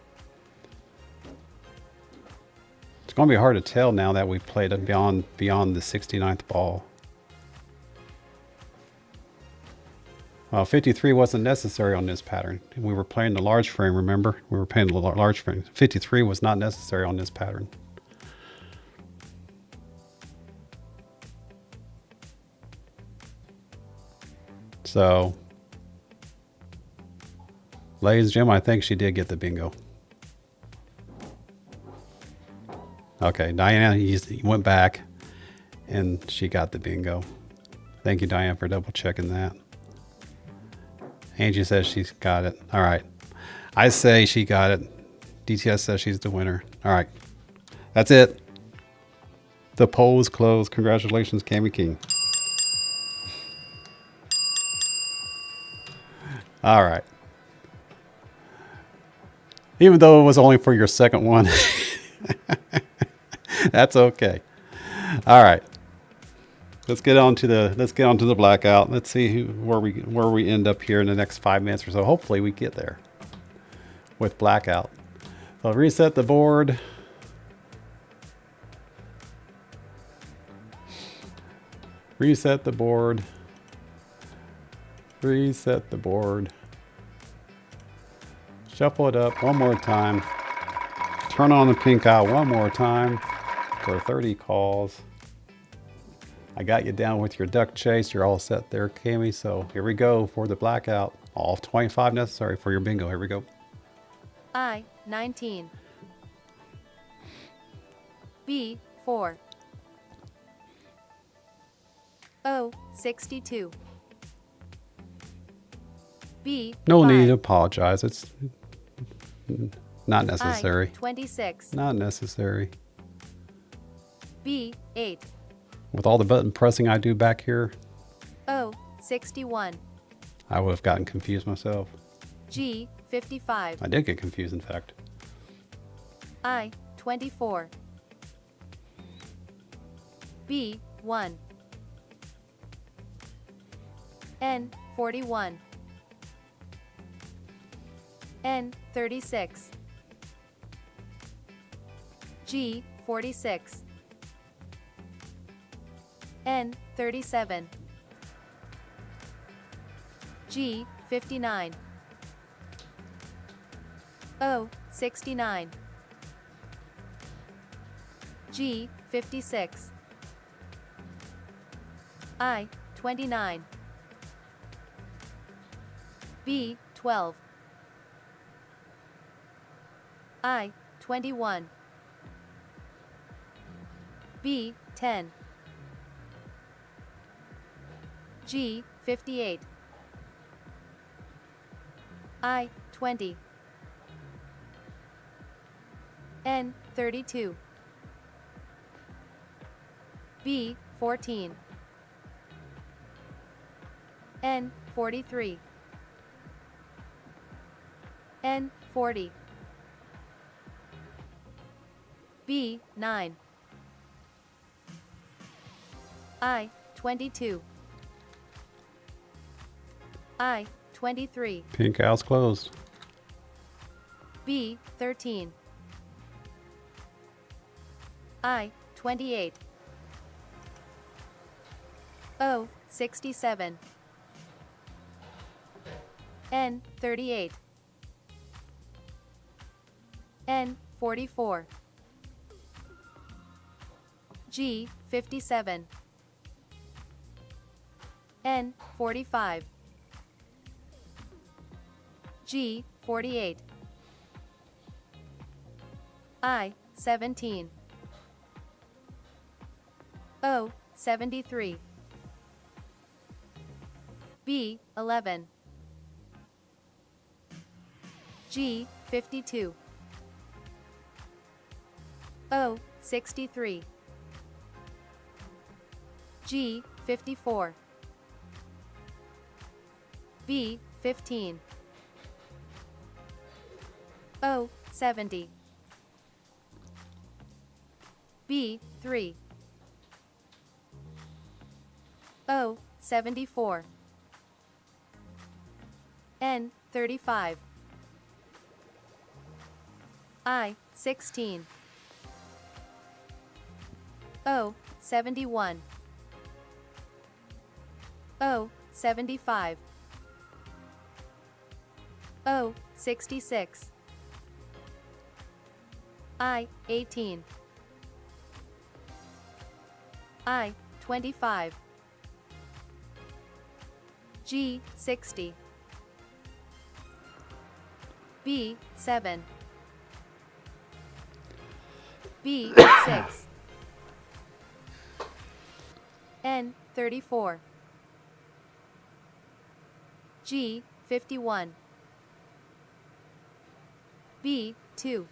It's going to be hard to tell now that we played it beyond the 69th ball. 53 wasn't necessary on this pattern. We were playing the large frame, remember? We were playing the large frame. 53 was not necessary on this pattern. So, ladies and gentlemen, I think she did get the bingo. Okay, Diana, you went back. And she got the bingo. Thank you, Diane, for double checking that. Angie says she's got it. All right. I say she got it. DTS says she's the winner. All right. That's it. The poll is closed. Congratulations, Cami King. All right. Even though it was only for your second one, that's okay. All right. Let's get on to the blackout. Let's see where we end up here in the next 5 minutes or so. Hopefully we get there with blackout. So reset the board. Reset the board. Reset the board. Shuffle it up one more time. Turn on the pink eye one more time for 30 calls. I got you down with your duck chase. You're all set there, Cami. So here we go for the blackout. All 25 necessary for your bingo. Here we go. I, 19. B, 4. O, 62. B, No 5. need to apologize. It's not I, necessary. 26. Not necessary. B, 8. With all the button pressing I do back here, O, 61. I would have gotten confused myself. G, 55. I did get confused, in fact. I, 24. B, 1. N, 41. N, 36. G, 46. N, 37. G, 59. O, 69. G, 56. I, 29. B, 12. I, 21. B, 10. G, 58. I, 20. N, 32. B, 14. N, 43. N, 40. B, 9. I, 22. I, 23. Pink house closed. B, 13. I, 28. O, 67. N, 38. N, 44. G, 57. N, 45. G, 48. I, 17. O, 73. B, 11. G, 52. O, 63. G, 54. B, 15. O, 70. B, 3. O, 74. N, 35. I, 16. O, 71. O, 75. O, 66. I, 18. I, 25. G, 60. B, 7. B, 6. N 34, G 51, B 2,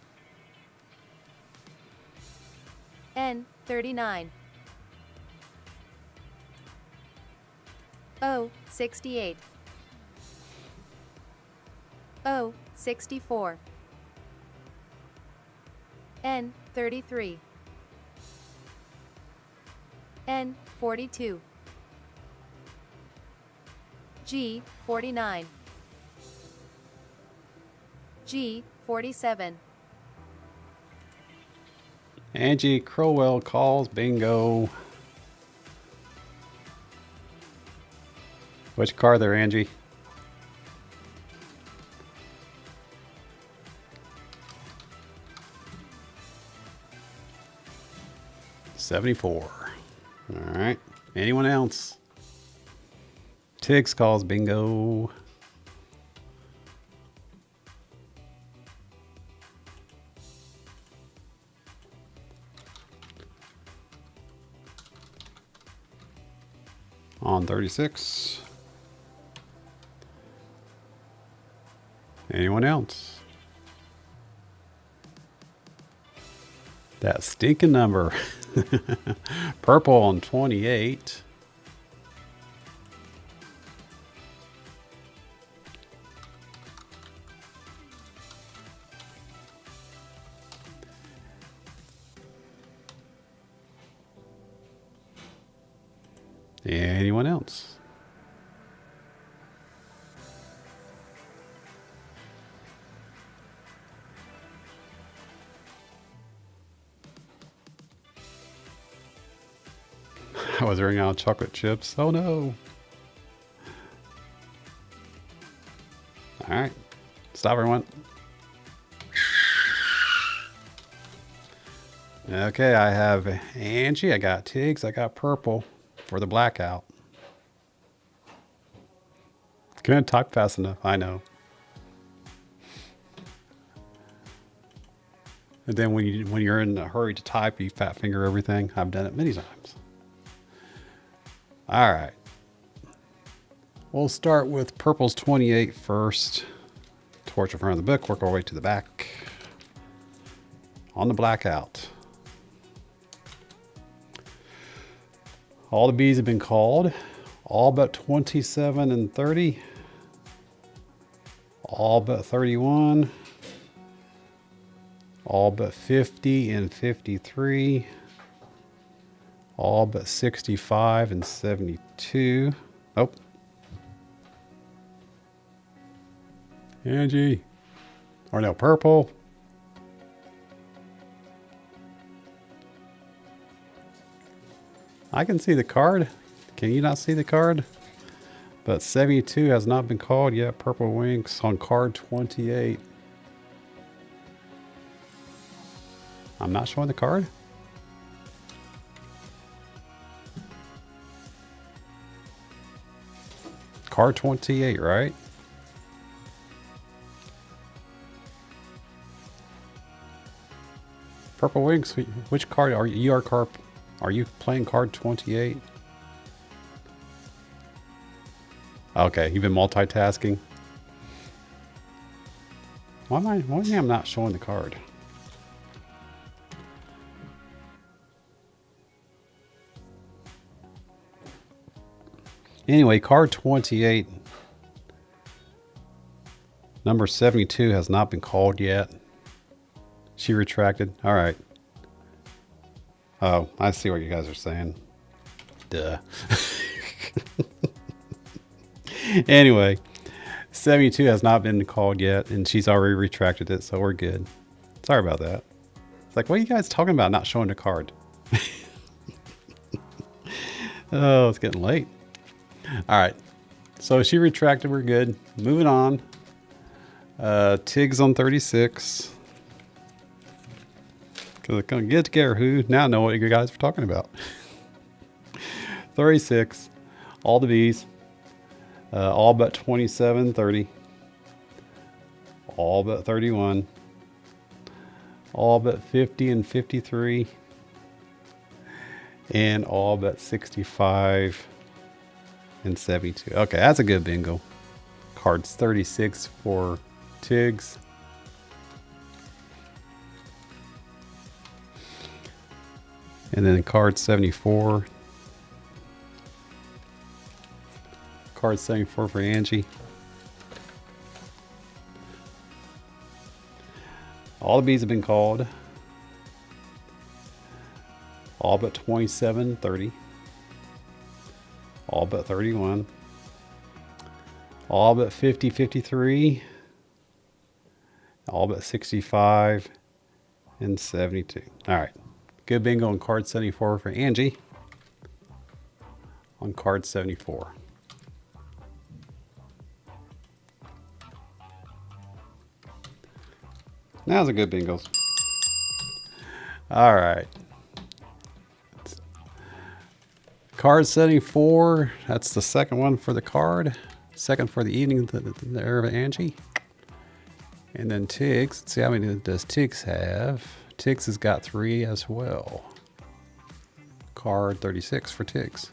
N 39, O 68, O 64, N 33, N 42, G 49, G 47. Angie Crowell calls bingo. Which car there, Angie? $74. All right. Anyone else? Tiggs calls bingo. On 36. Anyone else? That stinking number. Purple on 28. Anyone else? I was running out of chocolate chips. Oh no. All right. Stop, everyone. Okay, I have Angie, I got Tiggs, I got Purple for the blackout. Couldn't type fast enough, I know. And then when you're in a hurry to type, you fat finger everything. I've done it many times. All right. We'll start with Purple's 28 first. Torch in front of the book, work our way to the back. On the blackout. All the B's have been called. All but 27 and 30. All but 31. All but 50 and 53. All but 65 and 72. Oh. Angie. Or no, Purple. I can see the card. Can you not see the card? But 72 has not been called yet. Purple Winks on card 28. I'm not showing the card. Card 28, right? Purple Winks, which card are you? Are you playing card 28? Okay, you've been multitasking. Why am I not showing the card? Anyway, card 28, number 72 has not been called yet. She retracted. All right. Oh, I see what you guys are saying. Duh. Anyway, 72 has not been called yet, and she's already retracted it, so we're good. Sorry about that. It's like, what are you guys talking about not showing the card? Oh, it's getting late. All right. So she retracted. We're good. Moving on. Tiggs on 36. Because it's going to get together. Who now know what you guys were talking about. 36. All the B's. All but 27, 30. All but 31. All but 50 and 53. And all but 65 and 72. Okay, that's a good bingo. Cards 36 for Tiggs. And then card 74. Card 74 for Angie. All the bees have been called. All but 27, 30. All but 31. All but 50, 53. All but 65 and 72. All right. Good bingo on card 74 for Angie. On card 74. Now's a good bingos. All right. Card 74. That's the second one for the card. Second for the evening there of Angie. And then Tiggs. Let's see how many does Tiggs have. Tiggs has got 3 as well. Card 36 for Tiggs.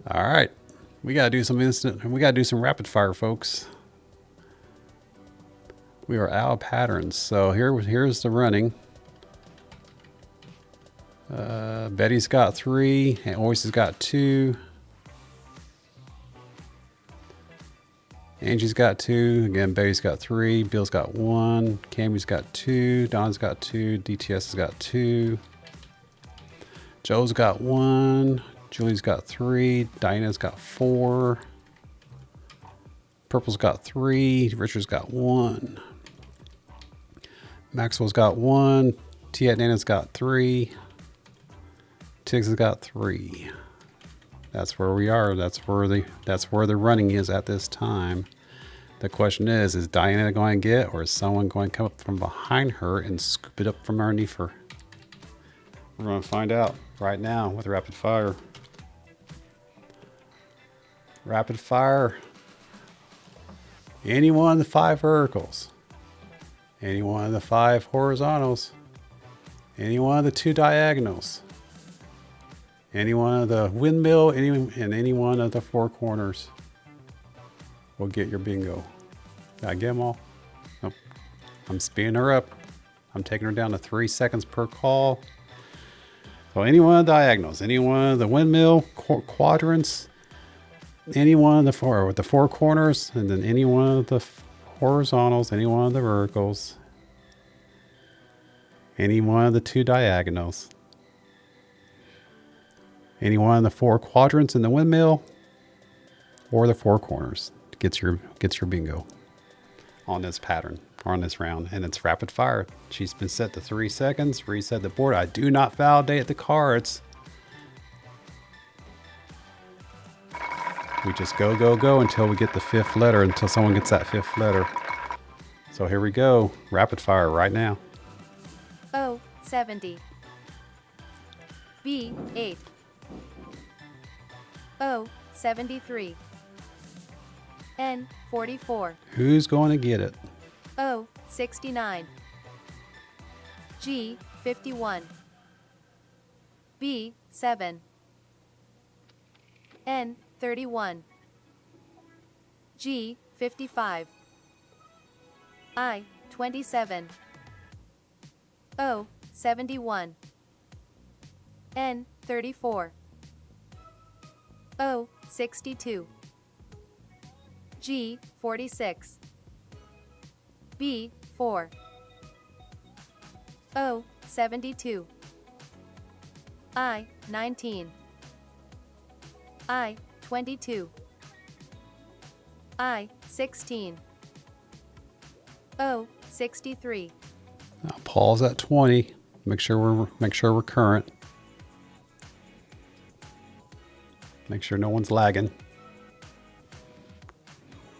All right. We got to do some we got to do some rapid fire, folks. We are out of patterns. So here's the running. Betty's got 3, and Oyce has got 2. Angie's got 2. Again, Betty's got 3. Bill's got 1. Cammy's got 2. Don's got 2. DTS has got 2. Joe's got 1. Julie's got 3. Diana's got 4. Purple's got 3. Richard's got 1. Maxwell's got 1. Tia Nana's got 3. Tiggs has got 3. That's where we are. That's where the running is at this time. The question is Diana going to get, or is someone going to come up from behind her and scoop it up from underneath her? We're going to find out right now with rapid fire. Rapid fire. Any one of the 5 verticals. Any one of the 5 horizontals. Any one of the 2 diagonals. Any one of the windmill, and any one of the 4 corners will get your bingo. Did I get them all? Nope. I'm speeding her up. I'm taking her down to 3 seconds per call. So any one of the diagonals, any one of the windmill quadrants, any one of the 4 corners, and then any one of the horizontals, any one of the verticals, any one of the 2 diagonals. Any one of the 4 quadrants in the windmill or the 4 corners gets your bingo on this pattern or on this round. And it's rapid fire. She's been set to 3 seconds. Reset the board. I do not validate the cards. We just go, go, go until we get the 5th letter, until someone gets that 5th letter. So here we go. Rapid fire right now. O, 70. B, 8. O, 73. N, 44. Who's going to get it? O, 69. G, 51. B, 7. N, 31. G, 55. I, 27. O, 71. N, 34. O, 62. G, 46. B, 4. O, 72. I, 19. I, 22. I, 16. O, 63. Now Paul's at 20. Make sure we're current. Make sure no one's lagging.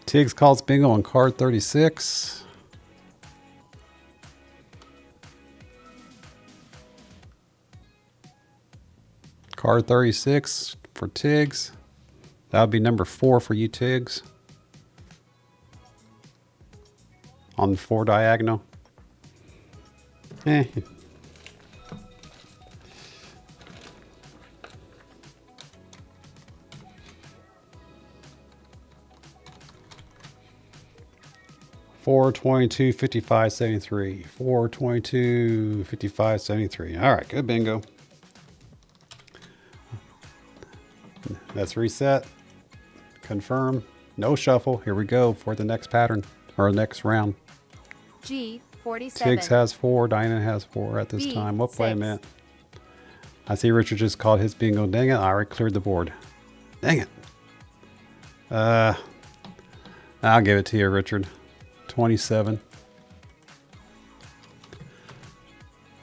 Tiggs calls bingo on card 36. Card 36 for Tiggs. That would be number 4 for you, Tiggs. On the 4 diagonal. 422, 55, 73. 422, 55, 73. All right, good bingo. Let's reset. Confirm. No shuffle. Here we go for the next pattern or next round. G 47. Tiggs has 4. Diana has 4 at this B, time. Wait a 6. minute. I see Richard just called his bingo. Dang it. I already cleared the board. Dang it. I'll give it to you, Richard. 27.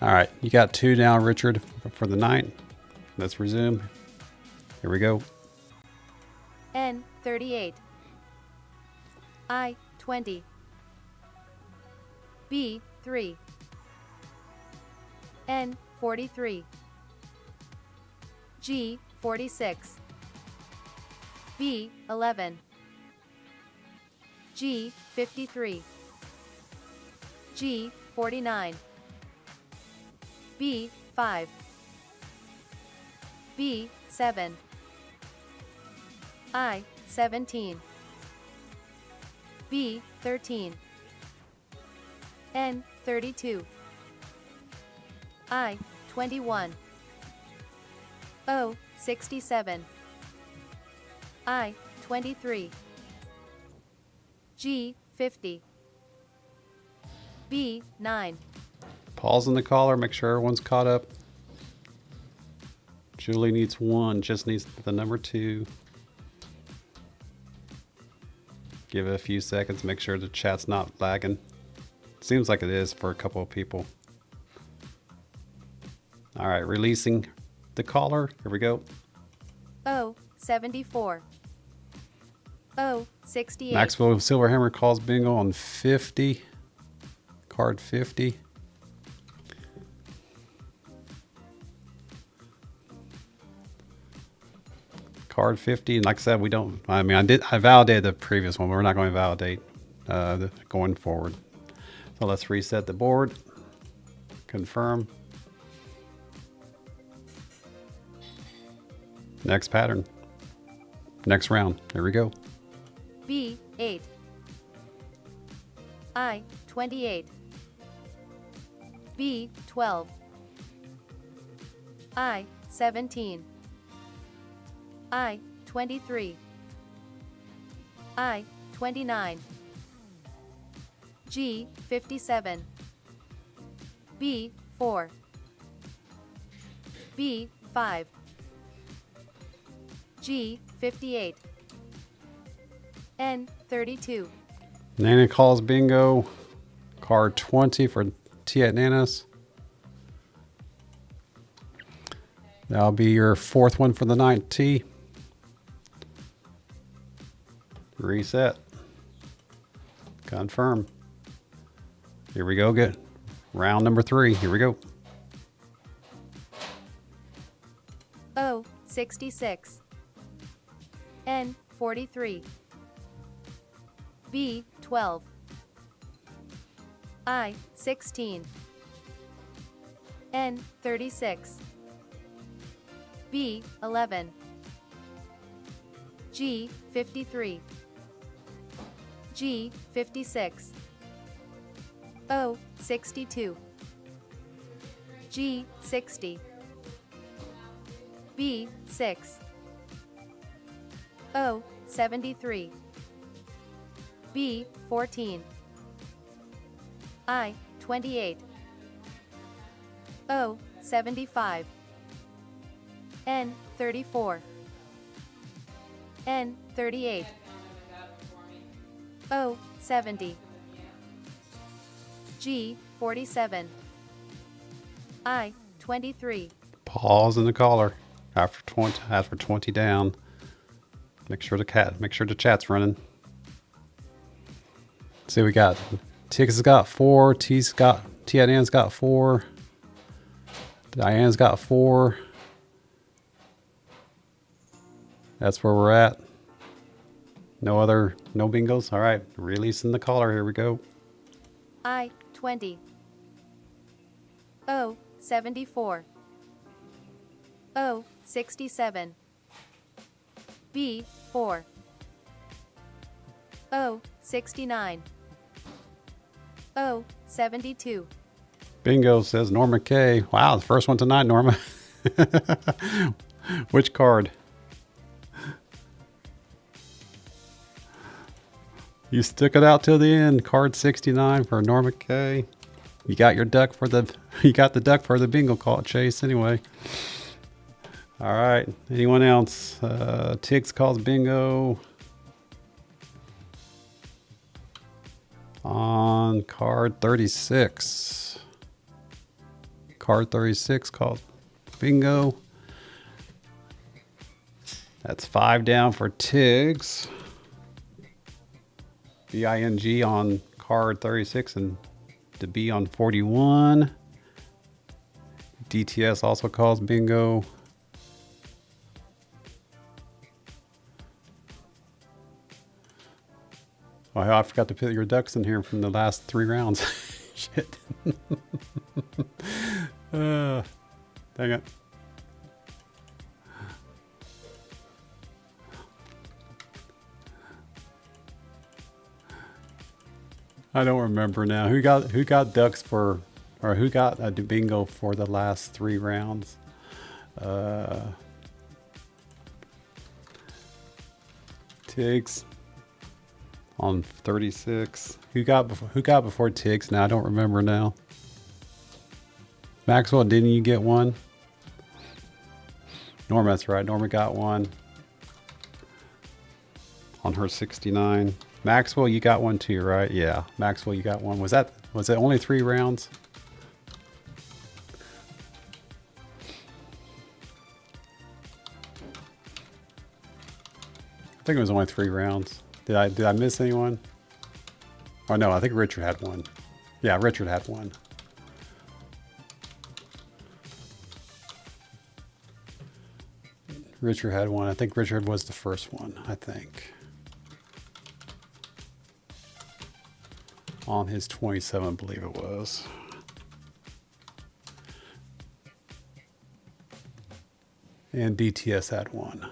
All right. You got 2 now, Richard, for the night. Let's resume. Here we go. N 38. I 20. B 3. N 43. G 46. B 11. G 53. G 49. B 5. B 7. I 17. B 13. N 32. I 21. O 67. I 23. G 50. B 9. Pause on the caller. Make sure everyone's caught up. Julie needs 1. Just needs the number 2. Give it a few seconds. Make sure the chat's not lagging. Seems like it is for a couple of people. All right, releasing the caller. Here we go. O 74. O 68. Maxwell Silverhammer calls bingo on 50. Card 50. Card 50. And like I said, we don't, I validated the previous one, but we're not going to validate going forward. So let's reset the board. Confirm. Next pattern. Next round. Here we go. B 8. I 28. B 12. I 17. I 23. I 29. G 57. B 4. B 5. G 58. N 32. Nana calls bingo. Card 20 for T at Nana's. That'll be your 4th one for the night, T. Reset. Confirm. Here we go. Get round number 3. Here we go. O 66. N 43. B 12. I 16. N 36. B 11. G 53. G 56. O 62. G 60. B 6. O 73. B 14. I 28. O 75. N 34. N 38. O 70. G 47. I 23. Pause in the caller after 20 down. Make sure the chat's running. See, we got Tiggs has got 4, T at Ann's got 4, Diane's got 4. That's where we're at. No bingos. All right, releasing the caller. Here we go. I 20. O 74. O 67. B 4. O 69. Oh, 72. Bingo, says Norma K. Wow, the first one tonight, Norma. Which card? You stuck it out till the end. Card 69 for Norma K. You got your duck for the you got the duck for the bingo call chase anyway. All right. Anyone else? Tiggs calls bingo on card 36. Card 36 calls bingo. That's 5 down for Tiggs. BING on card 36 and the B on 41. DTS also calls bingo. Oh, I forgot to put your ducks in here from the last 3 rounds. Shit. Dang it. I don't remember now. Who got ducks for, or who got a bingo for the last 3 rounds? Tiggs on 36. Who got before Tiggs? Now I don't remember now. Maxwell, didn't you get one? Norma, that's right. Norma got one on her 69. Maxwell, you got one too, right? Yeah, Maxwell, you got one. Was it only 3 rounds? I think it was only 3 rounds. Did I miss anyone? Oh no, I think Richard had one. Yeah, Richard had one. Richard had one. I think Richard was the first one, I think. On his 27, I believe it was. And DTS had one.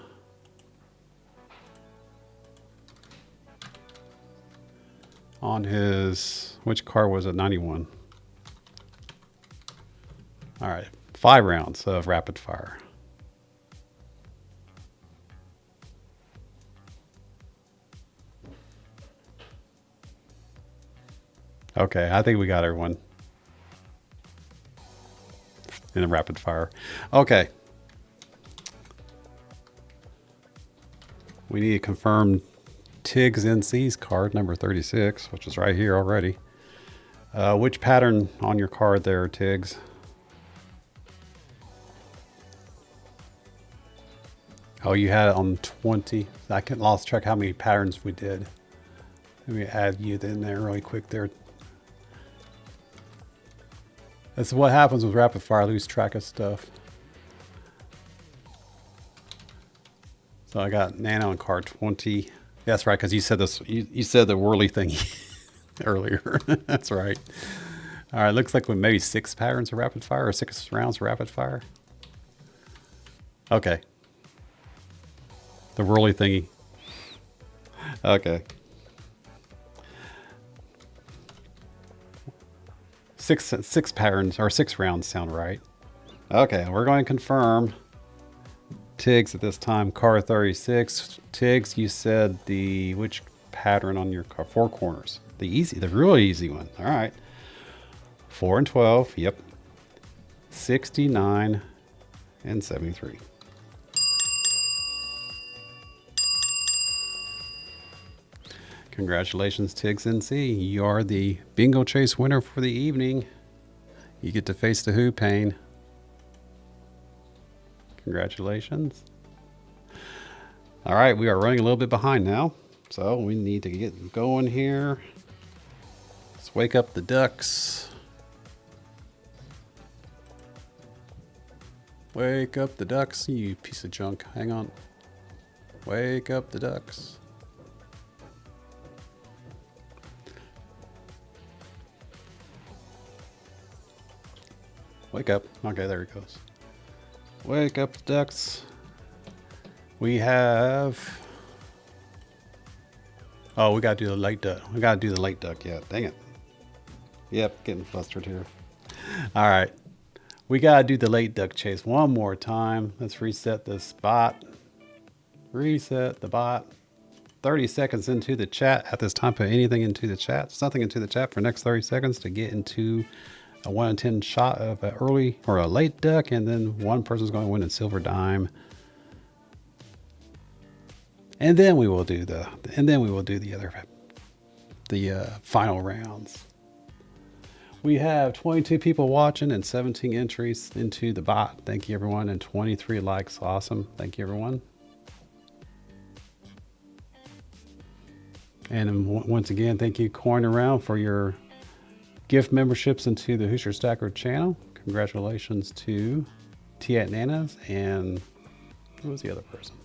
On his, which car was it? 91. All right, 5 rounds of rapid fire. Okay, I think we got everyone in a rapid fire. Okay. We need to confirm Tiggs NC's card, number 36, which is right here already. Which pattern on your card there, Tiggs? Oh, you had it on 20. I lost track how many patterns we did. Let me add you in there really quick there. That's what happens with rapid fire. I lose track of stuff. So I got Nano on card 20. That's right, because you said this. You said the whirly thing earlier. That's right. All right, looks like we maybe 6 patterns of rapid fire or 6 rounds of rapid fire. Okay. The whirly thingy. Okay. 6 patterns or 6 rounds sound right. Okay, we're going to confirm Tiggs at this time. Car 36. Tiggs, you said which pattern on your car? 4 corners. The really easy one. All right. 4 and 12. Yep. 69 and 73. Congratulations, Tiggs NC. You are the bingo chase winner for the evening. You get to face the HooPAIN. Congratulations. All right, we are running a little bit behind now, so we need to get going here. Let's wake up the ducks. Wake up the ducks, you piece of junk. Hang on. Wake up the ducks. Wake up. Okay, there it goes. Wake up, ducks. We have... Oh, we gotta do the late duck. We gotta do the late duck yet. Dang it. Yep, getting flustered here. All right. We got to do the late duck chase one more time. Let's reset the spot. Reset the bot. 30 seconds into the chat. At this time, put anything into the chat. Something into the chat for the next 30 seconds to get into a 1 in 10 shot of an early or a late duck. And then one person's going to win a silver dime. And then we will do the final rounds. We have 22 people watching and 17 entries into the bot. Thank you, everyone. And 23 likes. Awesome. Thank you, everyone. And once again, thank you, Coin Around, for your gift memberships into the Hoosier Stacker channel. Congratulations to Tia Nanas and who was the other person?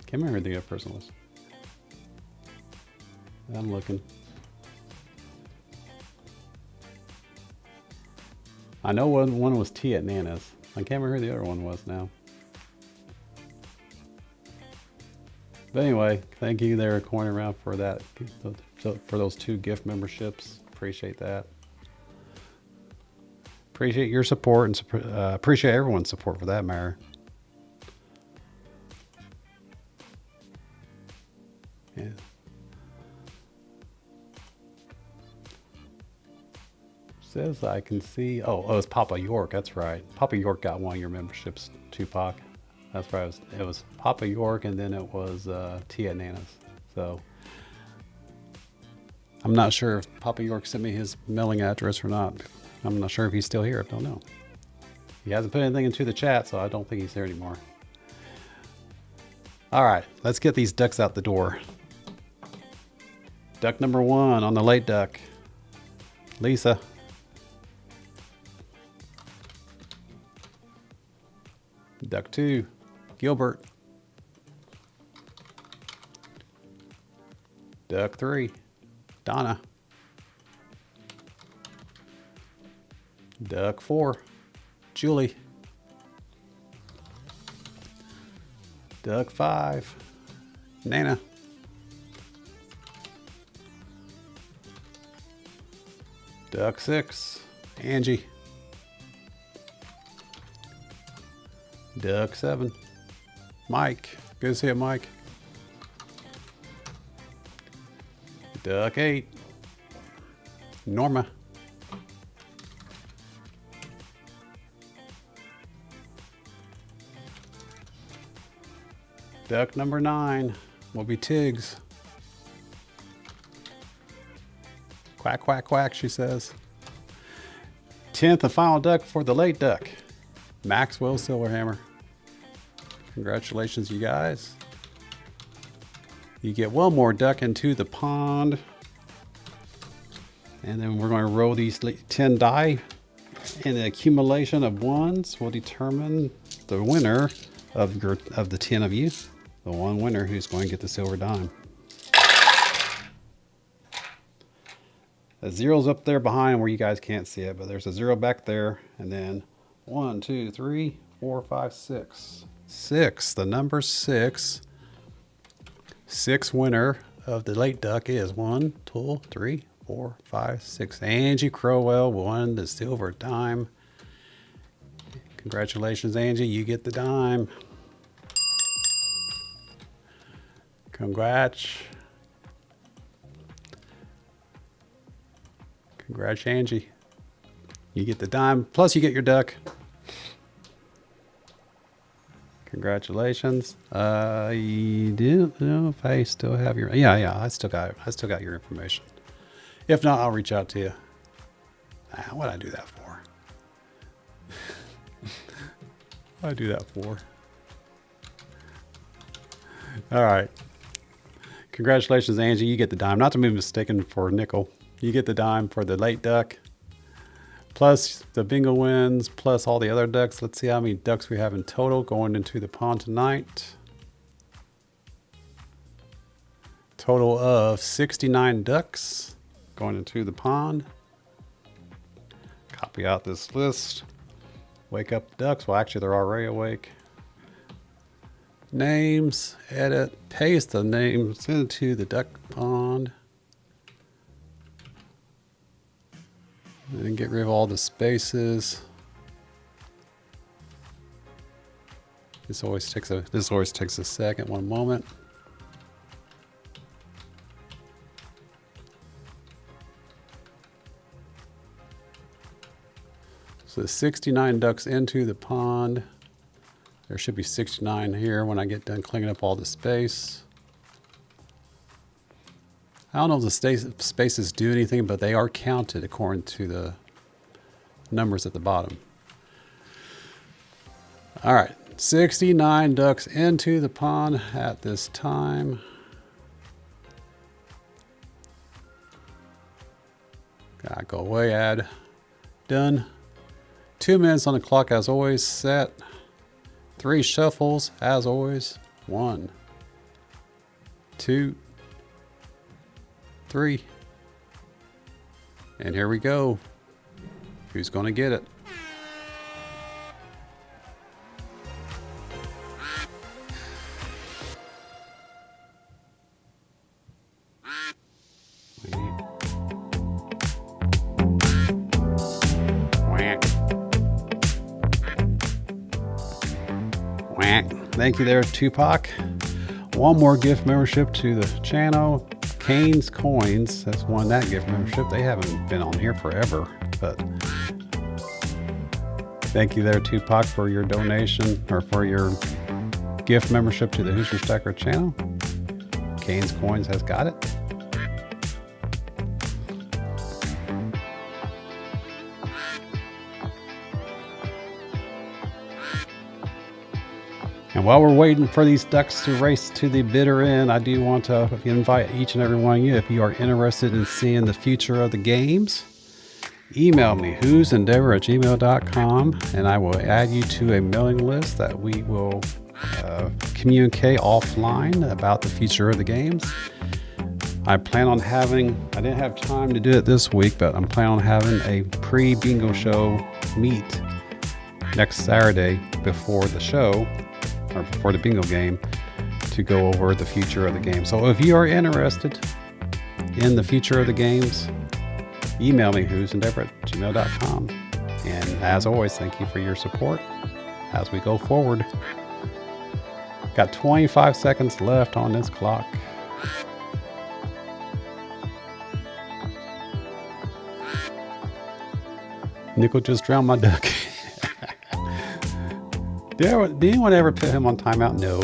Can't remember who the other person was. I'm looking. I know one was Tia Nanas. I can't remember who the other one was now. But anyway, thank you there, Coin Around, for that, for those 2 gift memberships. Appreciate that. Appreciate your support and appreciate everyone's support for that matter. Yeah. Says I can see. Oh, it's Papa York. That's right. Papa York got one of your memberships, Tupac. That's right. It was Papa York, and then it was Tia Nanas. So I'm not sure if Papa York sent me his mailing address or not. I'm not sure if he's still here. I don't know. He hasn't put anything into the chat, so I don't think he's there anymore. All right, let's get these ducks out the door. Duck number 1 on the late duck, Lisa. Duck 2, Gilbert. Duck 3, Donna. Duck 4, Julie. Duck 5, Nana. Duck 6, Angie. Duck 7, Mike. Good to see you, Mike. Duck 8, Norma. Duck number 9 will be Tiggs. Quack, quack, quack, she says. 10th and final duck for the late duck, Maxwell Silverhammer. Congratulations, you guys. You get one more duck into the pond. And then we're going to roll these 10 die. And the accumulation of ones will determine the winner of the 10 of you. The one winner who's going to get the silver dime. The zero's up there behind where you guys can't see it, but there's a 0 back there. And then 1, 2, 3, 4, 5, 6. 6, the number 6. 6 winner of the late duck is 1, 2, 3, 4, 5, 6. Angie Crowell won the silver dime. Congratulations, Angie. You get the dime. Congrats. Congrats, Angie. You get the dime, plus you get your duck. Congratulations. You do know if I still have your, yeah, I still got your information. If not, I'll reach out to you. What'd I do that for? What'd I do that for? All right. Congratulations, Angie. You get the dime. Not to be mistaken for nickel. You get the dime for the late duck, plus the bingo wins, plus all the other ducks. Let's see how many ducks we have in total going into the pond tonight. Total of 69 ducks going into the pond. Copy out this list. Wake up the ducks. Well, actually, they're already awake. Names, edit, paste the names into the duck pond. And then get rid of all the spaces. This always takes a second, one moment. So 69 ducks into the pond. There should be 69 here when I get done cleaning up all the space. I don't know if the spaces do anything, but they are counted according to the numbers at the bottom. All right, 69 ducks into the pond at this time. Gotta go away, add, done. 2 minutes on the clock as always, set. 3 shuffles as always. 1, 2, 3. And here we go. Who's gonna get it? Thank you there, Tupac. One more gift membership to the channel. Kane's Coins, that's one, that gift membership. They haven't been on here forever, but thank you there, Tupac, for your donation or for your gift membership to the Hoosier Stacker channel. Kane's Coins has got it. And while we're waiting for these ducks to race to the bitter end, I do want to invite each and every one of you, if you are interested in seeing the future of the games, email me, whosendeavor@gmail.com, and I will add you to a mailing list that we will communicate offline about the future of the games. I plan on having, I didn't have time to do it this week, but I'm planning on having a pre-bingo show meet next Saturday before the show, or before the bingo game, to go over the future of the game. So if you are interested in the future of the games, email me, whosendeavor@gmail.com. And as always, thank you for your support as we go forward. Got 25 seconds left on this clock. Nickel just drowned my duck. Did anyone ever put him on timeout? No.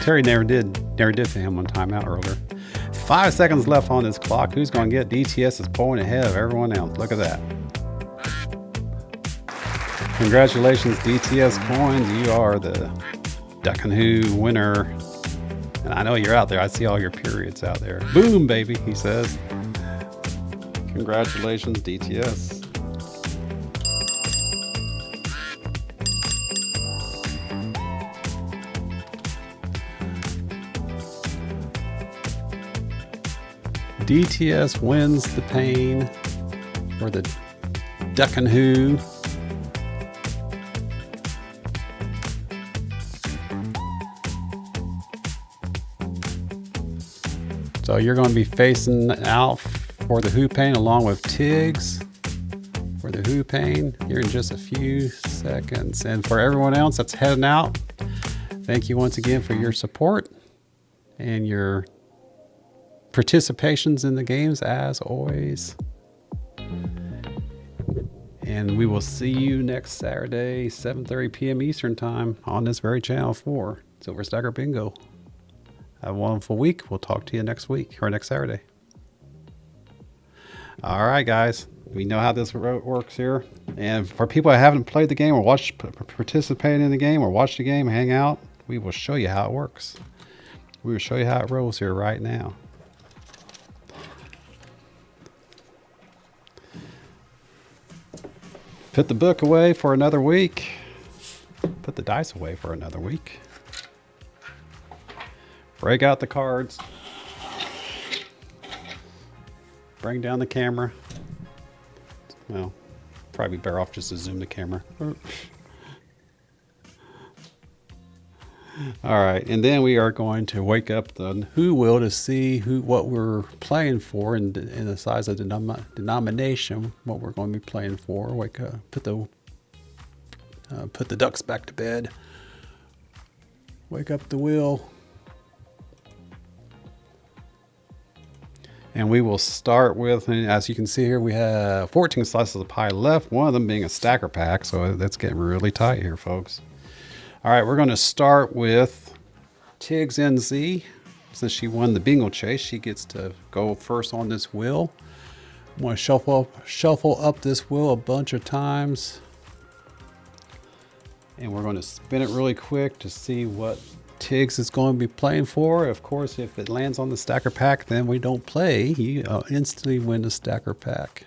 Terry never did put him on timeout earlier. 5 seconds left on this clock. Who's going to get? DTS is pulling ahead of everyone else. Look at that. Congratulations, DTS Coins. You are the Duck and Who winner. And I know you're out there. I see all your periods out there. Boom, baby, he says. Congratulations, DTS. DTS wins the pain for the Duck and Who. So you're going to be facing out for the HooPAIN along with Tiggs for the HooPAIN here in just a few seconds. And for everyone else that's heading out, thank you once again for your support and your participations in the games as always. And we will see you next Saturday, 7:30 p.m. Eastern time on this very channel for Silver Stacker Bingo. Have a wonderful week. We'll talk to you next week or next Saturday. All right, guys. We know how this works here. And for people that haven't played the game or participated in the game or watched the game, hang out, we will show you how it works. We will show you how it rolls here right now. Put the book away for another week. Put the dice away for another week. Break out the cards. Bring down the camera. Well, probably better off just to zoom the camera. All right, and then we are going to wake up the Who wheel to see what we're playing for in the size of the denomination, what we're going to be playing for. Wake up, put the ducks back to bed. Wake up the wheel. And we will start with, as you can see here, we have 14 slices of pie left, one of them being a stacker pack, so that's getting really tight here, folks. All right, we're going to start with Tiggs NZ. Since she won the bingo chase, she gets to go first on this wheel. I'm going to shuffle up this wheel a bunch of times. And we're going to spin it really quick to see what Tiggs is going to be playing for. Of course, if it lands on the stacker pack, then we don't play. You instantly win the stacker pack.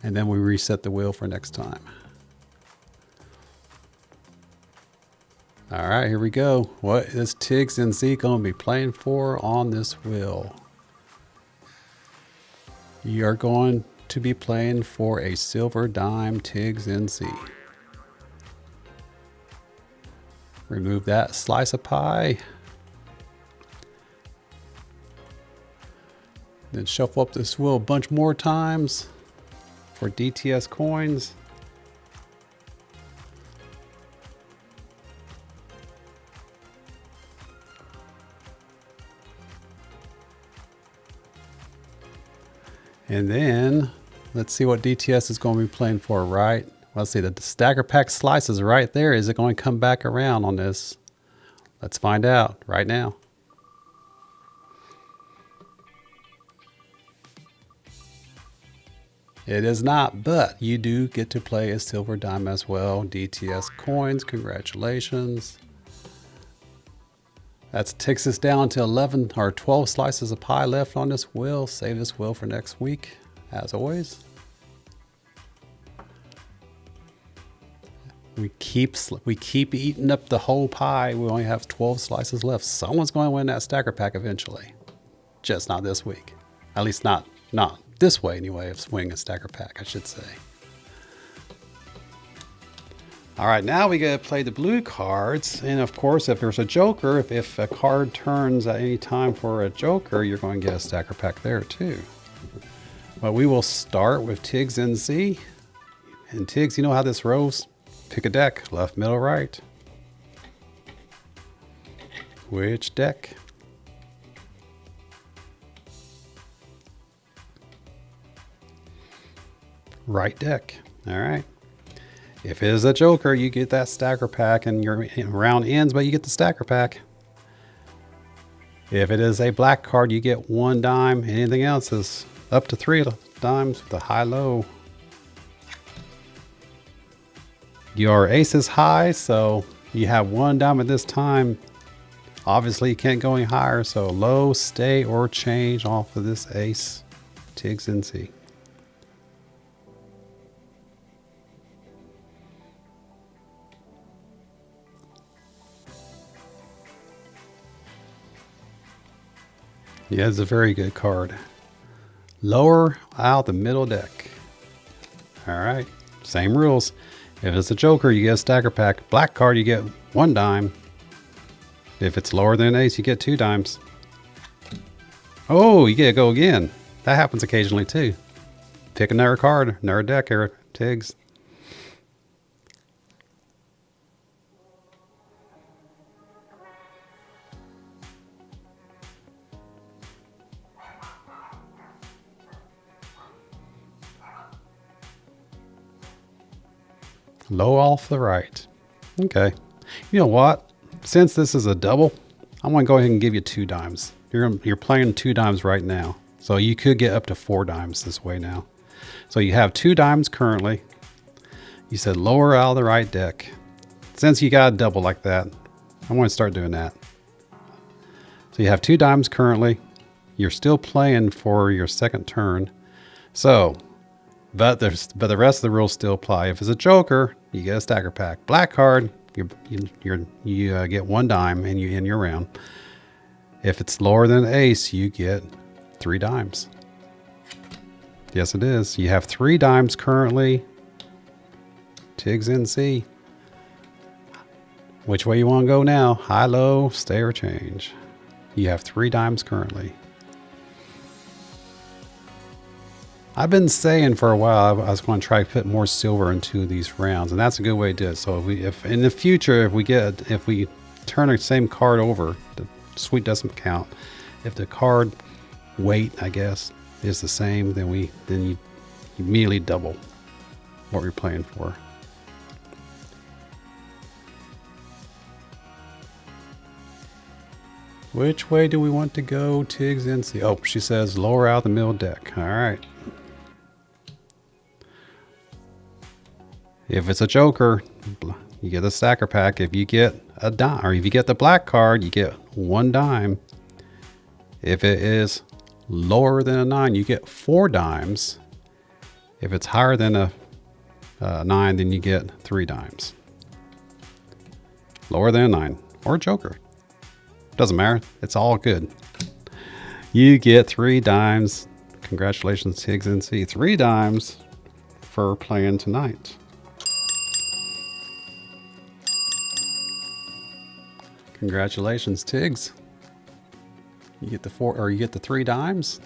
And then we reset the wheel for next time. All right, here we go. What is Tiggs NZ going to be playing for on this wheel? You are going to be playing for a silver dime Tiggs NZ. Remove that slice of pie. Then shuffle up this wheel a bunch more times for DTS coins. And then let's see what DTS is going to be playing for, right? Let's see, the stacker pack slices right there. Is it going to come back around on this? Let's find out right now. It is not, but you do get to play a silver dime as well. DTS coins, congratulations. That takes us down to 11 or 12 slices of pie left on this wheel. Save this wheel for next week, as always. We keep eating up the whole pie. We only have 12 slices left. Someone's going to win that stacker pack eventually. Just not this week. At least not this way anyway, of swinging a stacker pack, I should say. All right, now we get to play the blue cards. And of course, if there's a joker, if a card turns at any time for a joker, you're going to get a stacker pack there too. But we will start with Tiggs NZ. And Tiggs, you know how this rolls? Pick a deck, left, middle, right. Which deck? Right deck. All right. If it is a joker, you get that stacker pack and your round ends, but you get the stacker pack. If it is a black card, you get 1 dime. Anything else is up to 3 dimes with a high-low. Your ace is high, so you have 1 dime at this time. Obviously, you can't go any higher, so low, stay, or change off of this ace. Tiggs NZ. Yeah, it's a very good card. Lower out the middle deck. All right, same rules. If it's a joker, you get a stacker pack. Black card, you get 1 dime. If it's lower than an ace, you get 2 dimes. Oh, you get to go again. That happens occasionally too. Pick another card, another deck here, Tiggs. Low off the right. Okay. You know what? Since this is a double, I'm going to go ahead and give you 2 dimes. You're playing 2 dimes right now. So you could get up to 4 dimes this way now. So you have 2 dimes currently. You said lower out of the right deck. Since you got a double like that, I'm going to start doing that. So you have 2 dimes currently. You're still playing for your second turn. So... But the rest of the rules still apply. If it's a joker, you get a stacker pack. Black card, you get 1 dime and you end your round. If it's lower than ace, you get 3 dimes. Yes, it is. You have 3 dimes currently. Tiggs NZ. Which way you want to go now? High, low, stay, or change? You have 3 dimes currently. I've been saying for a while I was going to try to put more silver into these rounds, and that's a good way to do it. So if in the future, if we turn the same card over, the sweep doesn't count. If the card weight, I guess, is the same, then you immediately double what you're playing for. Which way do we want to go, Tiggs NC? Oh, she says lower out the middle deck. All right. If it's a joker, you get a stacker pack. If you get a dime, or if you get the black card, you get 1 dime. If it is lower than a 9, you get 4 dimes. If it's higher than a 9, then you get 3 dimes. Lower than a 9 or a joker. Doesn't matter. It's all good. You get 3 dimes. Congratulations, Tiggs NC. 3 dimes for playing tonight. Congratulations, Tiggs. You get the 4, or you get the 3 dimes.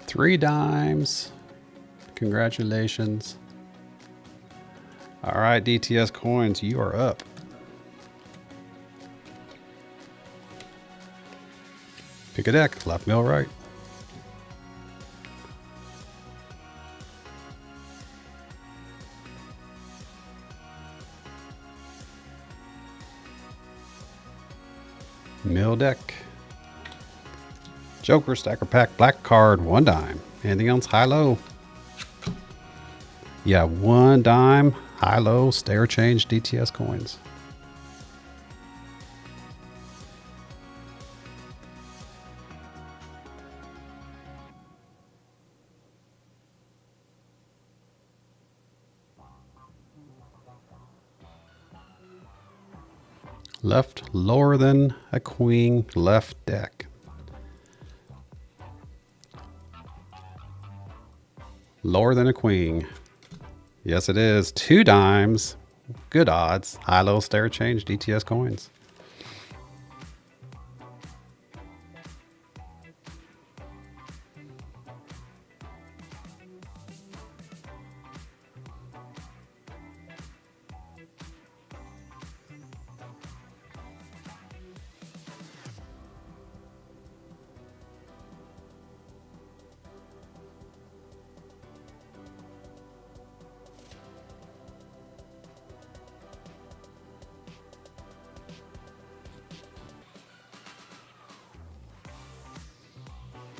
Three dimes. Congratulations. All right, DTS Coins, you are up. Pick a deck, left, middle, right. Middle deck. Joker, stacker pack, black card, 1 dime. Anything else? High, low. Yeah, 1 dime, high, low, stay or change, DTS Coins. Left lower than a queen, left deck. Lower than a queen. Yes, it is. 2 dimes. Good odds. High, low, stay or change, DTS Coins.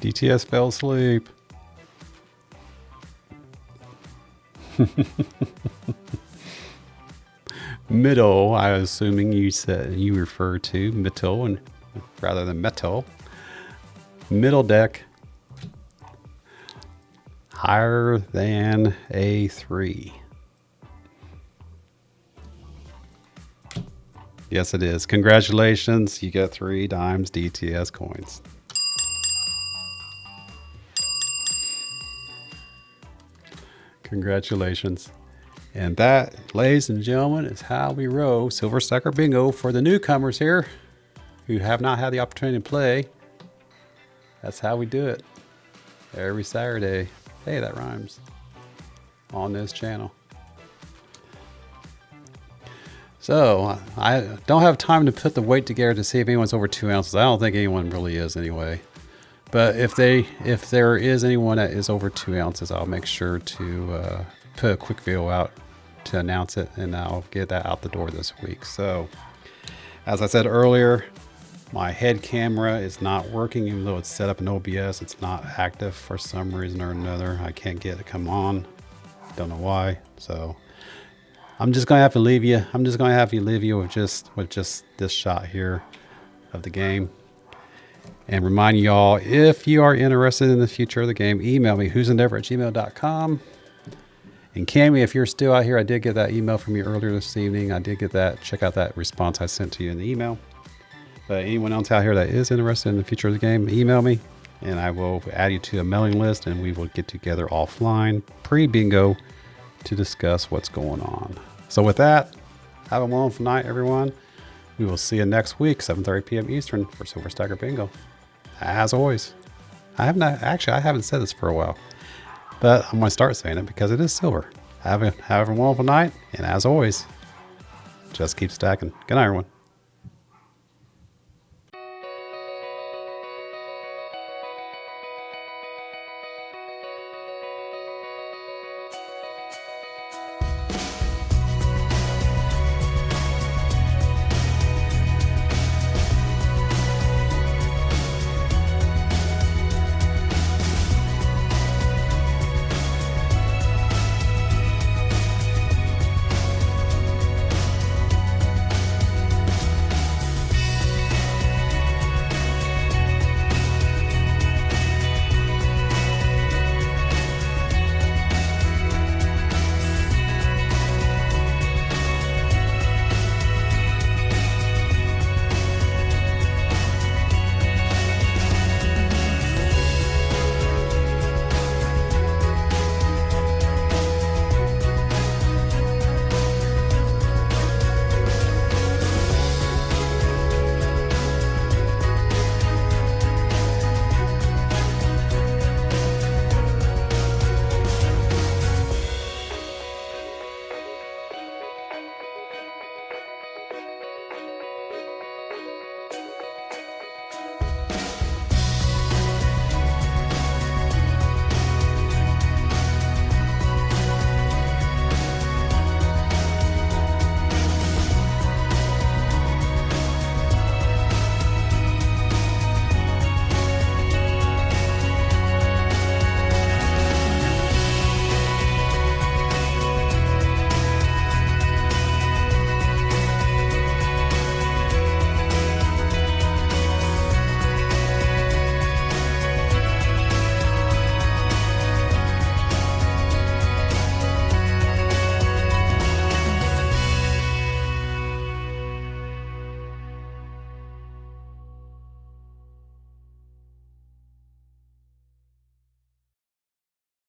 DTS fell asleep. Middle, I was assuming you said you refer to middle and rather than metal. Middle deck higher than a 3. Yes, it is. Congratulations. You get 3 dimes DTS Coins. Congratulations. And that, ladies and gentlemen, is how we roll Silver Stacker Bingo for the newcomers here who have not had the opportunity to play. That's how we do it every Saturday. Hey, that rhymes. On this channel. So I don't have time to put the weight together to see if anyone's over 2 ounces. I don't think anyone really is anyway. But if there is anyone that is over 2 ounces, I'll make sure to put a quick video out to announce it, and I'll get that out the door this week. So, as I said earlier, my head camera is not working, even though it's set up in OBS. It's not active for some reason or another. I can't get it to come on. Don't know why. So, I'm just gonna have to leave you. I'm just gonna have to leave you with just this shot here of the game. And remind y'all, if you are interested in the future of the game, email me, whosendeavor@gmail.com. And Cammy, if you're still out here, I did get that email from you earlier this evening. I did get that. Check out that response I sent to you in the email. But anyone else out here that is interested in the future of the game, email me, and I will add you to a mailing list, and we will get together offline pre-bingo to discuss what's going on. So with that, have a wonderful night, everyone. We will see you next week, 7:30 p.m. Eastern, for Silver Stagger Bingo. As always, I haven't said this for a while, but I'm going to start saying it because it is silver. Have a wonderful night, and as always, just keep stacking. Good night, everyone.